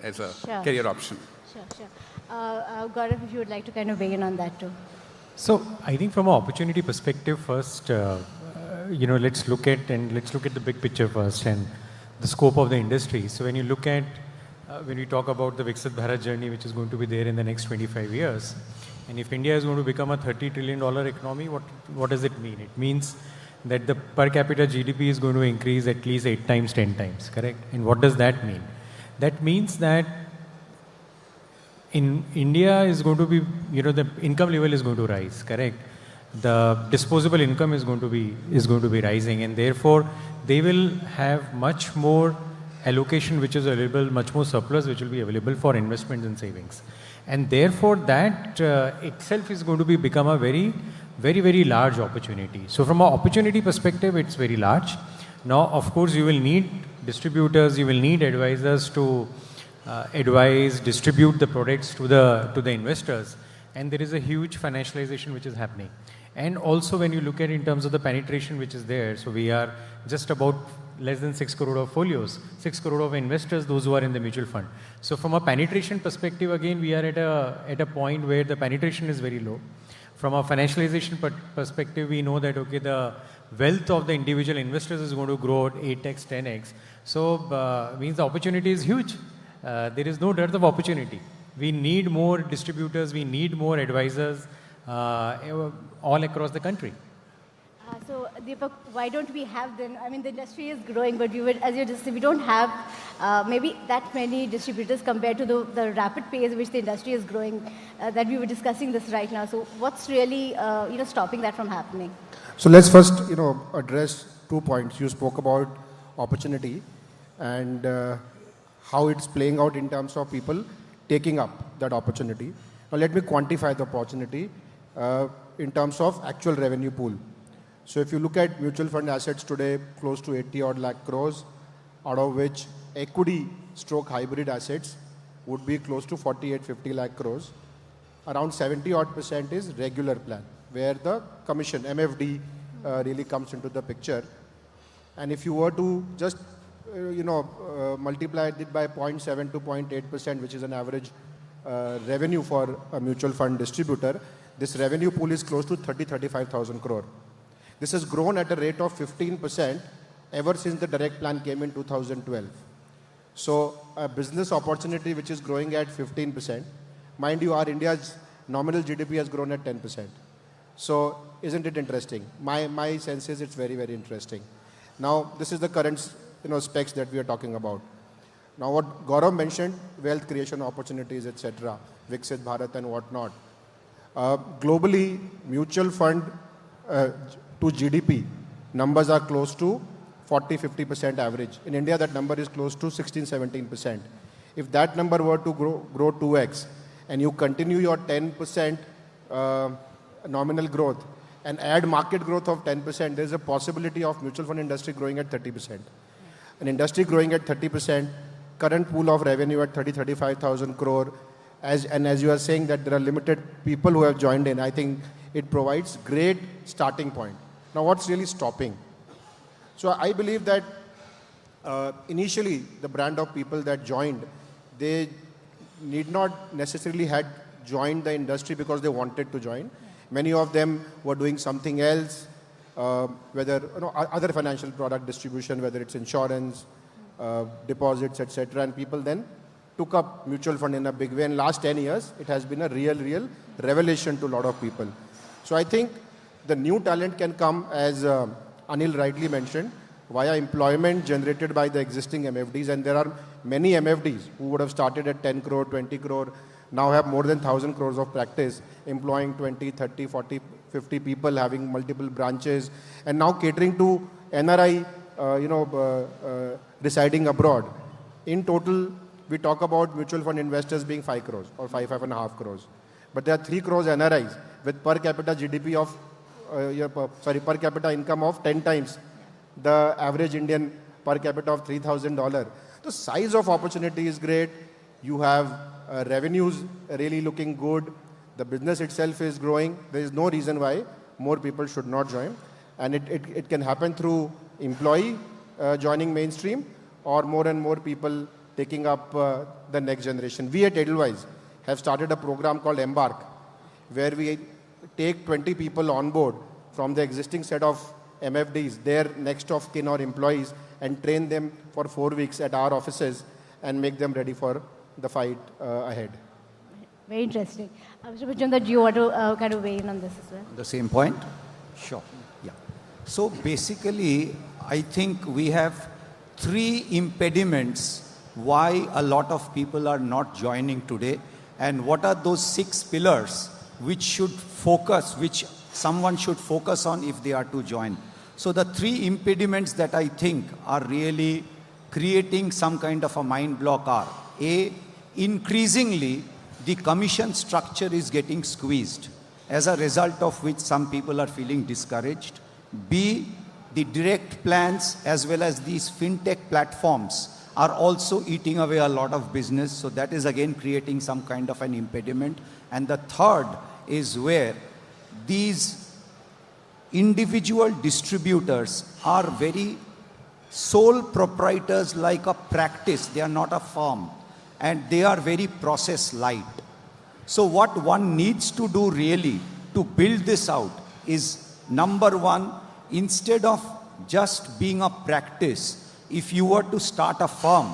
as a career option. Sure. Gaurav, if you would like to kind of weigh in on that too. So I think from an opportunity perspective, first, let's look at the big picture first and the scope of the industry. So when you look at, when we talk about the Viksit Bharat journey, which is going to be there in the next 25 years, and if India is going to become a $30 trillion economy, what does it mean? It means that the per capita GDP is going to increase at least 8 times, 10 times, correct? And what does that mean? That means that in India is going to be, the income level is going to rise, correct? The disposable income is going to be rising, and therefore they will have much more allocation which is available, much more surplus which will be available for investments and savings. And therefore that itself is going to become a very, very, very large opportunity. So from an opportunity perspective, it's very large. Now, of course, you will need distributors, you will need advisors to advise, distribute the products to the investors. And there is a huge financialization which is happening. And also when you look at in terms of the penetration which is there, so we are just about less than 6 crore of folios, 6 crore of investors, those who are in the mutual fund. So from a penetration perspective, again, we are at a point where the penetration is very low. From a financialization perspective, we know that, okay, the wealth of the individual investors is going to grow at 8x, 10x. So means the opportunity is huge. There is no dearth of opportunity. We need more distributors, we need more advisors all across the country. So Deepak, why don't we have them? I mean, the industry is growing, but as you just said, we don't have maybe that many distributors compared to the rapid pace which the industry is growing, that we were discussing this right now. So what's really, stopping that from happening? So let's first, address 2 points. You spoke about opportunity and how it's playing out in terms of people taking up that opportunity. Now let me quantify the opportunity in terms of actual revenue pool. So if you look at mutual fund assets today, close to 80 odd lakh crores, out of which equity stroke hybrid assets would be close to 48-50 lakh crores. Around 70 odd % is regular plan, where the commission, MFD, really comes into the picture. And if you were to just, multiply it by 0.7 to 0.8%, which is an average revenue for a mutual fund distributor, this revenue pool is close to 35,000 crore. This has grown at a rate of 15% ever since the direct plan came in 2012. So a business opportunity which is growing at 15%. Mind you, our India's nominal GDP has grown at 10%. So isn't it interesting? My sense is it's very, very interesting. Now, this is the current specs that we are talking about. Now, what Gaurav mentioned, wealth creation opportunities, etc., Viksit Bharat and whatnot. Globally, mutual fund to GDP numbers are close to 40-50% average. In India, that number is close to 16-17%. If that number were to grow 2x, and you continue your 10% nominal growth and add market growth of 10%, there is a possibility of mutual fund industry growing at 30%. An industry growing at 30%, current pool of revenue at 35,000 crore, as you are saying that there are limited people who have joined in, I think it provides great starting point. Now, what's really stopping? So I believe that initially the brand of people that joined, they need not necessarily had joined the industry because they wanted to join. Many of them were doing something else, whether other financial product distribution, whether it's insurance, deposits, etc. And people then took up mutual fund in a big way. In last 10 years, it has been a real revelation to a lot of people. So I think the new talent can come, as Anil rightly mentioned, via employment generated by the existing MFDs. And there are many MFDs who would have started at 10 crore, 20 crore, now have more than 1,000 crores of practice, employing 20, 30, 40, 50 people, having multiple branches, and now catering to NRI, residing abroad. In total, we talk about mutual fund investors being 5 crores or 5.5 crores. But there are 3 crores NRIs with per capita GDP of, per capita income of 10 times the average Indian per capita of $3,000. The size of opportunity is great. You have revenues really looking good. The business itself is growing. There is no reason why more people should not join. And it can happen through employee joining mainstream or more and more people taking up the next generation. We at Edelweiss have started a program called Embark, where we take 20 people on board from the existing set of MFDs, their next of kin or employees, and train them for 4 weeks at our offices and make them ready for the fight ahead. Very interesting. Mr. Bajumdar, do you want to kind of weigh in on this as well? The same point? Sure. Yeah. So basically, I think we have 3 impediments why a lot of people are not joining today, and what are those 6 pillars which someone should focus on if they are to join. So the 3 impediments that I think are really creating some kind of a mind block are: A, increasingly the commission structure is getting squeezed, as a result of which some people are feeling discouraged. B, the direct plans as well as these fintech platforms are also eating away a lot of business, so that is again creating some kind of an impediment. And the third is where these individual distributors are very sole proprietors like a practice. They are not a firm, and they are very process light. So what one needs to do really to build this out is, number one, instead of just being a practice, if you were to start a firm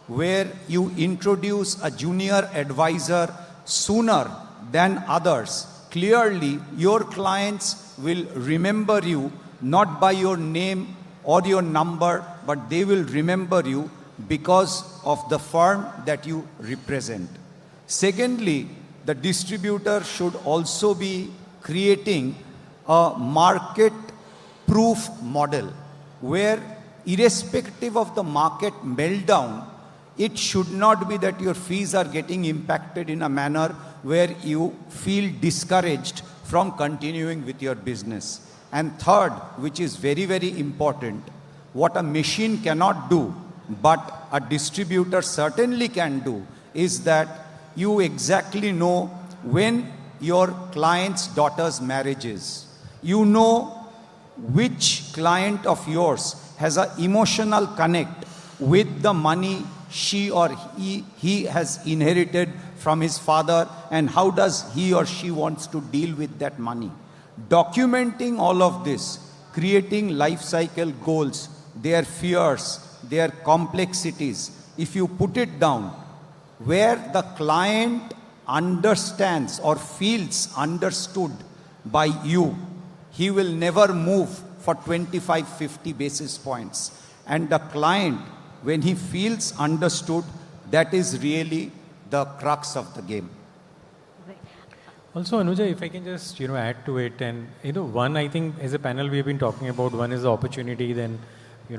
where you introduce a junior advisor sooner than others, clearly your clients will remember you not by your name or your number, but they will remember you because of the firm that you represent. Secondly, the distributor should also be creating a market-proof model where, irrespective of the market meltdown, it should not be that your fees are getting impacted in a manner where you feel discouraged from continuing with your business. And third, which is very, very important, what a machine cannot do, but a distributor certainly can do, is that you exactly know when your client's daughter's marriage is. You know which client of yours has an emotional connect with the money she or he has inherited from his father, and how does he or she wants to deal with that money. Documenting all of this, creating life cycle goals, their fears, their complexities, if you put it down, where the client understands or feels understood by you, he will never move for 25, 50 basis points. And the client, when he feels understood, that is really the crux of the game. Also, Anuja, if I can just add to it, and one, I think as a panel we have been talking about, one is the opportunity, then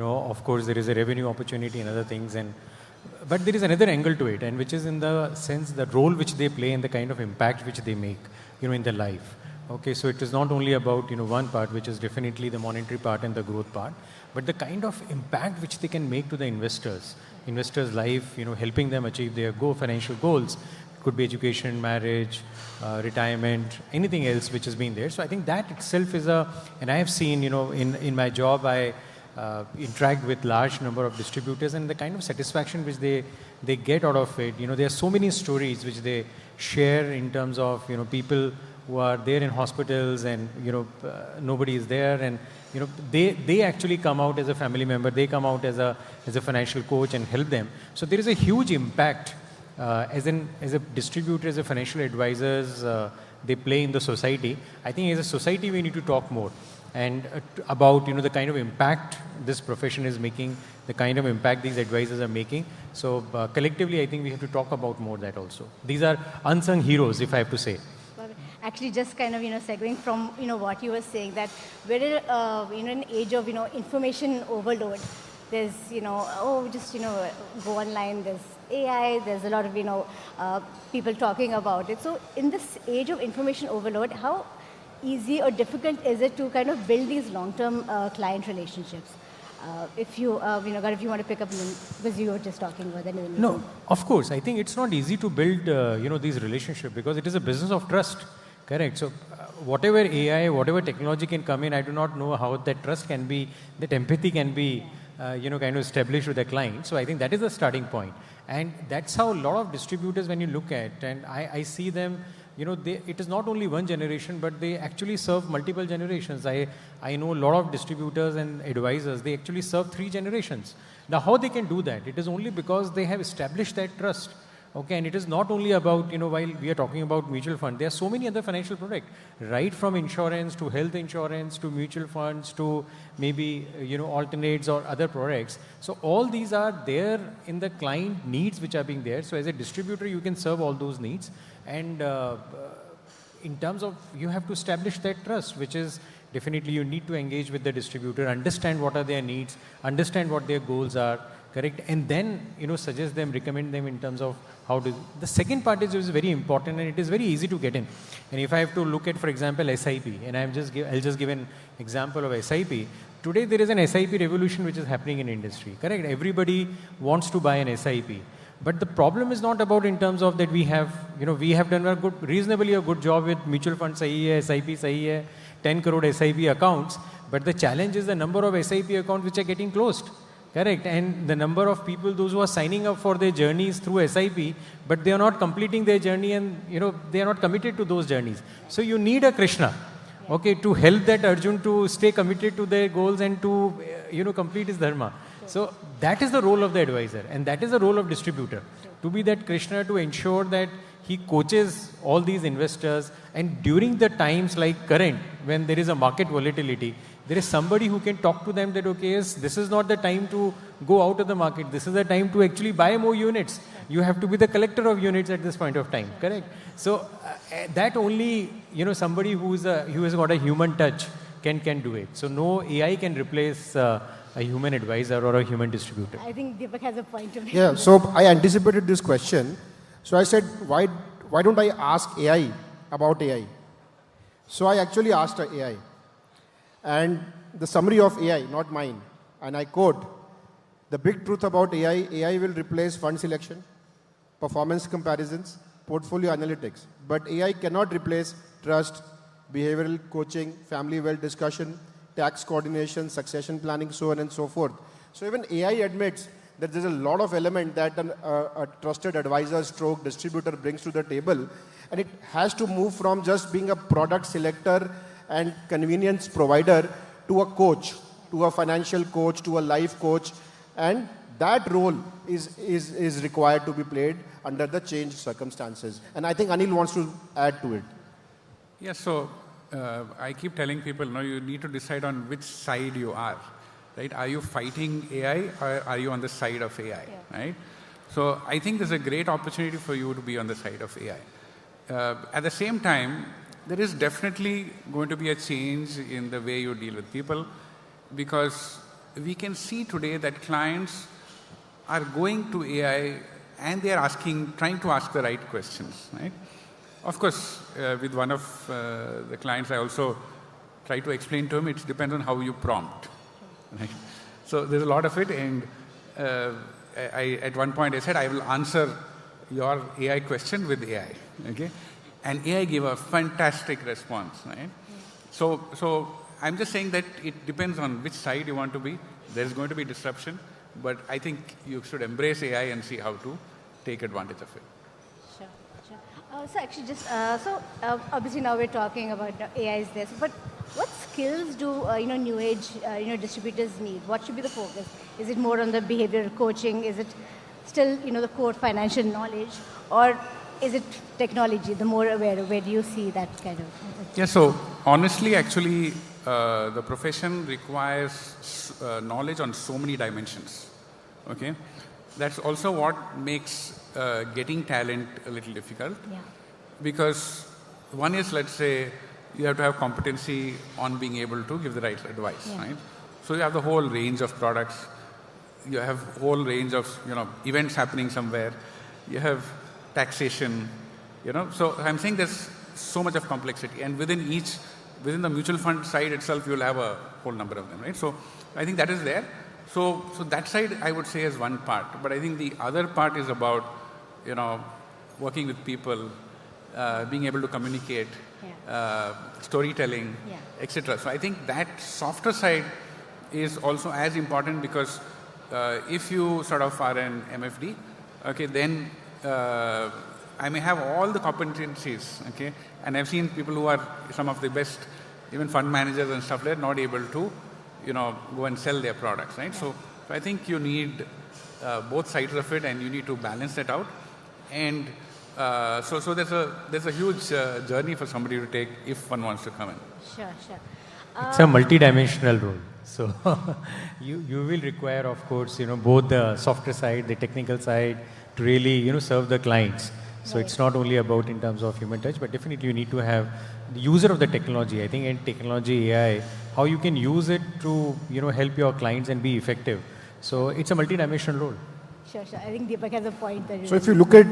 of course there is a revenue opportunity and other things, but there is another angle to it, and which is in the sense the role which they play and the kind of impact which they make in their life. Okay, so it is not only about one part, which is definitely the monetary part and the growth part, but the kind of impact which they can make to the investors' life, helping them achieve their financial goals. Could be education, marriage, retirement, anything else which has been there. So I think that itself is and I have seen, in my job, I interact with large number of distributors, and the kind of satisfaction which they get out of it. There are so many stories which they share in terms of, people who are there in hospitals and, nobody is there, and, they actually come out as a family member, they come out as a financial coach and help them. So there is a huge impact as a distributor, as a financial advisors, they play in the society. I think as a society we need to talk more and about the kind of impact this profession is making, the kind of impact these advisors are making. So collectively, I think we have to talk about more that also. These are unsung heroes, if I have to say. Actually, just kind of segueing from what you were saying, that we're in an age of information overload. There's just go online. There's AI. There's a lot of people talking about it. So in this age of information overload, how easy or difficult is it to kind of build these long-term client relationships? If you if you want to pick up, because you were just talking about that. No, of course. I think it's not easy to build these relationships, because it is a business of trust. Correct. So whatever AI, whatever technology can come in, I do not know how that trust can be, that empathy can be, kind of established with the client. So I think that is the starting point. And that's how a lot of distributors, when you look at, and I see them, it is not only one generation, but they actually serve multiple generations. I know a lot of distributors and advisors, they actually serve 3 generations. Now, how they can do that? It is only because they have established that trust. Okay, and it is not only about, while we are talking about mutual fund, there are so many other financial products, right from insurance to health insurance to mutual funds to maybe, alternates or other products. So all these are there in the client needs which are being there. So as a distributor, you can serve all those needs. And in terms of, you have to establish that trust, which is definitely you need to engage with the distributor, understand what are their needs, understand what their goals are, correct? And then, suggest them, recommend them in terms of how to. The second part is very important, and it is very easy to get in. And if I have to look at, for example, SIP, and I'll just give an example of SIP. Today, there is an SIP revolution which is happening in industry, correct? Everybody wants to buy an SIP. But the problem is not about in terms of that we have done reasonably a good job with mutual fund sahi hai, SIP sahi hai, 10 crore SIP accounts. But the challenge is the number of SIP accounts which are getting closed. Correct. And the number of people, those who are signing up for their journeys through SIP, but they are not completing their journey, and they are not committed to those journeys. So you need a Krishna, okay, to help that Arjun to stay committed to their goals and to complete his dharma. So that is the role of the advisor, and that is the role of distributor, to be that Krishna, to ensure that he coaches all these investors, and during the times like current, when there is a market volatility, there is somebody who can talk to them that, okay, yes, this is not the time to go out of the market. This is the time to actually buy more units. You have to be the collector of units at this point of time, correct? So that only, somebody who has got a human touch can do it. So no AI can replace a human advisor or a human distributor. I think Deepak has a point to make. Yeah, so I anticipated this question. So I said, why don't I ask AI about AI? So I actually asked AI. And the summary of AI, not mine, and I quote, the big truth about AI will replace fund selection, performance comparisons, portfolio analytics. But AI cannot replace trust, behavioral coaching, family wealth discussion, tax coordination, succession planning, so on and so forth. So even AI admits that there's a lot of element that a trusted advisor stroke distributor brings to the table, and it has to move from just being a product selector and convenience provider to a coach, to a financial coach, to a life coach, and that role is required to be played under the changed circumstances. And I think Anil wants to add to it. Yeah, so I keep telling people, you need to decide on which side you are, right? Are you fighting AI or are you on the side of AI, right? So I think there's a great opportunity for you to be on the side of AI. At the same time, there is definitely going to be a change in the way you deal with people, because we can see today that clients are going to AI and they are trying to ask the right questions, right? Of course, with one of the clients, I also try to explain to him, it depends on how you prompt, right? So there's a lot of it, and at one point I said, I will answer your AI question with AI, okay? And AI gave a fantastic response, right? So I'm just saying that it depends on which side you want to be. There's going to be disruption, but I think you should embrace AI and see how to take advantage of it. Sure. So actually obviously now we're talking about AI is this, but what skills do new age distributors need? What should be the focus? Is it more on the behavioral coaching? Is it still the core financial knowledge, or is it technology? The more aware, where do you see that kind of? Yeah. So honestly, actually, the profession requires knowledge on so many dimensions. Okay, that's also what makes getting talent a little difficult. Yeah. Because one is, let's say, you have to have competency on being able to give the right advice, right? So you have the whole range of products. You have a whole range of events happening somewhere. You have taxation, So I'm saying there's so much of complexity, and within the mutual fund side itself, you'll have a whole number of them, right? So I think that is there. So that side I would say is one part, but I think the other part is about, working with people, being able to communicate, storytelling, etc. So I think that softer side is also as important, because if you sort of are an MFD, okay, then I may have all the competencies, okay, and I've seen people who are some of the best, even fund managers and stuff, they're not able to, go and sell their products, right? So I think you need both sides of it, and you need to balance that out. And so there's a huge journey for somebody to take if one wants to come in. Sure. It's a multi-dimensional role. So you will require, of course, both the softer side, the technical side, to really, serve the clients. So it's not only about in terms of human touch, but definitely you need to have the user of the technology. I think in technology, AI, how you can use it to, help your clients and be effective. So it's a multi-dimensional role. Sure. I think Deepak has a point there. So if you look at,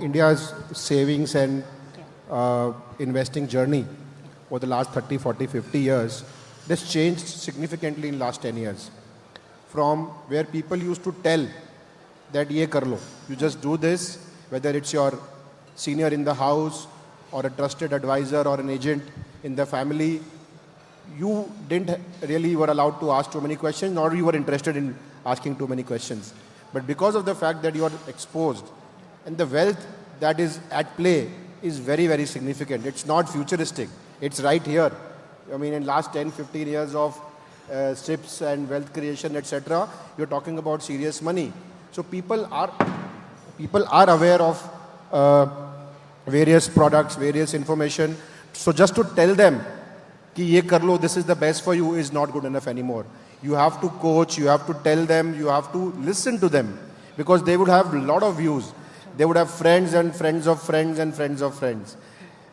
India's savings and investing journey over the last 30, 40, 50 years, this changed significantly in last 10 years. From where people used to tell that ye kar lo, you just do this, whether it's your senior in the house or a trusted advisor or an agent in the family, you didn't really were allowed to ask too many questions, nor you were interested in asking too many questions. But because of the fact that you are exposed, and the wealth that is at play is very, very significant. It's not futuristic. It's right here. I mean, in last 10, 15 years of SIPs and wealth creation, etc., you're talking about serious money. So people are aware of various products, various information. So just to tell them कि ये कर लो, this is the best for you, is not good enough anymore. You have to coach, you have to tell them, you have to listen to them, because they would have a lot of views. They would have friends and friends of friends and friends of friends.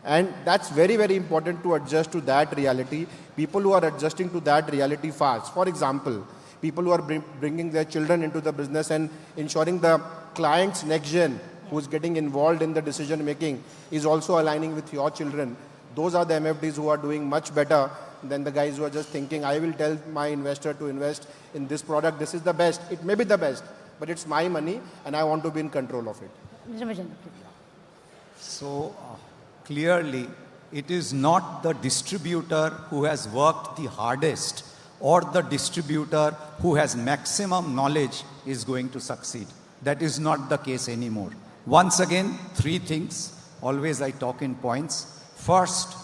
And that's very, very important to adjust to that reality. People who are adjusting to that reality fast. For example, people who are bringing their children into the business and ensuring the client's next gen who's getting involved in the decision making is also aligning with your children. Those are the MFDs who are doing much better than the guys who are just thinking, I will tell my investor to invest in this product. This is the best. It may be the best, but it's my money and I want to be in control of it. So clearly, it is not the distributor who has worked the hardest or the distributor who has maximum knowledge is going to succeed. That is not the case anymore. Once again, 3 things. Always I talk in points. First,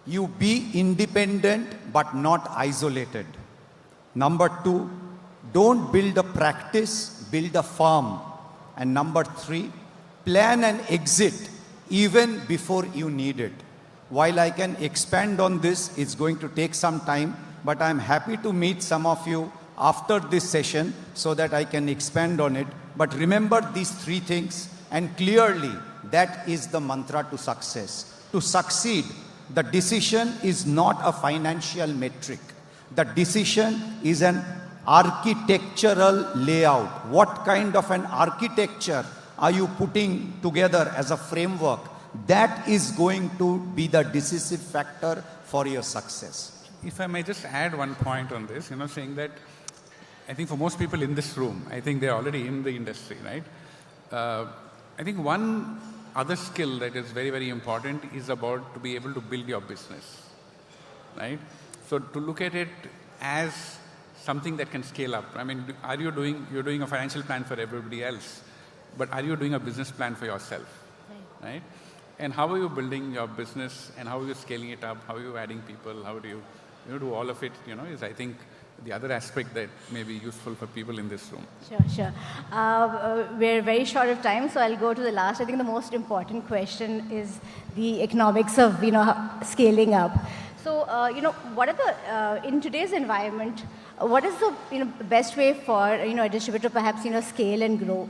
you be independent but not isolated. Number 2, don't build a practice, build a firm. And number 3, plan an exit even before you need it. While I can expand on this, it's going to take some time, but I'm happy to meet some of you after this session so that I can expand on it. But remember these 3 things, and clearly that is the mantra to success. To succeed, the decision is not a financial metric. The decision is an architectural layout. What kind of an architecture are you putting together as a framework? That is going to be the decisive factor for your success. If I may just add one point on this, saying that I think for most people in this room, I think they're already in the industry, right? I think one other skill that is very, very important is about to be able to build your business, right? So to look at it as something that can scale up. I mean, you're doing a financial plan for everybody else, but are you doing a business plan for yourself, right? And how are you building your business and how are you scaling it up? How are you adding people? How do you do all of it, is I think the other aspect that may be useful for people in this room. Sure. We're very short of time, so I'll go to the last. I think the most important question is the economics of, scaling up. So, what are the, in today's environment, what is the, best way for, a distributor perhaps, scale and grow?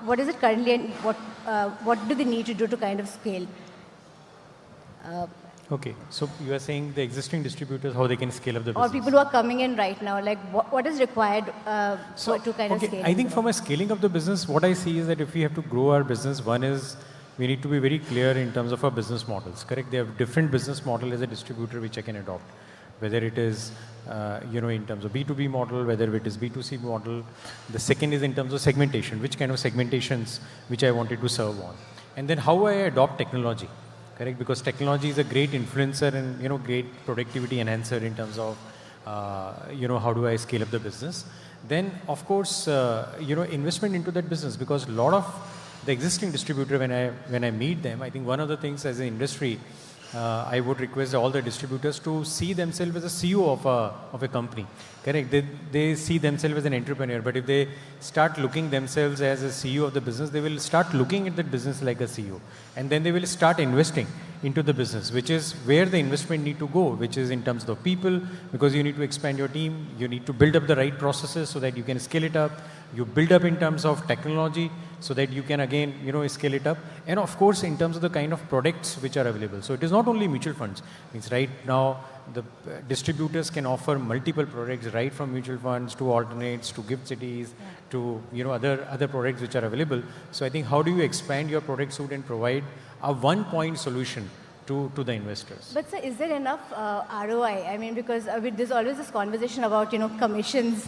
What is it currently and what do they need to do to kind of scale? Okay, so you are saying the existing distributors, how they can scale up the business? Or people who are coming in right now, like what is required to kind of scale? I think from a scaling up the business, what I see is that if we have to grow our business, one is we need to be very clear in terms of our business models, correct? They have different business model as a distributor which I can adopt. Whether it is, in terms of B2B model, whether it is B2C model. The second is in terms of segmentation, which kind of segmentations which I wanted to serve on. And then how I adopt technology. Correct, because technology is a great influencer and great productivity enhancer in terms of how do I scale up the business. Then of course investment into that business, because a lot of the existing distributor when I meet them, I think one of the things as an industry I would request all the distributors to see themselves as a CEO of a company. Correct, they see themselves as an entrepreneur, but if they start looking themselves as a CEO of the business, they will start looking at the business like a CEO, and then they will start investing into the business, which is where the investment need to go, which is in terms of people, because you need to expand your team, you need to build up the right processes so that you can scale it up, you build up in terms of technology so that you can again scale it up, and of course in terms of the kind of products which are available. So it is not only mutual funds. It's right now the distributors can offer multiple products, right from mutual funds to alternates to gift cities to other products which are available. So I think how do you expand your product suite and provide a one-point solution to the investors? But sir, is there enough ROI? I mean, because there's always this conversation about commissions.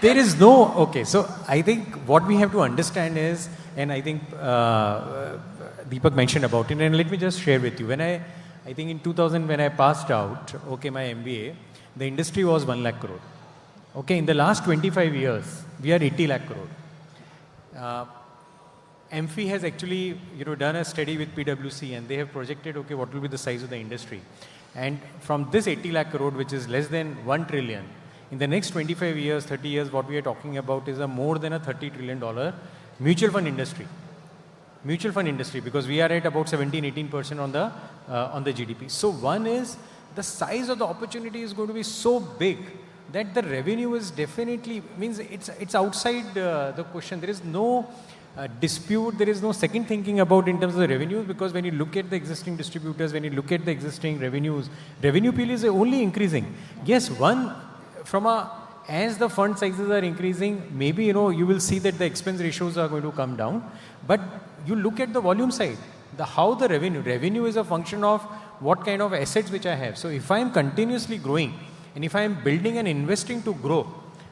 There is no, okay, so I think what we have to understand is, and I think Deepak mentioned about it, and let me just share with you. I think in 2000 when I passed out, my MBA, the industry was 1 lakh crore. Okay, in the last 25 years, we are 80 lakh crore. AMFI has actually done a study with PwC, and they have projected what will be the size of the industry. And from this 80 lakh crore, which is less than 1 trillion, in the next 25 years, 30 years, what we are talking about is a more than a $30 trillion mutual fund industry. Mutual fund industry, because we are at about 17-18% on the GDP. So one is the size of the opportunity is going to be so big that the revenue is definitely, means it's outside the question. There is no dispute, there is no second thinking about in terms of the revenues, because when you look at the existing distributors, when you look at the existing revenues, revenue pool is only increasing. Yes, as the fund sizes are increasing, maybe, you will see that the expense ratios are going to come down, but you look at the volume side, how the revenue is a function of what kind of assets which I have. So if I am continuously growing, and if I am building and investing to grow,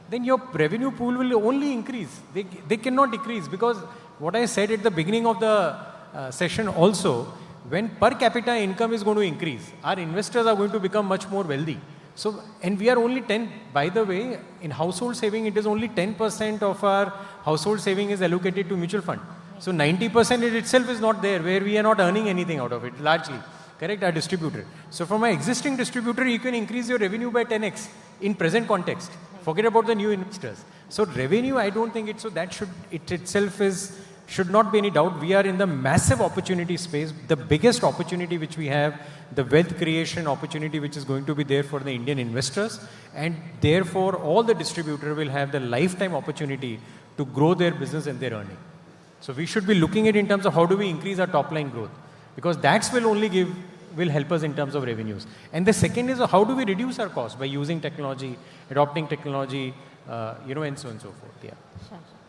then your revenue pool will only increase. They cannot decrease, because what I said at the beginning of the session also, when per capita income is going to increase, our investors are going to become much more wealthy. So, and we are only 10, by the way, in household saving, it is only 10% of our household saving is allocated to mutual fund. So 90% it itself is not there, where we are not earning anything out of it, largely. Correct, our distributor. So from my existing distributor, you can increase your revenue by 10x in present context. Forget about the new investors. So revenue, I don't think it, so that should not be any doubt. We are in the massive opportunity space, the biggest opportunity which we have, the wealth creation opportunity which is going to be there for the Indian investors, and therefore all the distributors will have the lifetime opportunity to grow their business and their earning. So we should be looking at it in terms of how do we increase our top line growth, because that will help us in terms of revenues. And the second is how do we reduce our costs by using technology, adopting technology, and so on and so forth. Yeah.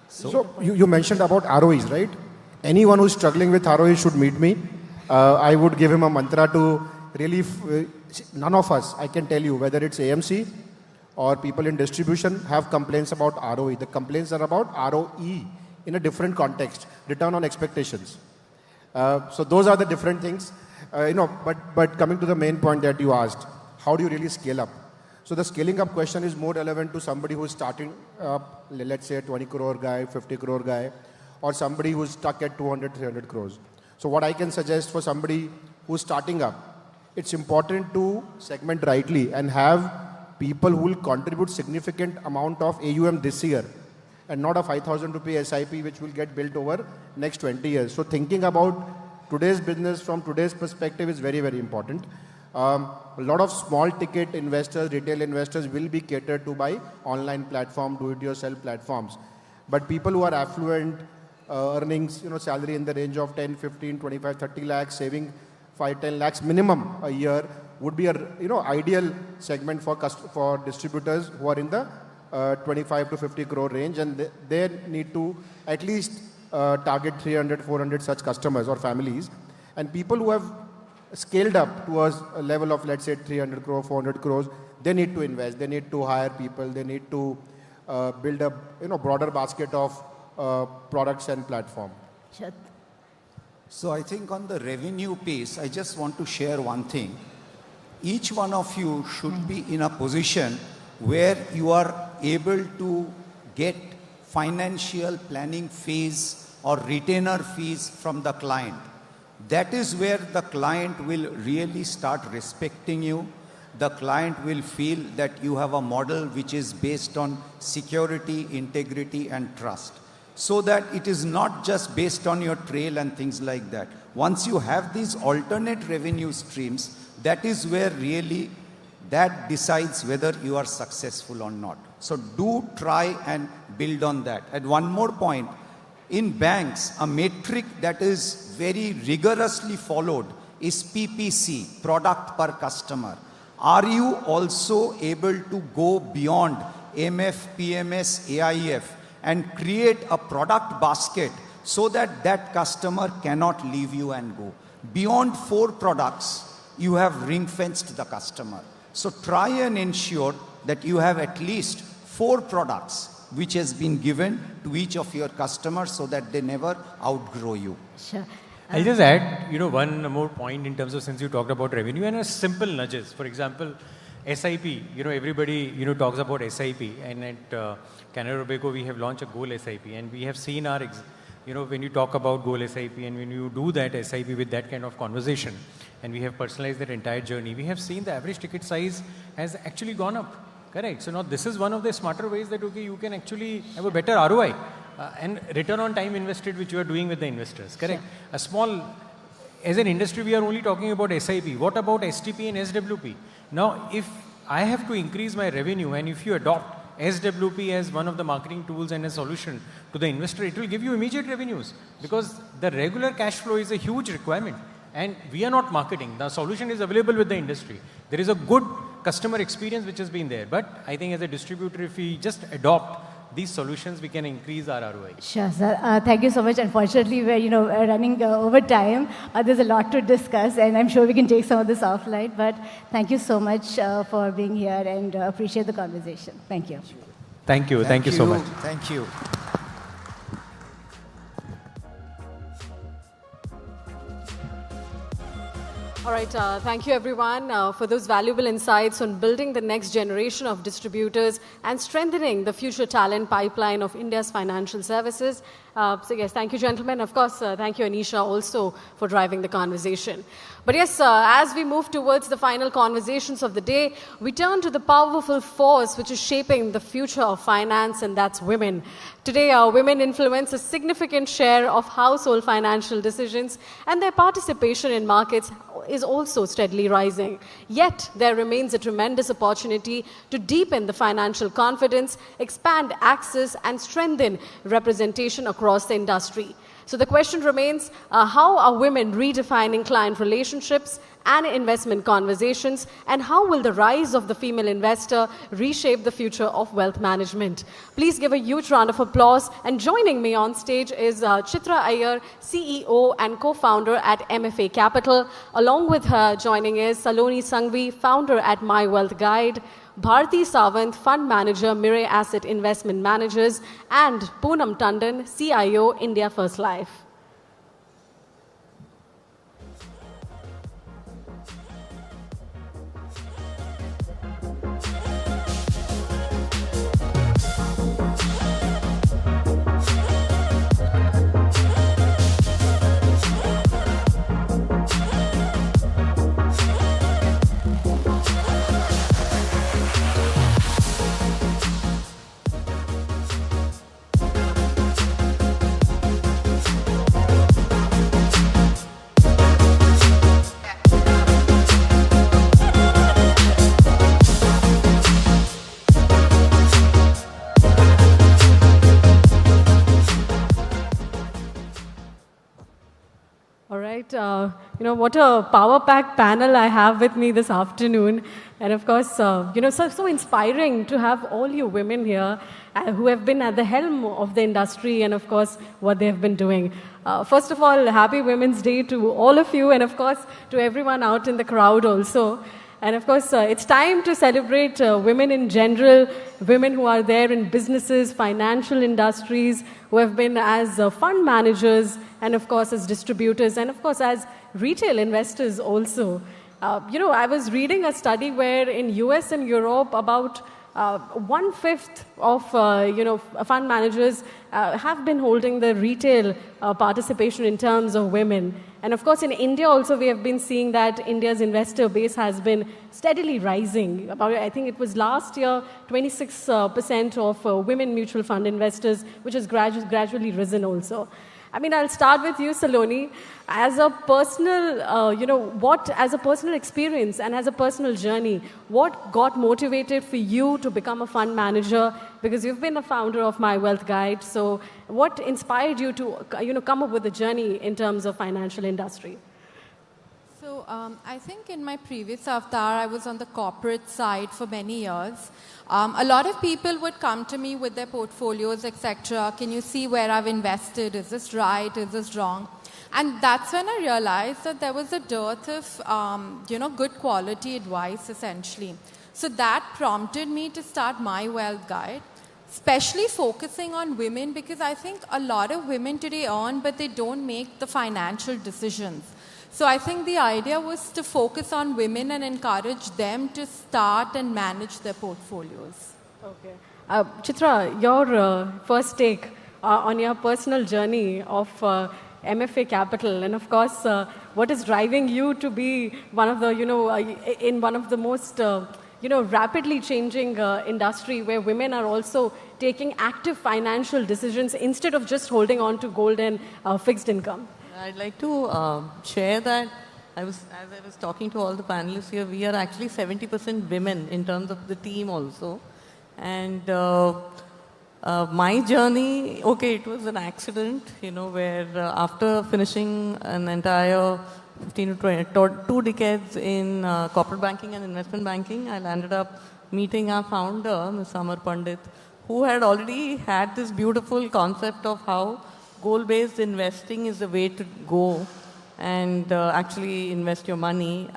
So you mentioned about ROEs, right? Anyone who's struggling with ROEs should meet me. I would give him a mantra to really, none of us, I can tell you, whether it's AMC or people in distribution, have complaints about ROE. The complaints are about ROE in a different context, return on expectations. So those are the different things. But coming to the main point that you asked, how do you really scale up? So the scaling up question is more relevant to somebody who's starting up, let's say a 20 crore guy, 50 crore guy, or somebody who's stuck at 200, 300 crores. So what I can suggest for somebody who's starting up, it's important to segment rightly and have people who will contribute significant amount of AUM this year, and not a 5,000 rupee SIP which will get built over next 20 years. So thinking about today's business from today's perspective is very, very important. A lot of small ticket investors, retail investors will be catered to by online platform, do-it-yourself platforms. But people who are affluent, earnings, salary in the range of 10, 15, 25, 30 lakhs, saving 5, 10 lakhs minimum a year would be a ideal segment for distributors who are in the 25 to 50 crore range, and they need to at least target 300, 400 such customers or families. And people who have scaled up to a level of, let's say, 300 crore, 400 crores, they need to invest, they need to hire people, they need to build a broader basket of products and platform. Sure. So I think on the revenue piece, I just want to share one thing. Each one of you should be in a position where you are able to get financial planning fees or retainer fees from the client. That is where the client will really start respecting you. The client will feel that you have a model which is based on security, integrity, and trust. So that it is not just based on your trail and things like that. Once you have these alternate revenue streams, that is where really that decides whether you are successful or not. So do try and build on that. And one more point, in banks, a metric that is very rigorously followed is PPC, product per customer. Are you also able to go beyond MF, PMS, AIF and create a product basket so that that customer cannot leave you and go? Beyond 4 products, you have ring-fenced the customer. So try and ensure that you have at least 4 products which has been given to each of your customers so that they never outgrow you. Sure. I'll just add, one more point in terms of, since you talked about revenue and simple nudges. For example, SIP, everybody, talks about SIP, and at Canara Robeco, we have launched a goal SIP, and we have seen our, when you talk about goal SIP and when you do that SIP with that kind of conversation, and we have personalized that entire journey, we have seen the average ticket size has actually gone up. Correct. So now this is one of the smarter ways that, you can actually have a better ROI and return on time invested, which you are doing with the investors. Correct. Sure. A small, as an industry, we are only talking about SIP. What about STP and SWP? Now, if I have to increase my revenue, and if you adopt SWP as one of the marketing tools and a solution to the investor, it will give you immediate revenues, because the regular cash flow is a huge requirement. And we are not marketing. The solution is available with the industry. There is a good customer experience which has been there. But I think as a distributor, if we just adopt these solutions, we can increase our ROI. Sure, sir. Thank you so much. Unfortunately, we're running over time. There's a lot to discuss, and I'm sure we can take some of this offline. But thank you so much for being here, and appreciate the conversation. Thank you. Thank you. Thank you so much. Thank you. All right, thank you everyone for those valuable insights on building the next generation of distributors and strengthening the future talent pipeline of India's financial services. So yes, thank you gentlemen. Of course, thank you Anisha also for driving the conversation. But yes, as we move towards the final conversations of the day, we turn to the powerful force which is shaping the future of finance, and that's women. Today, women influence a significant share of household financial decisions, and their participation in markets is also steadily rising. Yet, there remains a tremendous opportunity to deepen the financial confidence, expand access, and strengthen representation across the industry. So the question remains, how are women redefining client relationships and investment conversations, and how will the rise of the female investor reshape the future of wealth management? Please give a huge round of applause. And joining me on stage is Chitra Iyer, CEO and co-founder at MFA Capital. Along with her, joining is Saloni Sanghvi, founder at My Wealth Guide, Bharti Sawant, fund manager, Mirae Asset Investment Managers, and Poonam Tandon, CIO, India First Life. What a power-packed panel I have with me this afternoon. And of course, so inspiring to have all you women here who have been at the helm of the industry, and of course, what they have been doing. First of all, happy Women's Day to all of you, and of course, to everyone out in the crowd also. And of course, it's time to celebrate women in general, women who are there in businesses, financial industries, who have been as fund managers, and of course, as distributors, and of course, as retail investors also. I was reading a study where in US and Europe, about 1/5 of fund managers have been holding the retail participation in terms of women. And of course, in India also, we have been seeing that India's investor base has been steadily rising. I think it was last year, 26% of women mutual fund investors, which has gradually risen also. I'll start with you, Saloni. As a personal, as a personal experience and as a personal journey, what got motivated for you to become a fund manager? Because you've been the founder of My Wealth Guide. So what inspired you to, come up with a journey in terms of financial industry? So I think in my previous avatar, I was on the corporate side for many years. A lot of people would come to me with their portfolios, etc. Can you see where I've invested? Is this right? Is this wrong? And that's when I realized that there was a dearth of, good quality advice, essentially. So that prompted me to start My Wealth Guide, especially focusing on women, because I think a lot of women today earn, but they don't make the financial decisions. So I think the idea was to focus on women and encourage them to start and manage their portfolios. Okay. Chitra, your first take on your personal journey of MFA Capital, and of course, what is driving you to be one of the, in one of the most, rapidly changing industry where women are also taking active financial decisions instead of just holding on to gold and fixed income? I'd like to share that as I was talking to all the panelists here, we are actually 70% women in terms of the team also. And my journey, okay, it was an accident, where after finishing an entire 15 to 2 decades in corporate banking and investment banking, I landed up meeting our founder, Ms. Amar Pandit, who had already had this beautiful concept of how goal-based investing is the way to go and actually invest your money.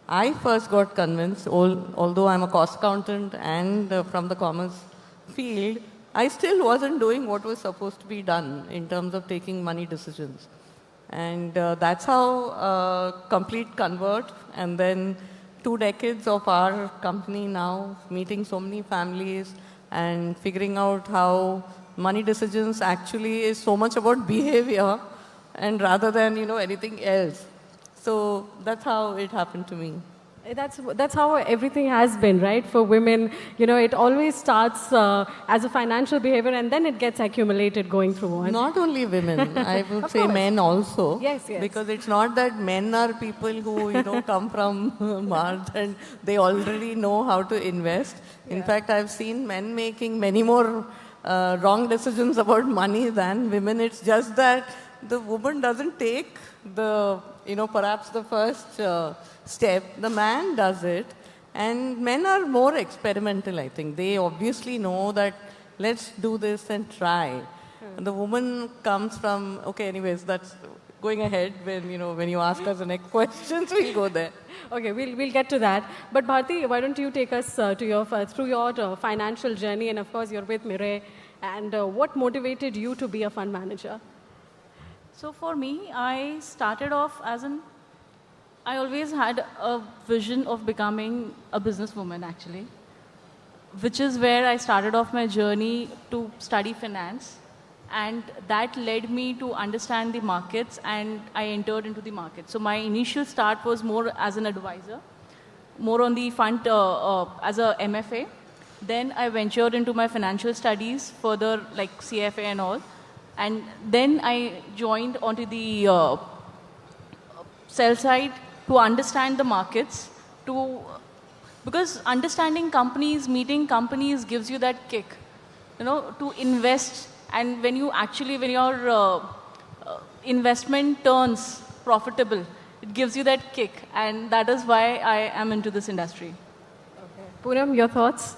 I first got convinced, although I'm a cost accountant and from the commerce field, I still wasn't doing what was supposed to be done in terms of taking money decisions. And that's how complete convert, and then 2 decades of our company now, meeting so many families and figuring out how money decisions actually is so much about behavior and rather than, anything else. So that's how it happened to me. That's how everything has been, right? For women, it always starts as a financial behavior and then it gets accumulated going through on. Not only women, I would say men also. Yes, yes. Because it's not that men are people who, come from Mars and they already know how to invest. In fact, I've seen men making many more wrong decisions about money than women. It's just that the woman doesn't take the, perhaps the first step. The man does it. And men are more experimental, I think. They obviously know that let's do this and try. And the woman comes from, okay, anyways, that's going ahead when you ask us the next questions, we'll go there. Okay, we'll get to that. But Bharti, why don't you take us through your financial journey, and of course you're with Mirai, and what motivated you to be a fund manager? So for me, I started off I always had a vision of becoming a businesswoman actually, which is where I started off my journey to study finance. And that led me to understand the markets, and I entered into the market. So my initial start was more as an advisor, more on the fund as a MFA. Then I ventured into my financial studies, further like CFA and all. And then I joined onto the sell side to understand the markets, because understanding companies, meeting companies gives you that kick, to invest. And when your investment turns profitable, it gives you that kick. And that is why I am into this industry. Okay. Poonam, your thoughts?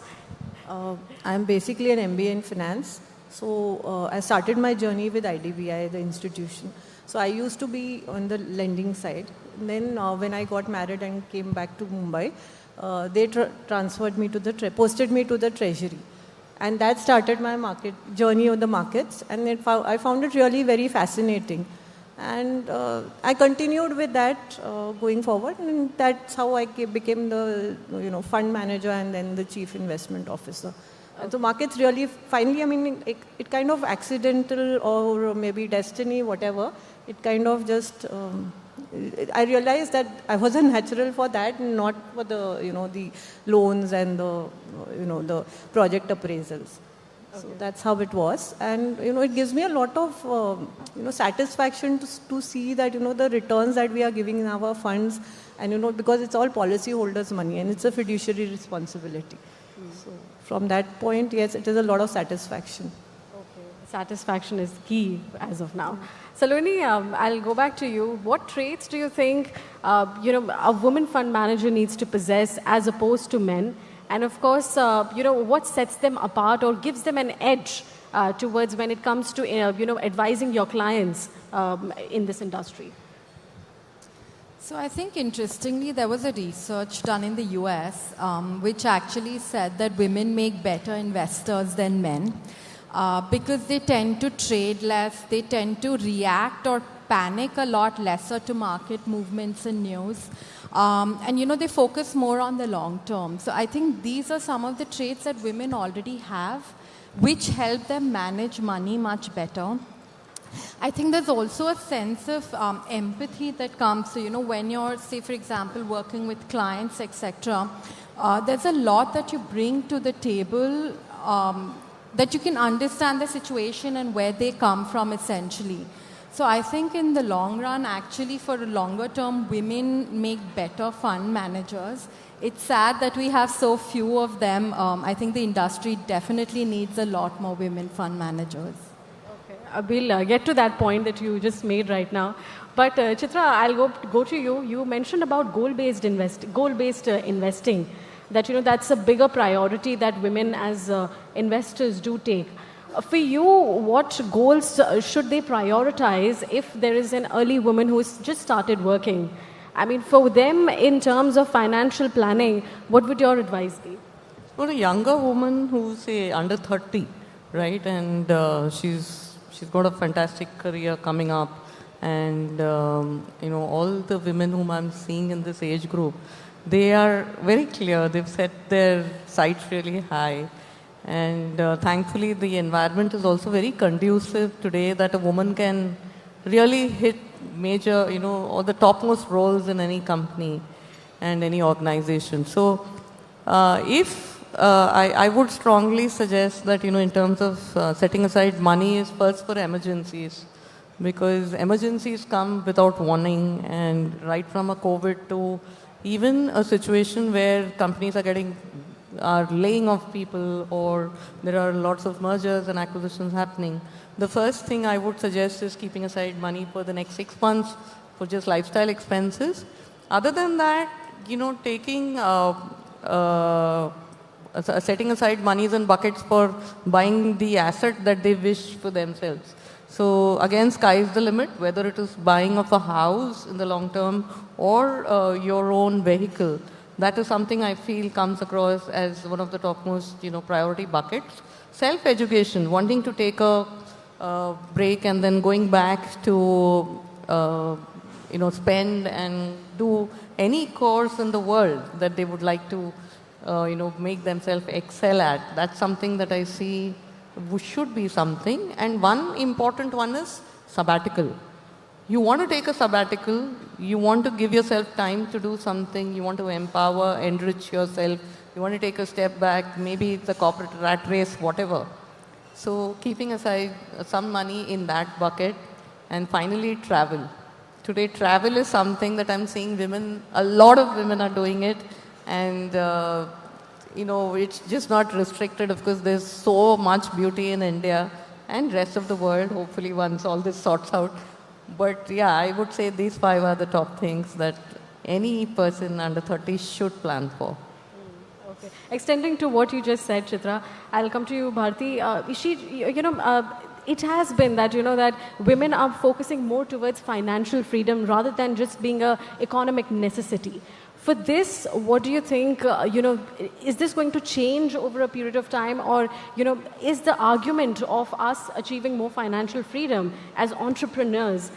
I'm basically an MBA in finance. So I started my journey with IDBI, the institution. So I used to be on the lending side. And then when I got married and came back to Mumbai, they transferred me to posted me to the treasury. And that started my journey on the markets. And I found it really very fascinating. And I continued with that going forward. And that's how I became the fund manager and then the chief investment officer. And so markets really, finally, it kind of accidental or maybe destiny, whatever. It kind of just, I realized that I was a natural for that, not for the, the loans and the project appraisals. Okay. So that's how it was. And, it gives me a lot of, satisfaction to see that, the returns that we are giving in our funds and, because it's all policyholders' money and it's a fiduciary responsibility. So from that point, yes, it is a lot of satisfaction. Okay. Satisfaction is key as of now. Saloni, I'll go back to you. What traits do you think, a woman fund manager needs to possess as opposed to men? And of course, what sets them apart or gives them an edge towards when it comes to, advising your clients in this industry? So I think interestingly, there was a research done in the US which actually said that women make better investors than men because they tend to trade less, they tend to react or panic a lot lesser to market movements and news. And they focus more on the long term. So I think these are some of the traits that women already have, which help them manage money much better. I think there's also a sense of empathy that comes. So, when you're, say, for example, working with clients, etc., there's a lot that you bring to the table that you can understand the situation and where they come from, essentially. So I think in the long run, actually for a longer term, women make better fund managers. It's sad that we have so few of them. I think the industry definitely needs a lot more women fund managers. We'll get to that point that you just made right now. But Chitra, I'll go to you. You mentioned about goal-based investing. That that's a bigger priority that women as investors do take. For you, what goals should they prioritize if there is an early woman who's just started working? I mean, for them, in terms of financial planning, what would your advice be? For a younger woman who's, say, under 30, right, and she's got a fantastic career coming up, and, all the women whom I'm seeing in this age group, they are very clear. They've set their sights really high. And thankfully, the environment is also very conducive today that a woman can really hit major, or the topmost roles in any company and any organization. So I would strongly suggest that, in terms of setting aside money is first for emergencies, because emergencies come without warning, and right from a COVID to even a situation where companies are laying off people, or there are lots of mergers and acquisitions happening. The first thing I would suggest is keeping aside money for the next 6 months for just lifestyle expenses. Other than that, setting aside monies in buckets for buying the asset that they wish for themselves. So again, sky is the limit, whether it is buying of a house in the long term or your own vehicle. That is something I feel comes across as one of the topmost, priority buckets. Self-education, wanting to take a break and then going back to, spend and do any course in the world that they would like to, make themselves excel at. That's something that I see should be something. And one important one is sabbatical. You want to take a sabbatical, you want to give yourself time to do something, you want to empower, enrich yourself, you want to take a step back, maybe it's a corporate rat race, whatever. So keeping aside some money in that bucket. And finally, travel. Today, travel is something that I'm seeing a lot of women are doing it. And, it's just not restricted. Of course, there's so much beauty in India and rest of the world, hopefully once all this sorts out. But yeah, I would say these 5 are the top things that any person under 30 should plan for. Okay. Extending to what you just said, Chitra, I'll come to you, Bharti. It has been that, that women are focusing more towards financial freedom rather than just being an economic necessity. For this, what do you think, is this going to change over a period of time, or, is the argument of us achieving more financial freedom as entrepreneurs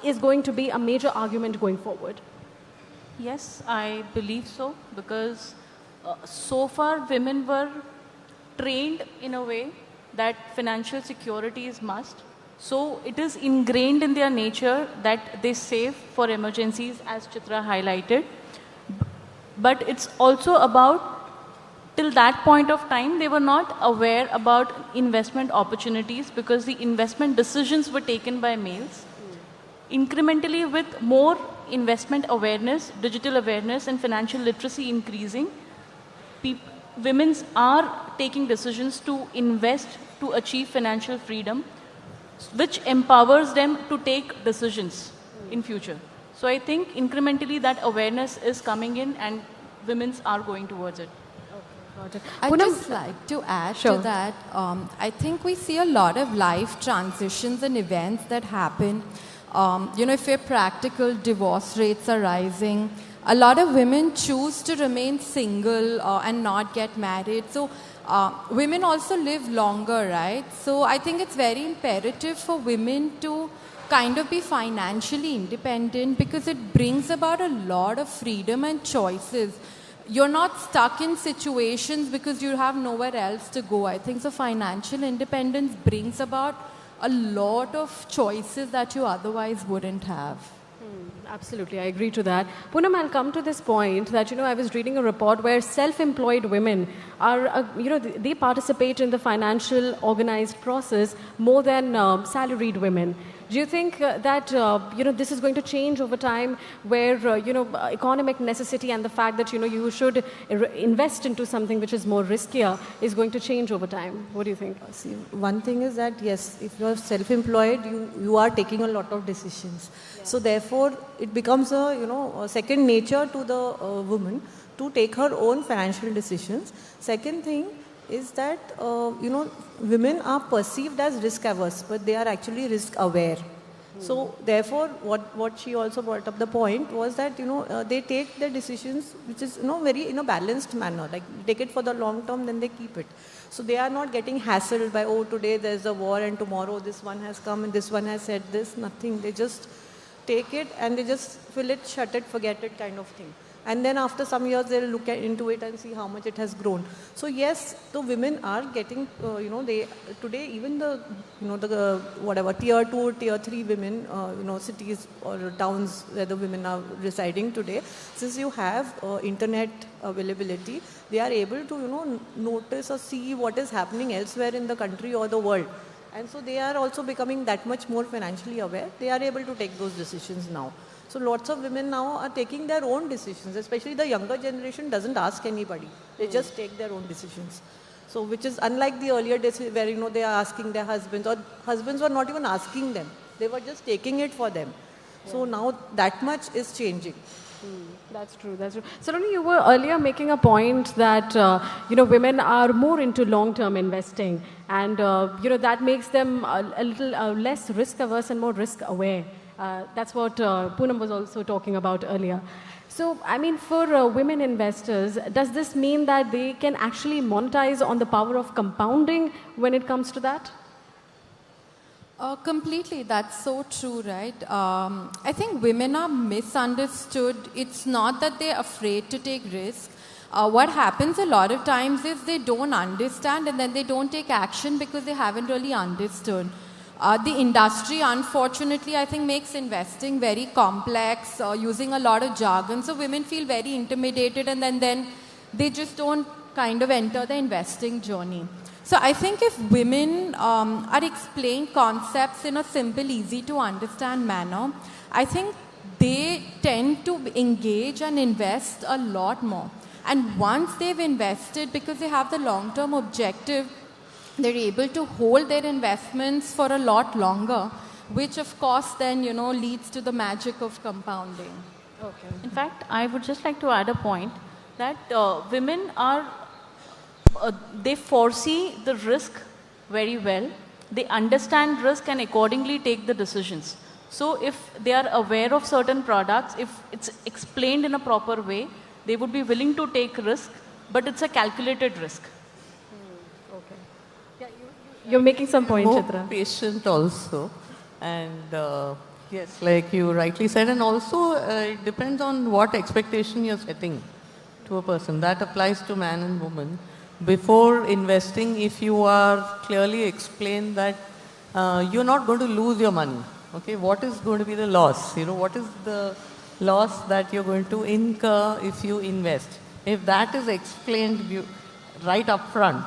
is going to be a major argument going forward? Yes, I believe so, because so far women were trained in a way that financial security is must. So it is ingrained in their nature that they save for emergencies, as Chitra highlighted. But it's also about, till that point of time, they were not aware about investment opportunities because the investment decisions were taken by males. Incrementally, with more investment awareness, digital awareness, and financial literacy increasing, women are taking decisions to invest to achieve financial freedom, which empowers them to take decisions in future. So I think incrementally that awareness is coming in and women are going towards it. I'd just like to add to that. I think we see a lot of life transitions and events that happen. If we're practical, divorce rates are rising. A lot of women choose to remain single and not get married. So women also live longer, right? So I think it's very imperative for women to kind of be financially independent, because it brings about a lot of freedom and choices. You're not stuck in situations because you have nowhere else to go. I think so financial independence brings about a lot of choices that you otherwise wouldn't have. Absolutely, I agree to that. Poonam, I'll come to this point that, I was reading a report where self-employed women are, they participate in the financial organized process more than salaried women. Do you think that this is going to change over time, where economic necessity and the fact that you should invest into something which is more riskier is going to change over time? What do you think? See, one thing is that yes, if you are self-employed, you are taking a lot of decisions. Yeah. So therefore, it becomes a second nature to the woman to take her own financial decisions. Second thing is that women are perceived as risk averse, but they are actually risk aware. So therefore, what she also brought up the point was that they take their decisions, which is very in a balanced manner. Like take it for the long term, then they keep it. So they are not getting hassled by, oh, today there's a war and tomorrow this one has come and this one has said this. Nothing. They just take it and they just fill it, shut it, forget it, kind of thing. And then after some years, they'll look into it and see how much it has grown. So yes, the women are getting, they today even the whatever tier 2, tier 3 women, cities or towns where the women are residing today, since you have internet availability, they are able to notice or see what is happening elsewhere in the country or the world. And so they are also becoming that much more financially aware. They are able to take those decisions now. So lots of women now are taking their own decisions, especially the younger generation doesn't ask anybody. They just take their own decisions. So which is unlike the earlier days where they are asking their husbands, or husbands were not even asking them. They were just taking it for them. Yeah. So now that much is changing. That's true. That's true. Saloni, you were earlier making a point that women are more into long-term investing, and that makes them a little less risk-averse and more risk-aware. That's what Poonam was also talking about earlier. So, I mean, for women investors, does this mean that they can actually monetize on the power of compounding when it comes to that? Completely, that's so true, right? I think women are misunderstood. It's not that they're afraid to take risk. What happens a lot of times is they don't understand and then they don't take action because they haven't really understood. The industry, unfortunately, I think makes investing very complex, using a lot of jargon. So women feel very intimidated and then they just don't kind of enter the investing journey. So I think if women are explained concepts in a simple, easy to understand manner, I think they tend to engage and invest a lot more. And once they've invested, because they have the long-term objective, they're able to hold their investments for a lot longer, which of course then, leads to the magic of compounding. Okay. In fact, I would just like to add a point that women are, they foresee the risk very well. They understand risk and accordingly take the decisions. So if they are aware of certain products, if it's explained in a proper way, they would be willing to take risk, but it's a calculated risk. Okay. Yeah, you're making some point, Chitra. Patient also. And yes, like you rightly said, and also it depends on what expectation you're setting to a person. That applies to man and woman. Before investing, if you are clearly explained that you're not going to lose your money, okay, what is going to be the loss? What is the loss that you're going to incur if you invest? If that is explained right up front,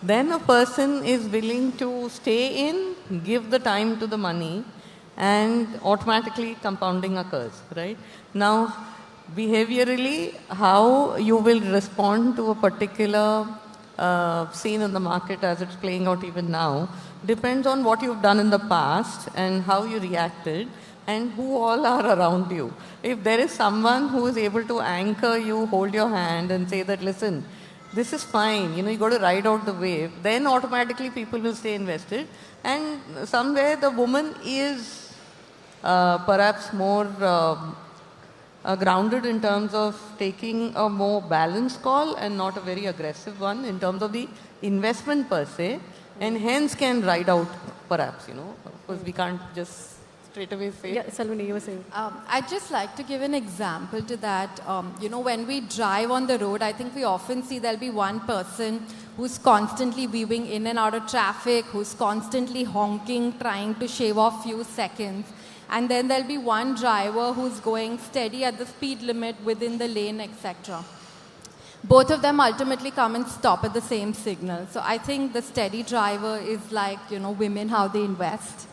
then a person is willing to stay in, give the time to the money, and automatically compounding occurs, right? Now, behaviorally, how you will respond to a particular scene in the market as it's playing out even now depends on what you've done in the past and how you reacted and who all are around you. If there is someone who is able to anchor you, hold your hand and say that, listen, this is fine, you got to ride out the wave, then automatically people will stay invested. And somewhere the woman is perhaps more grounded in terms of taking a more balanced call and not a very aggressive one in terms of the investment per se, and hence can ride out perhaps, because we can't just straight away say. Yeah, Saloni, you were saying. I'd just like to give an example to that. When we drive on the road, I think we often see there'll be one person who's constantly weaving in and out of traffic, who's constantly honking, trying to shave off few seconds. And then there'll be one driver who's going steady at the speed limit within the lane, etc. Both of them ultimately come and stop at the same signal. So I think the steady driver is like, women, how they invest.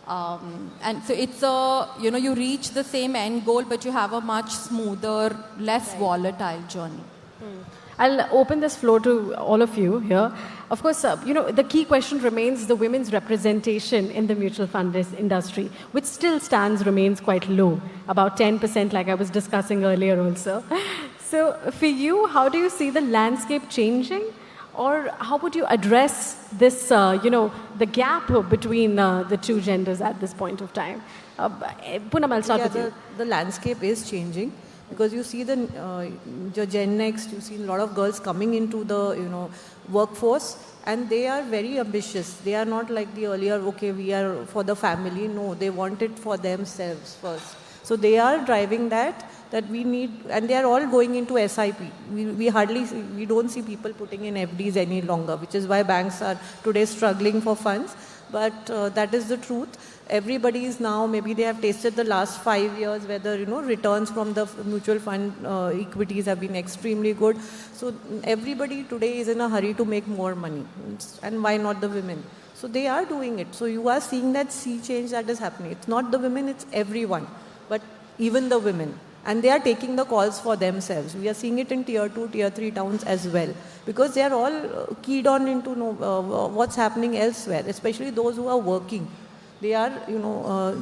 And so it's a, you reach the same end goal, but you have a much smoother, less volatile journey. I'll open this floor to all of you here. Of course, the key question remains the women's representation in the mutual fund industry, which still remains quite low, about 10%, like I was discussing earlier also. So for you, how do you see the landscape changing? Or how would you address this, the gap between the two genders at this point of time? Poonam, I'll start with you. The landscape is changing. Because you see the Gen Next, you see a lot of girls coming into the workforce, and they are very ambitious. They are not like the earlier, okay, we are for the family. No, they want it for themselves first. So they are driving that we need, and they are all going into SIP. We don't see people putting in FDs any longer, which is why banks are today struggling for funds. But that is the truth. Everybody is now, maybe they have tasted the last 5 years whether, returns from the mutual fund equities have been extremely good. So everybody today is in a hurry to make more money. And why not the women? So they are doing it. So you are seeing that sea change that is happening. It's not the women, it's everyone. But even the women. And they are taking the calls for themselves. We are seeing it in tier 2, tier 3 towns as well. Because they are all keyed on into what's happening elsewhere, especially those who are working. They are,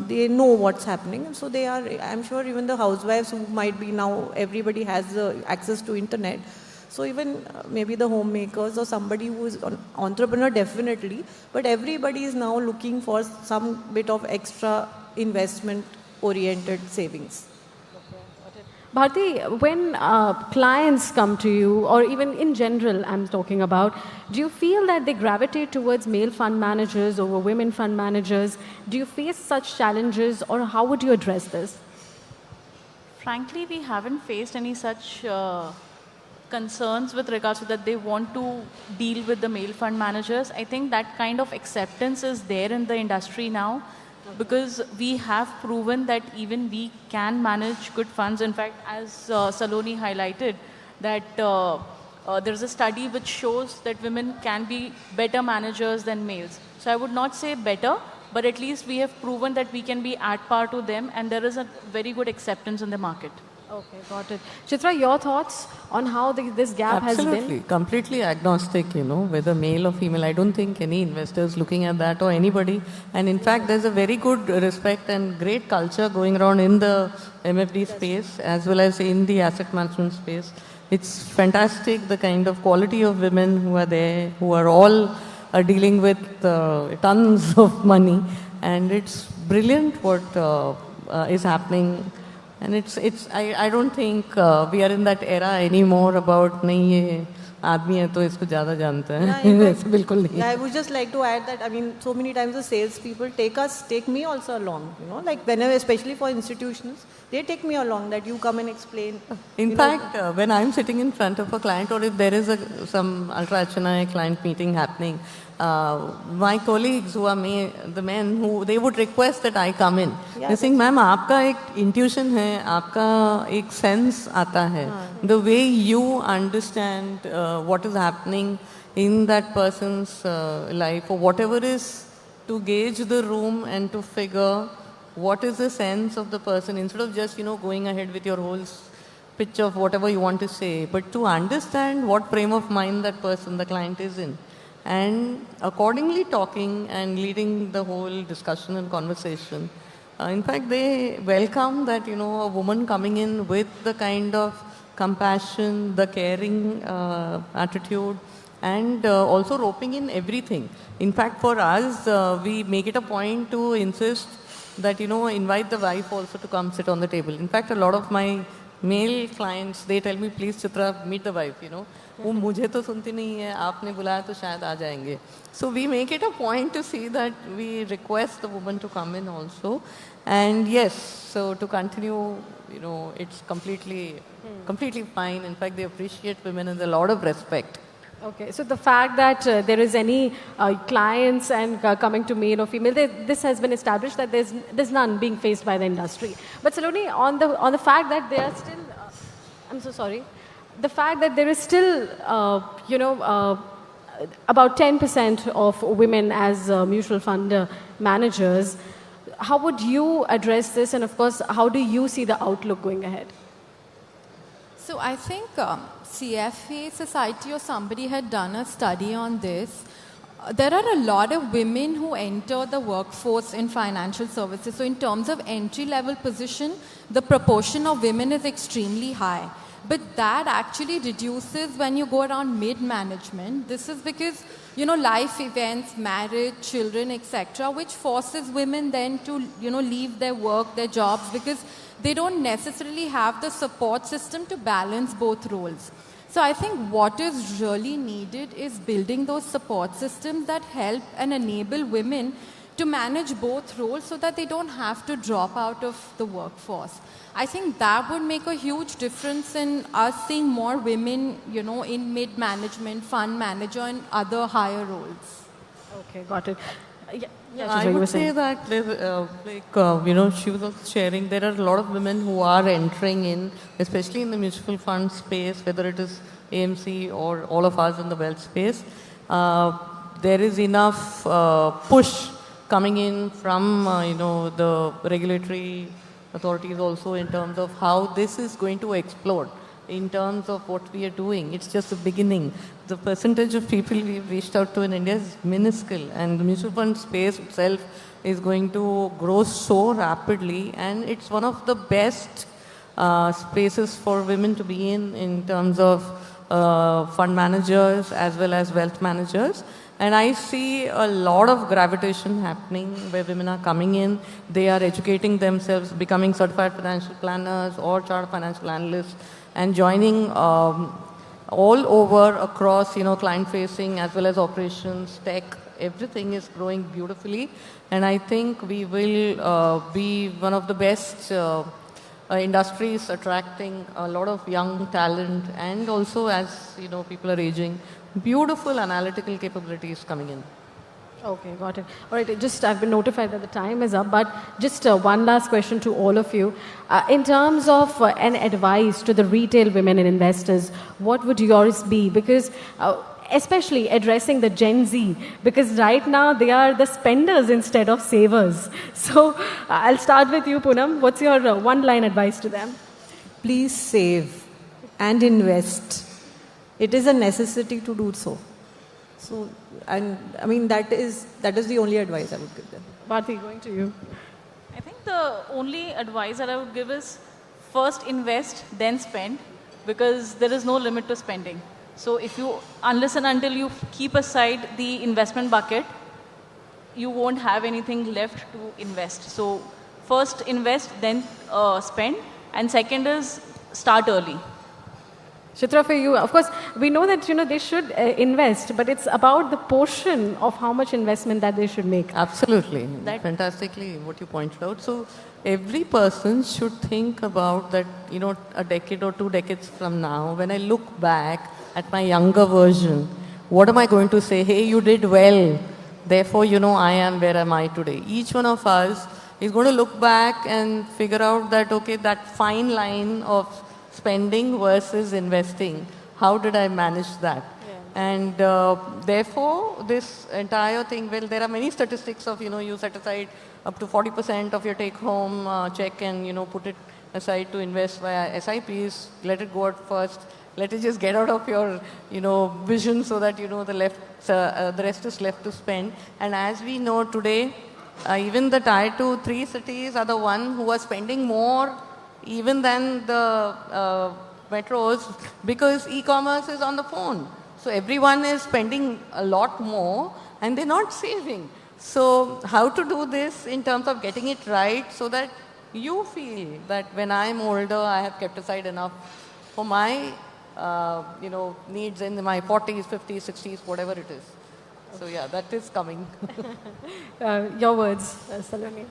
they know what's happening. And so they are, I'm sure even the housewives who might be now, everybody has access to internet. So even maybe the homemakers or somebody who is an entrepreneur, definitely. But everybody is now looking for some bit of extra investment-oriented savings. Bharti, when clients come to you, or even in general I'm talking about, do you feel that they gravitate towards male fund managers over women fund managers? Do you face such challenges, or how would you address this? Frankly, we haven't faced any such concerns with regards to that they want to deal with the male fund managers. I think that kind of acceptance is there in the industry now. Because we have proven that even we can manage good funds. In fact, as Saloni highlighted, that there's a study which shows that women can be better managers than males. So I would not say better, but at least we have proven that we can be at par to them, and there is a very good acceptance in the market. Okay, got it. Chitra, your thoughts on how this gap has been? Absolutely, completely agnostic, whether male or female. I don't think any investor is looking at that or anybody. And in fact, there's a very good respect and great culture going around in the MFD space as well as in the asset management space. It's fantastic, the kind of quality of women who are there, who are all dealing with tons of money. And it's brilliant what is happening. And I don't think we are in that era anymore about nahi ye aadmi hai to isko zyada janta hai. Yeah, I would just like to add that, I mean, so many times the salespeople take me also along, like whenever, especially for institutions, they take me along that you come and explain. In fact, when I'm sitting in front of a client or if there is some ultra HNI client meeting happening, my colleagues who are the men who they would request that I come in. They saying, ma'am, आपका एक intuition है, आपका एक sense आता है. The way you understand what is happening in that person's life or whatever is to gauge the room and to figure what is the sense of the person instead of just going ahead with your whole pitch of whatever you want to say, but to understand what frame of mind that person, the client is in. And accordingly talking and leading the whole discussion and conversation. In fact, they welcome that, a woman coming in with the kind of compassion, the caring attitude, and also roping in everything. In fact, for us, we make it a point to insist that, invite the wife also to come sit on the table. In fact, a lot of my male clients, they tell me, please Chitra, meet the wife, वो मुझे तो सुनती नहीं है, आपने बुलाया तो शायद आ जाएंगे. So we make it a point to see that we request the woman to come in also. And yes, so to continue, it's completely fine. In fact, they appreciate women and a lot of respect. Okay, so the fact that there is any clients and coming to male or female, this has been established that there's none being faced by the industry. But Saloni, on the fact that they are still, I'm so sorry. The fact that there is still, about 10% of women as mutual fund managers, how would you address this? And of course, how do you see the outlook going ahead? So I think CFA Society or somebody had done a study on this. There are a lot of women who enter the workforce in financial services. So in terms of entry-level position, the proportion of women is extremely high. But that actually reduces when you go around mid-management. This is because, life events, marriage, children, etc., which forces women then to, leave their work, their jobs, because they don't necessarily have the support system to balance both roles. So I think what is really needed is building those support systems that help and enable women to manage both roles so that they don't have to drop out of the workforce. I think that would make a huge difference in us seeing more women, in mid-management, fund manager, and other higher roles. Okay, got it. I would say that, she was also sharing, there are a lot of women who are entering in, especially in the mutual fund space, whether it is AMC or all of us in the wealth space. There is enough push coming in from, the regulatory authorities also in terms of how this is going to explode. In terms of what we are doing, it's just the beginning. The percentage of people we've reached out to in India is minuscule, and the mutual fund space itself is going to grow so rapidly, and it's one of the best spaces for women to be in terms of fund managers as well as wealth managers. And I see a lot of gravitation happening where women are coming in, they are educating themselves, becoming certified financial planners or chartered financial analysts, and joining all over across, client-facing as well as operations, tech, everything is growing beautifully. And I think we will be one of the best industries attracting a lot of young talent, and also as, people are aging, beautiful analytical capabilities coming in. Okay, got it. All right, I've been notified that the time is up, but just one last question to all of you. In terms of an advice to the retail women and investors, what would yours be? Because especially addressing the Gen Z, because right now they are the spenders instead of savers. So I'll start with you, Poonam. What's your one-line advice to them? Please save and invest. It is a necessity to do so. So, and I mean, that is the only advice I would give them. Bharti, going to you. I think the only advice that I would give is first invest, then spend, because there is no limit to spending. So unless and until you keep aside the investment bucket, you won't have anything left to invest. So first invest, then spend, and second is start early. Chitra, for you, of course, we know that they should invest, but it's about the portion of how much investment that they should make. Absolutely, fantastically what you pointed out. So every person should think about that, a decade or 2 decades from now, when I look back at my younger version, what am I going to say? Hey, you did well. Therefore, I am where am I today. Each one of us is going to look back and figure out that, okay, that fine line of spending versus investing, how did I manage that? Yeah. And therefore, this entire thing, well, there are many statistics of, you set aside up to 40% of your take-home check and, put it aside to invest via SIPs, let it go out first, let it just get out of your, vision so that, the rest is left to spend. And as we know today, even the tier 2, 3 cities are the one who are spending more even than the metros, because e-commerce is on the phone. So everyone is spending a lot more and they're not saving. So how to do this in terms of getting it right so that you feel that when I'm older, I have kept aside enough for my needs in my 40s, 50s, 60s, whatever it is. So yeah, that is coming. Your words, Saloni.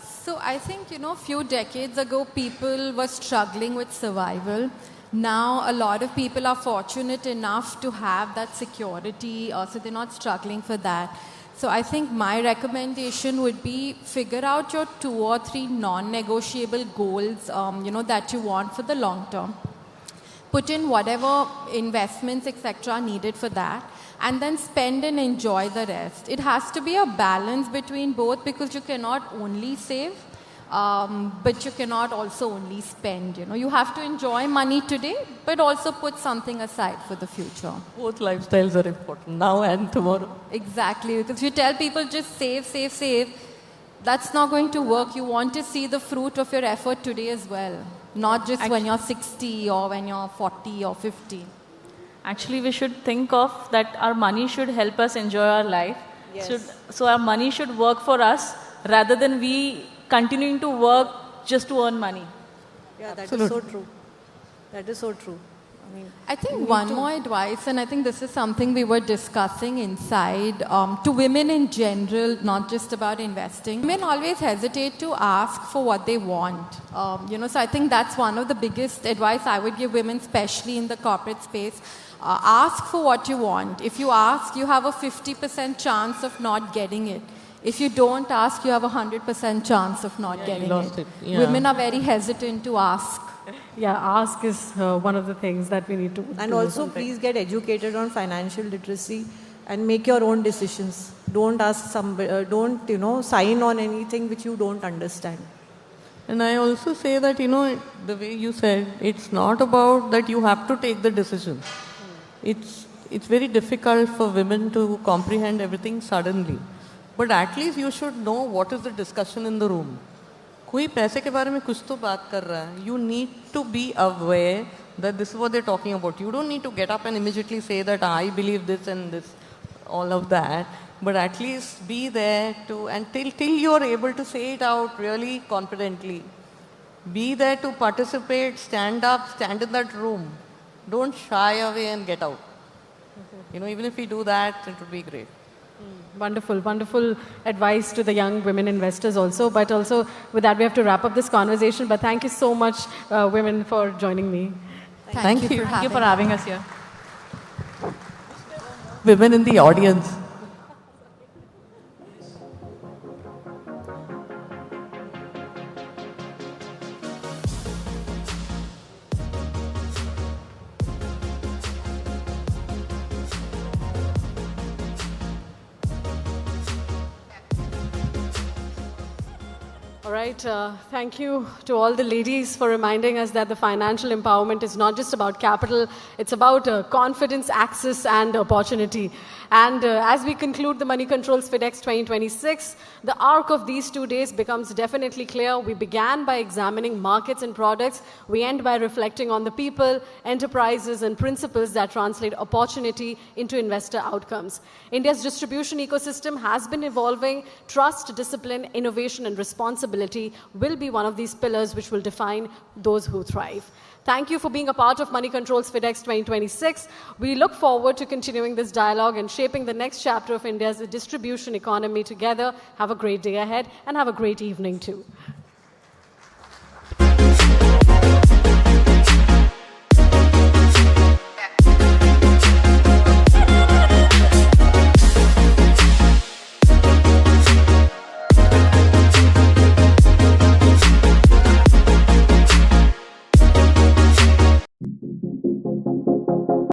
So I think, few decades ago, people were struggling with survival. Now, a lot of people are fortunate enough to have that security, so they're not struggling for that. So I think my recommendation would be figure out your 2 or 3 non-negotiable goals, that you want for the long term. put in whatever investments, etc. needed for that, and then spend and enjoy the rest. It has to be a balance between both, because you cannot only save, but you cannot also only spend. You have to enjoy money today, but also put something aside for the future. Both lifestyles are important, now and tomorrow. Exactly. Because if you tell people just save, save, save, that's not going to work. You want to see the fruit of your effort today as well, not just when you're 60 or when you're 40 or 50. Actually, we should think of that our money should help us enjoy our life. Yes. So our money should work for us rather than we continuing to work just to earn money. Yeah, that is so true. That is so true. I think one more advice, and I think this is something we were discussing inside, to women in general, not just about investing. Women always hesitate to ask for what they want. So I think that's one of the biggest advice I would give women, especially in the corporate space. Ask for what you want. If you ask, you have a 50% chance of not getting it. If you don't ask, you have a 100% chance of not getting it. Yeah. Women are very hesitant to ask. Yeah, ask is one of the things that we need to do. And also, please get educated on financial literacy and make your own decisions. Don't ask don't sign on anything which you don't understand. And I also say that, the way you said, it's not about that you have to take the decision. It's very difficult for women to comprehend everything suddenly. But at least you should know what is the discussion in the room. कोई पैसे के बारे में कुछ तो बात कर रहा है. You need to be aware that this is what they're talking about. You don't need to get up and immediately say that I believe this and this, all of that. But at least be there to, and till you're able to say it out really confidently. Be there to participate, stand up, stand in that room. Don't shy away and get out. Even if we do that, it would be great. Wonderful, wonderful advice to the young women investors also. But also, with that, we have to wrap up this conversation. But thank you so much, women, for joining me. Thank you. Thank you for having us here. Women in the audience. All right, thank you to all the ladies for reminding us that the financial empowerment is not just about capital, it's about confidence, access, and opportunity. And as we conclude the Moneycontrol FiDEX 2026, the arc of these 2 days becomes definitely clear. We began by examining markets and products. We end by reflecting on the people, enterprises, and principles that translate opportunity into investor outcomes. India's distribution ecosystem has been evolving. Trust, discipline, innovation, and responsibility will be one of these pillars which will define those who thrive. Thank you for being a part of Moneycontrol's FiDEX 2026. We look forward to continuing this dialogue and shaping the next chapter of India's distribution economy together. Have a great day ahead and have a great evening too.